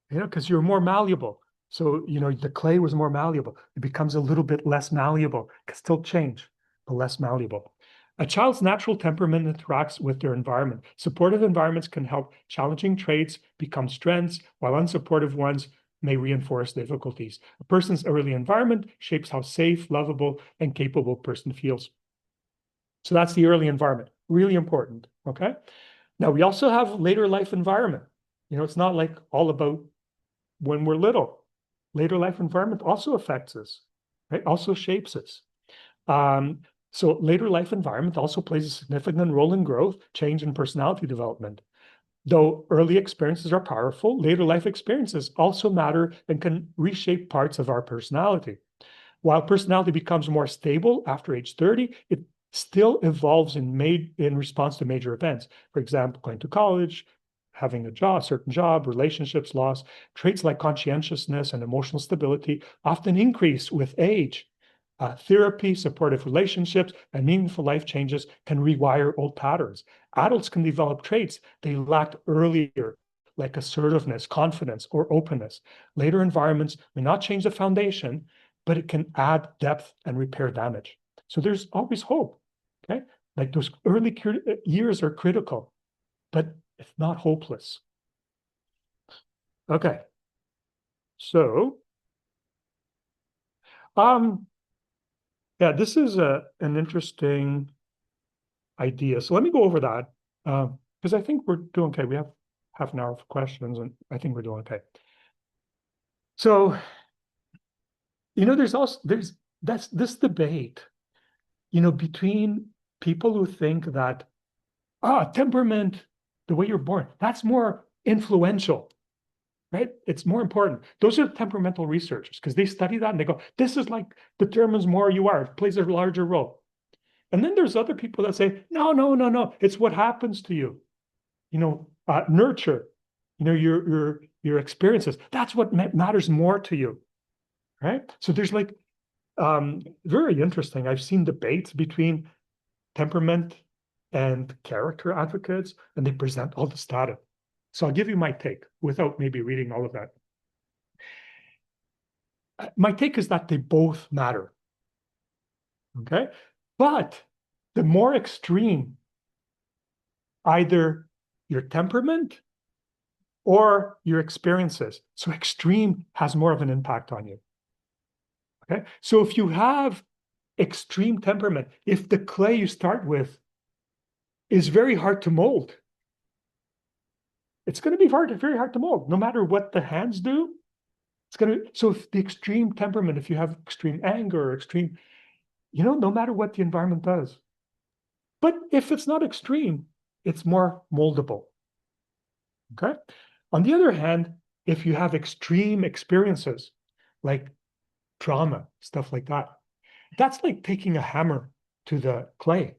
because you're more malleable. So, the clay was more malleable. It becomes a little bit less malleable. It can still change, but less malleable. A child's natural temperament interacts with their environment. Supportive environments can help challenging traits become strengths, while unsupportive ones may reinforce difficulties. A person's early environment shapes how safe, lovable, and capable a person feels. So that's the early environment. Really important, okay? Now, we also have later life environment. It's not like all about when we're little. Later life environment also affects us, right? Also shapes us. So later life environment also plays a significant role in growth, change, and personality development. Though early experiences are powerful, later life experiences also matter and can reshape parts of our personality. While personality becomes more stable after age 30, it still evolves in response to major events. For example, going to college, having a certain job, relationships, loss. Traits like conscientiousness and emotional stability often increase with age. Therapy, supportive relationships, and meaningful life changes can rewire old patterns. Adults can develop traits they lacked earlier, like assertiveness, confidence, or openness. Later environments may not change the foundation, but it can add depth and repair damage. So there's always hope, okay? Like those early years are critical, but it's not hopeless. Okay. So, yeah, this is an interesting idea. So let me go over that because I think we're doing okay. We have half an hour for questions, and I think we're doing okay. So, there's this debate, between people who think that temperament, the way you're born, that's more influential, right? It's more important. Those are temperamental researchers because they study that and they go, this is like determines more you are, it plays a larger role. And then there's other people that say, no, no, no, no, it's what happens to you. Nurture, your experiences. That's what matters more to you, right? So there's like very interesting. I've seen debates between temperament and character advocates, and they present all this data. So I'll give you my take without maybe reading all of that. My take is that they both matter. Okay, but the more extreme either your temperament or your experiences. So extreme has more of an impact on you. Okay. So if you have extreme temperament, if the clay you start with is very hard to mold, it's going to be very hard to mold, no matter what the hands do. So if the extreme temperament, if you have extreme anger or extreme, no matter what the environment does. But if it's not extreme, it's more moldable. Okay. On the other hand, if you have extreme experiences like trauma, stuff like that, that's like taking a hammer to the clay.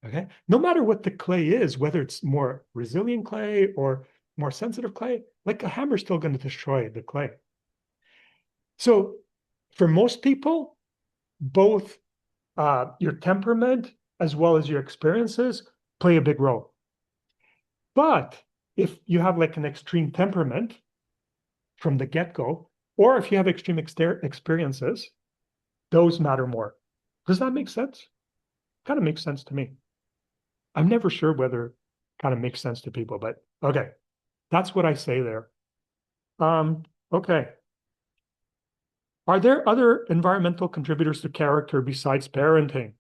Okay. No matter what the clay is, whether it's more resilient clay or more sensitive clay, like a hammer is still going to destroy the clay. So for most people, both your temperament as well as your experiences play a big role. But if you have like an extreme temperament from the get-go, or if you have extreme experiences, those matter more. Does that make sense? Kind of makes sense to me. I'm never sure whether it kind of makes sense to people, but okay. That's what I say there. Okay. Are there other environmental contributors to character besides parenting?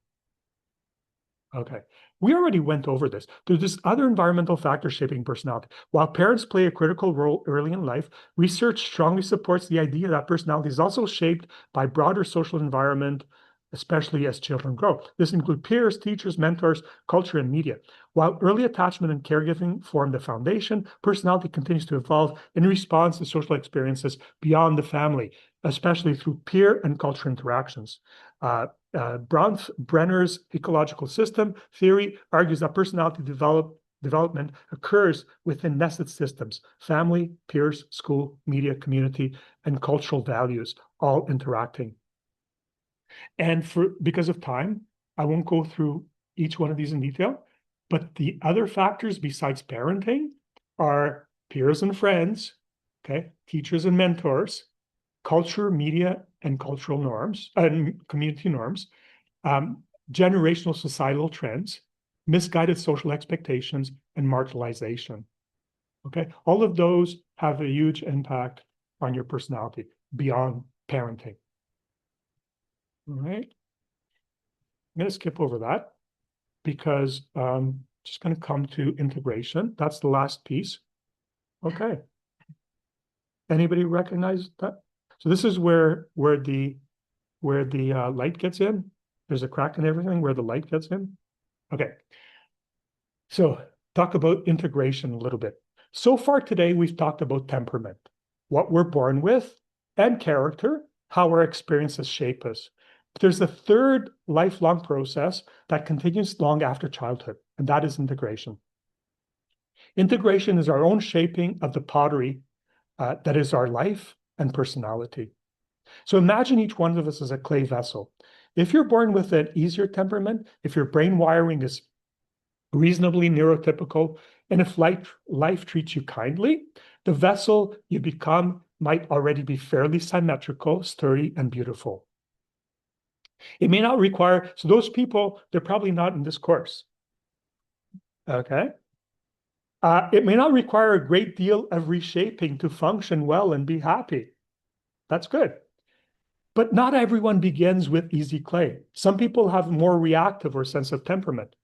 Okay. We already went over this. There's this other environmental factor shaping personality. While parents play a critical role early in life, research strongly supports the idea that personality is also shaped by broader social environment, especially as children grow. This includes peers, teachers, mentors, culture, and media. While early attachment and caregiving form the foundation, personality continues to evolve in response to social experiences beyond the family, especially through peer and cultural interactions. Brenner's ecological system theory argues that personality development occurs within nested systems: family, peers, school, media, community, and cultural values all interacting. And because of time, I won't go through each one of these in detail, but the other factors besides parenting are peers and friends, okay, teachers and mentors, culture, media, and cultural norms, and community norms, generational societal trends, misguided social expectations, and marginalization. Okay, all of those have a huge impact on your personality beyond parenting. All right, I'm going to skip over that because just going to come to integration. That's the last piece. Okay. Anybody recognize that? So this is where the light gets in. There's a crack in everything where the light gets in. Okay. So talk about integration a little bit. So far today, we've talked about temperament, what we're born with, and character, how our experiences shape us. But there's a third lifelong process that continues long after childhood, and that is integration. Integration is our own shaping of the pottery that is our life and personality. So imagine each one of us as a clay vessel. If you're born with an easier temperament, if your brain wiring is reasonably neurotypical, and if life treats you kindly, the vessel you become might already be fairly symmetrical, sturdy, and beautiful. It may not require, so those people, they're probably not in this course. Okay. It may not require a great deal of reshaping to function well and be happy. That's good. But not everyone begins with easy clay. Some people have more reactive or sensitive temperament,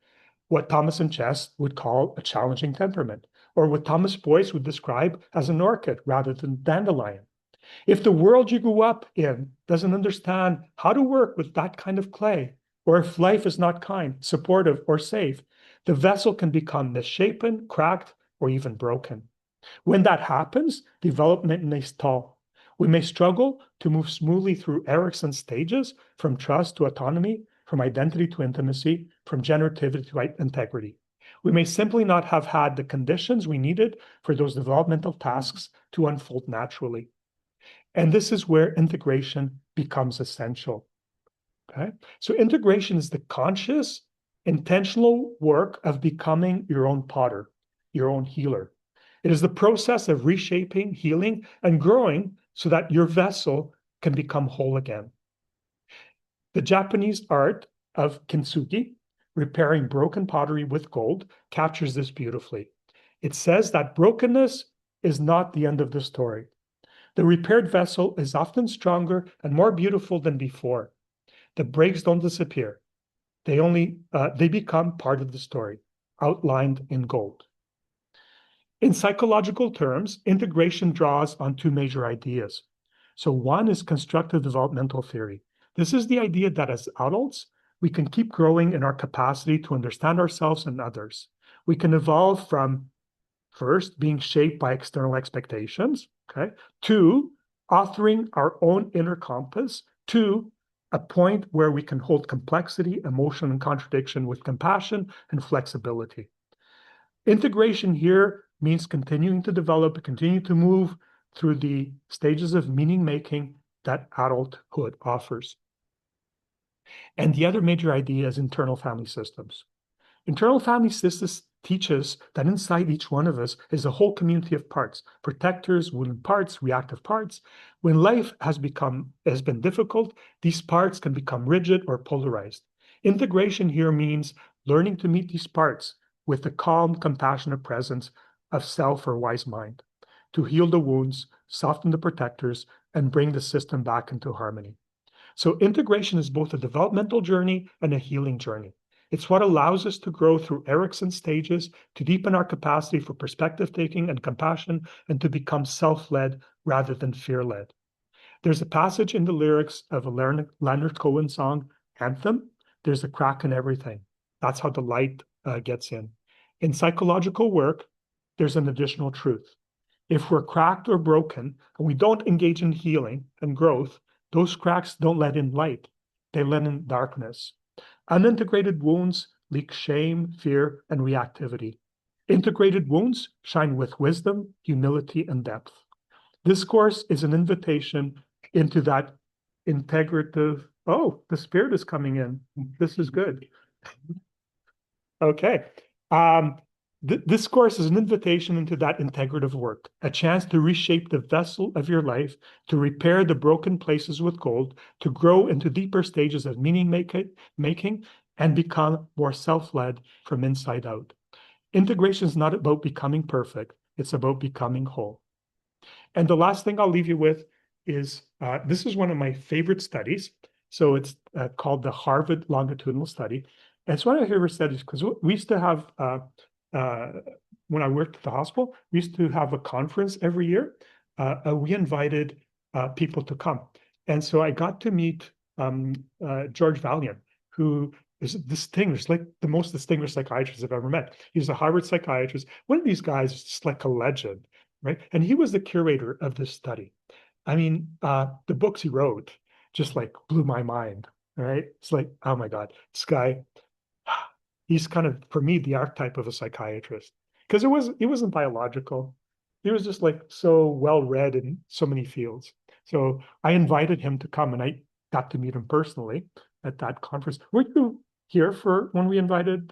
what Thomas and Chess would call a challenging temperament, or what Thomas Boyce would describe as an orchid rather than dandelion. If the world you grew up in doesn't understand how to work with that kind of clay, or if life is not kind, supportive, or safe, the vessel can become misshapen, cracked, or even broken. When that happens, development may stall. We may struggle to move smoothly through Erickson's stages, from trust to autonomy, from identity to intimacy, from generativity to integrity. We may simply not have had the conditions we needed for those developmental tasks to unfold naturally. And this is where integration becomes essential. Okay? So integration is the conscious, intentional work of becoming your own potter, your own healer. It is the process of reshaping, healing, and growing so that your vessel can become whole again. The Japanese art of kintsugi, repairing broken pottery with gold, captures this beautifully. It says that brokenness is not the end of the story. The repaired vessel is often stronger and more beautiful than before. The breaks don't disappear. They become part of the story, outlined in gold. In psychological terms, integration draws on two major ideas. So one is constructive developmental theory. This is the idea that as adults, we can keep growing in our capacity to understand ourselves and others. We can evolve from, first, being shaped by external expectations, okay, to authoring our own inner compass, to a point where we can hold complexity, emotion, and contradiction with compassion and flexibility. Integration here means continuing to develop, continue to move through the stages of meaning making that adulthood offers. And the other major idea is internal family systems. Internal family systems teaches that inside each one of us is a whole community of parts, protectors, willing parts, reactive parts. When life has been difficult, these parts can become rigid or polarized. Integration here means learning to meet these parts with the calm, compassionate presence of self or wise mind, to heal the wounds, soften the protectors, and bring the system back into harmony. So integration is both a developmental journey and a healing journey. It's what allows us to grow through Erikson stages, to deepen our capacity for perspective taking and compassion, and to become self-led rather than fear-led. There's a passage in the lyrics of a Leonard Cohen song, Anthem. There's a crack in everything. That's how the light gets in. In psychological work, there's an additional truth. If we're cracked or broken and we don't engage in healing and growth, those cracks don't let in light. They let in darkness. Unintegrated wounds leak shame, fear, and reactivity. Integrated wounds shine with wisdom, humility, and depth. This course is an invitation into that integrative. Oh, the spirit is coming in. This is good. Okay. This course is an invitation into that integrative work, a chance to reshape the vessel of your life, to repair the broken places with gold, to grow into deeper stages of meaning making, and become more self-led from inside out. Integration is not about becoming perfect. It's about becoming whole. And the last thing I'll leave you with is, this is one of my favorite studies. So it's called the Harvard Longitudinal Study. And it's one of my favorite studies because we used to have, when I worked at the hospital, we used to have a conference every year. We invited people to come. And so I got to meet George Valiant, who is distinguished, like the most distinguished psychiatrist I've ever met. He's a Harvard psychiatrist. One of these guys is just like a legend, right? And he was the curator of this study. I mean, the books he wrote just like blew my mind, right? It's like, oh my God, this guy, he's kind of, for me, the archetype of a psychiatrist. Because he wasn't biological. He was just like so well read in so many fields. So I invited him to come and I got to meet him personally at that conference. Were you here for when we invited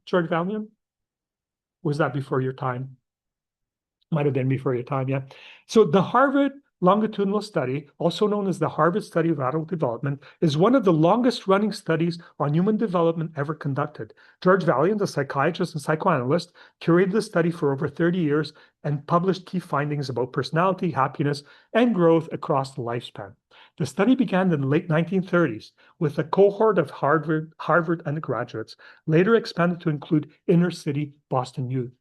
George Valiant? Was that before your time? Might have been before your time, yeah. So the Harvard Longitudinal Study, also known as the Harvard Study of Adult Development, is one of the longest running studies on human development ever conducted. George Valiant, a psychiatrist and psychoanalyst, curated the study for over 30 years and published key findings about personality, happiness, and growth across the lifespan. The study began in the late 1930s with a cohort of Harvard undergraduates, later expanded to include inner city Boston youth.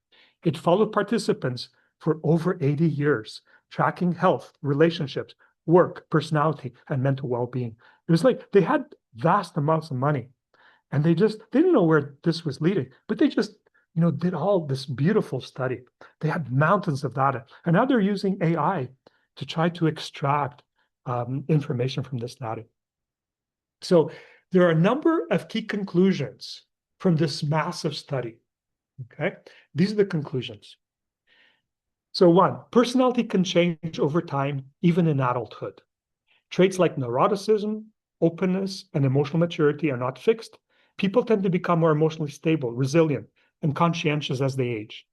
It followed participants for over 80 years, tracking health, relationships, work, personality, and mental well-being. It was like they had vast amounts of money and they didn't know where this was leading, but they just, did all this beautiful study. They had mountains of data, and now they're using AI to try to extract information from this data. So there are a number of key conclusions from this massive study. Okay, these are the conclusions. So one, personality can change over time, even in adulthood. Traits like neuroticism, openness, and emotional maturity are not fixed. People tend to become more emotionally stable, resilient, and conscientious as they age.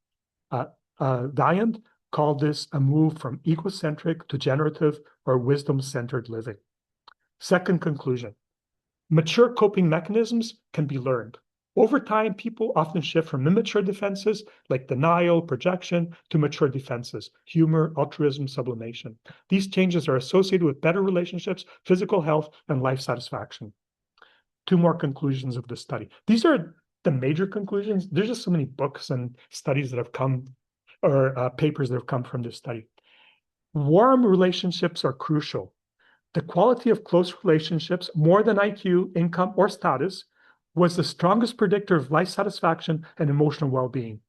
Valiant called this a move from egocentric to generative or wisdom-centered living. Second conclusion, mature coping mechanisms can be learned. Over time, people often shift from immature defenses like denial, projection, to mature defenses, humor, altruism, sublimation. These changes are associated with better relationships, physical health, and life satisfaction. Two more conclusions of the study. These are the major conclusions. There's just so many books and studies that have come, or papers that have come from this study. Warm relationships are crucial. The quality of close relationships, more than IQ, income, or status, was the strongest predictor of life satisfaction and emotional well-being.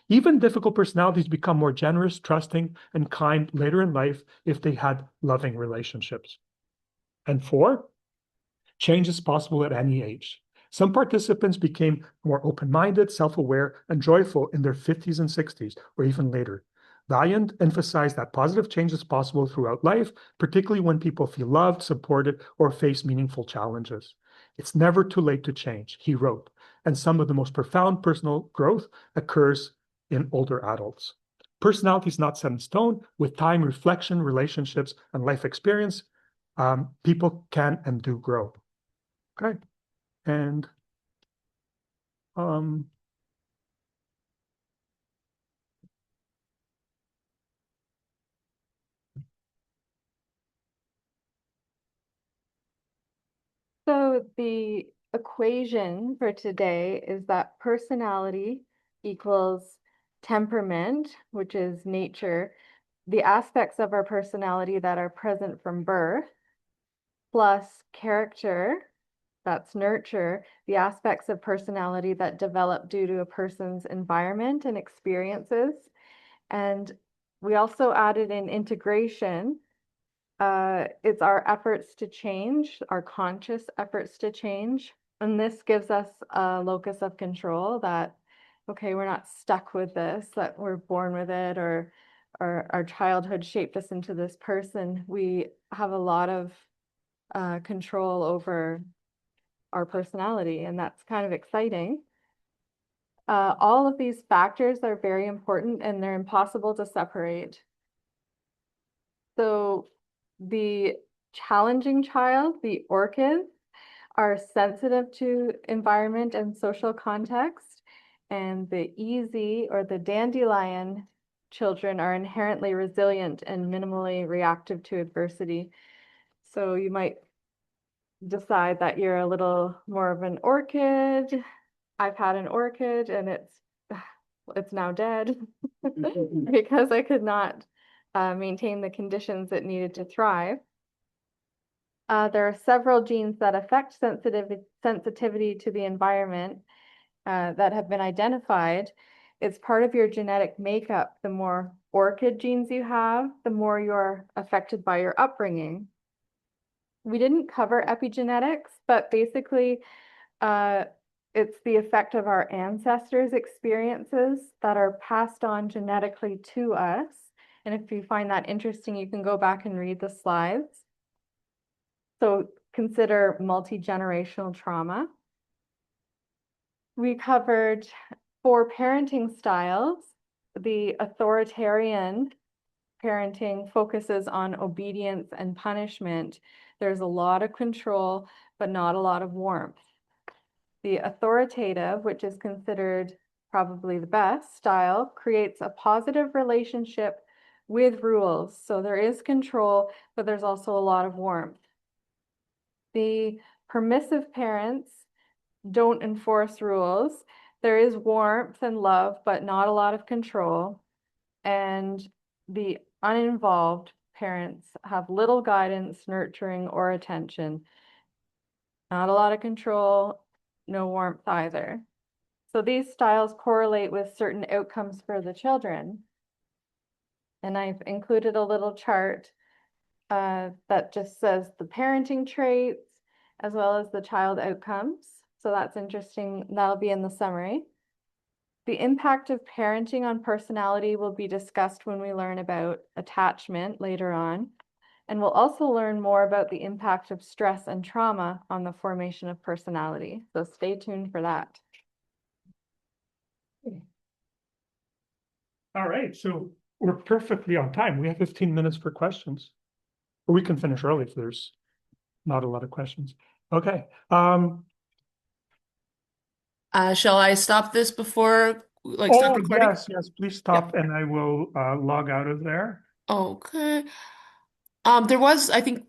Even difficult personalities become more generous, trusting, and kind later in life if they had loving relationships. And four, change is possible at any age. Some participants became more open-minded, self-aware, and joyful in their 50s and 60s, or even later. Valiant emphasized that positive change is possible throughout life, particularly when people feel loved, supported, or face meaningful challenges. It's never too late to change, he wrote, and some of the most profound personal growth occurs in older adults. Personality is not set in stone. With time, reflection, relationships, and life experience, people can and do grow. Okay, and So the equation for today is that personality equals temperament, which is nature, the aspects of our personality that are present from birth, plus character, that's nurture, the aspects of personality that develop due to a person's environment and experiences. And we also added in integration. It's our efforts to change, our conscious efforts to change. And this gives us a locus of control that, okay, we're not stuck with this, that we're born with it, or our childhood shaped us into this person. We have a lot of control over our personality, and that's kind of exciting. All of these factors are very important and they're impossible to separate. So the challenging child, the orchids, are sensitive to environment and social context, and the easy or the dandelion children are inherently resilient and minimally reactive to adversity. So you might decide that you're a little more of an orchid. I've had an orchid and it's now dead because I could not maintain the conditions it needed to thrive. There are several genes that affect sensitivity to the environment that have been identified. It's part of your genetic makeup. The more orchid genes you have, the more you're affected by your upbringing. We didn't cover epigenetics, but basically, it's the effect of our ancestors' experiences that are passed on genetically to us. And if you find that interesting, you can go back and read the slides. So consider multi-generational trauma. We covered 4 parenting styles. The authoritarian parenting focuses on obedience and punishment. There's a lot of control, but not a lot of warmth. The authoritative, which is considered probably the best style, creates a positive relationship with rules. So there is control, but there's also a lot of warmth. The permissive parents don't enforce rules. There is warmth and love, but not a lot of control. And the uninvolved parents have little guidance, nurturing, or attention. Not a lot of control, no warmth either. So these styles correlate with certain outcomes for the children. And I've included a little chart that just says the parenting traits as well as the child outcomes. So that's interesting. That'll be in the summary. The impact of parenting on personality will be discussed when we learn about attachment later on. And we'll also learn more about the impact of stress and trauma on the formation of personality. So stay tuned for that. All right, so we're perfectly on time. We have 15 minutes for questions. Or we can finish early if there's not a lot of questions. Okay, Shall I stop this before, like, stop oh, recording? yes, please stop and I will log out of there. Okay. There was, I think,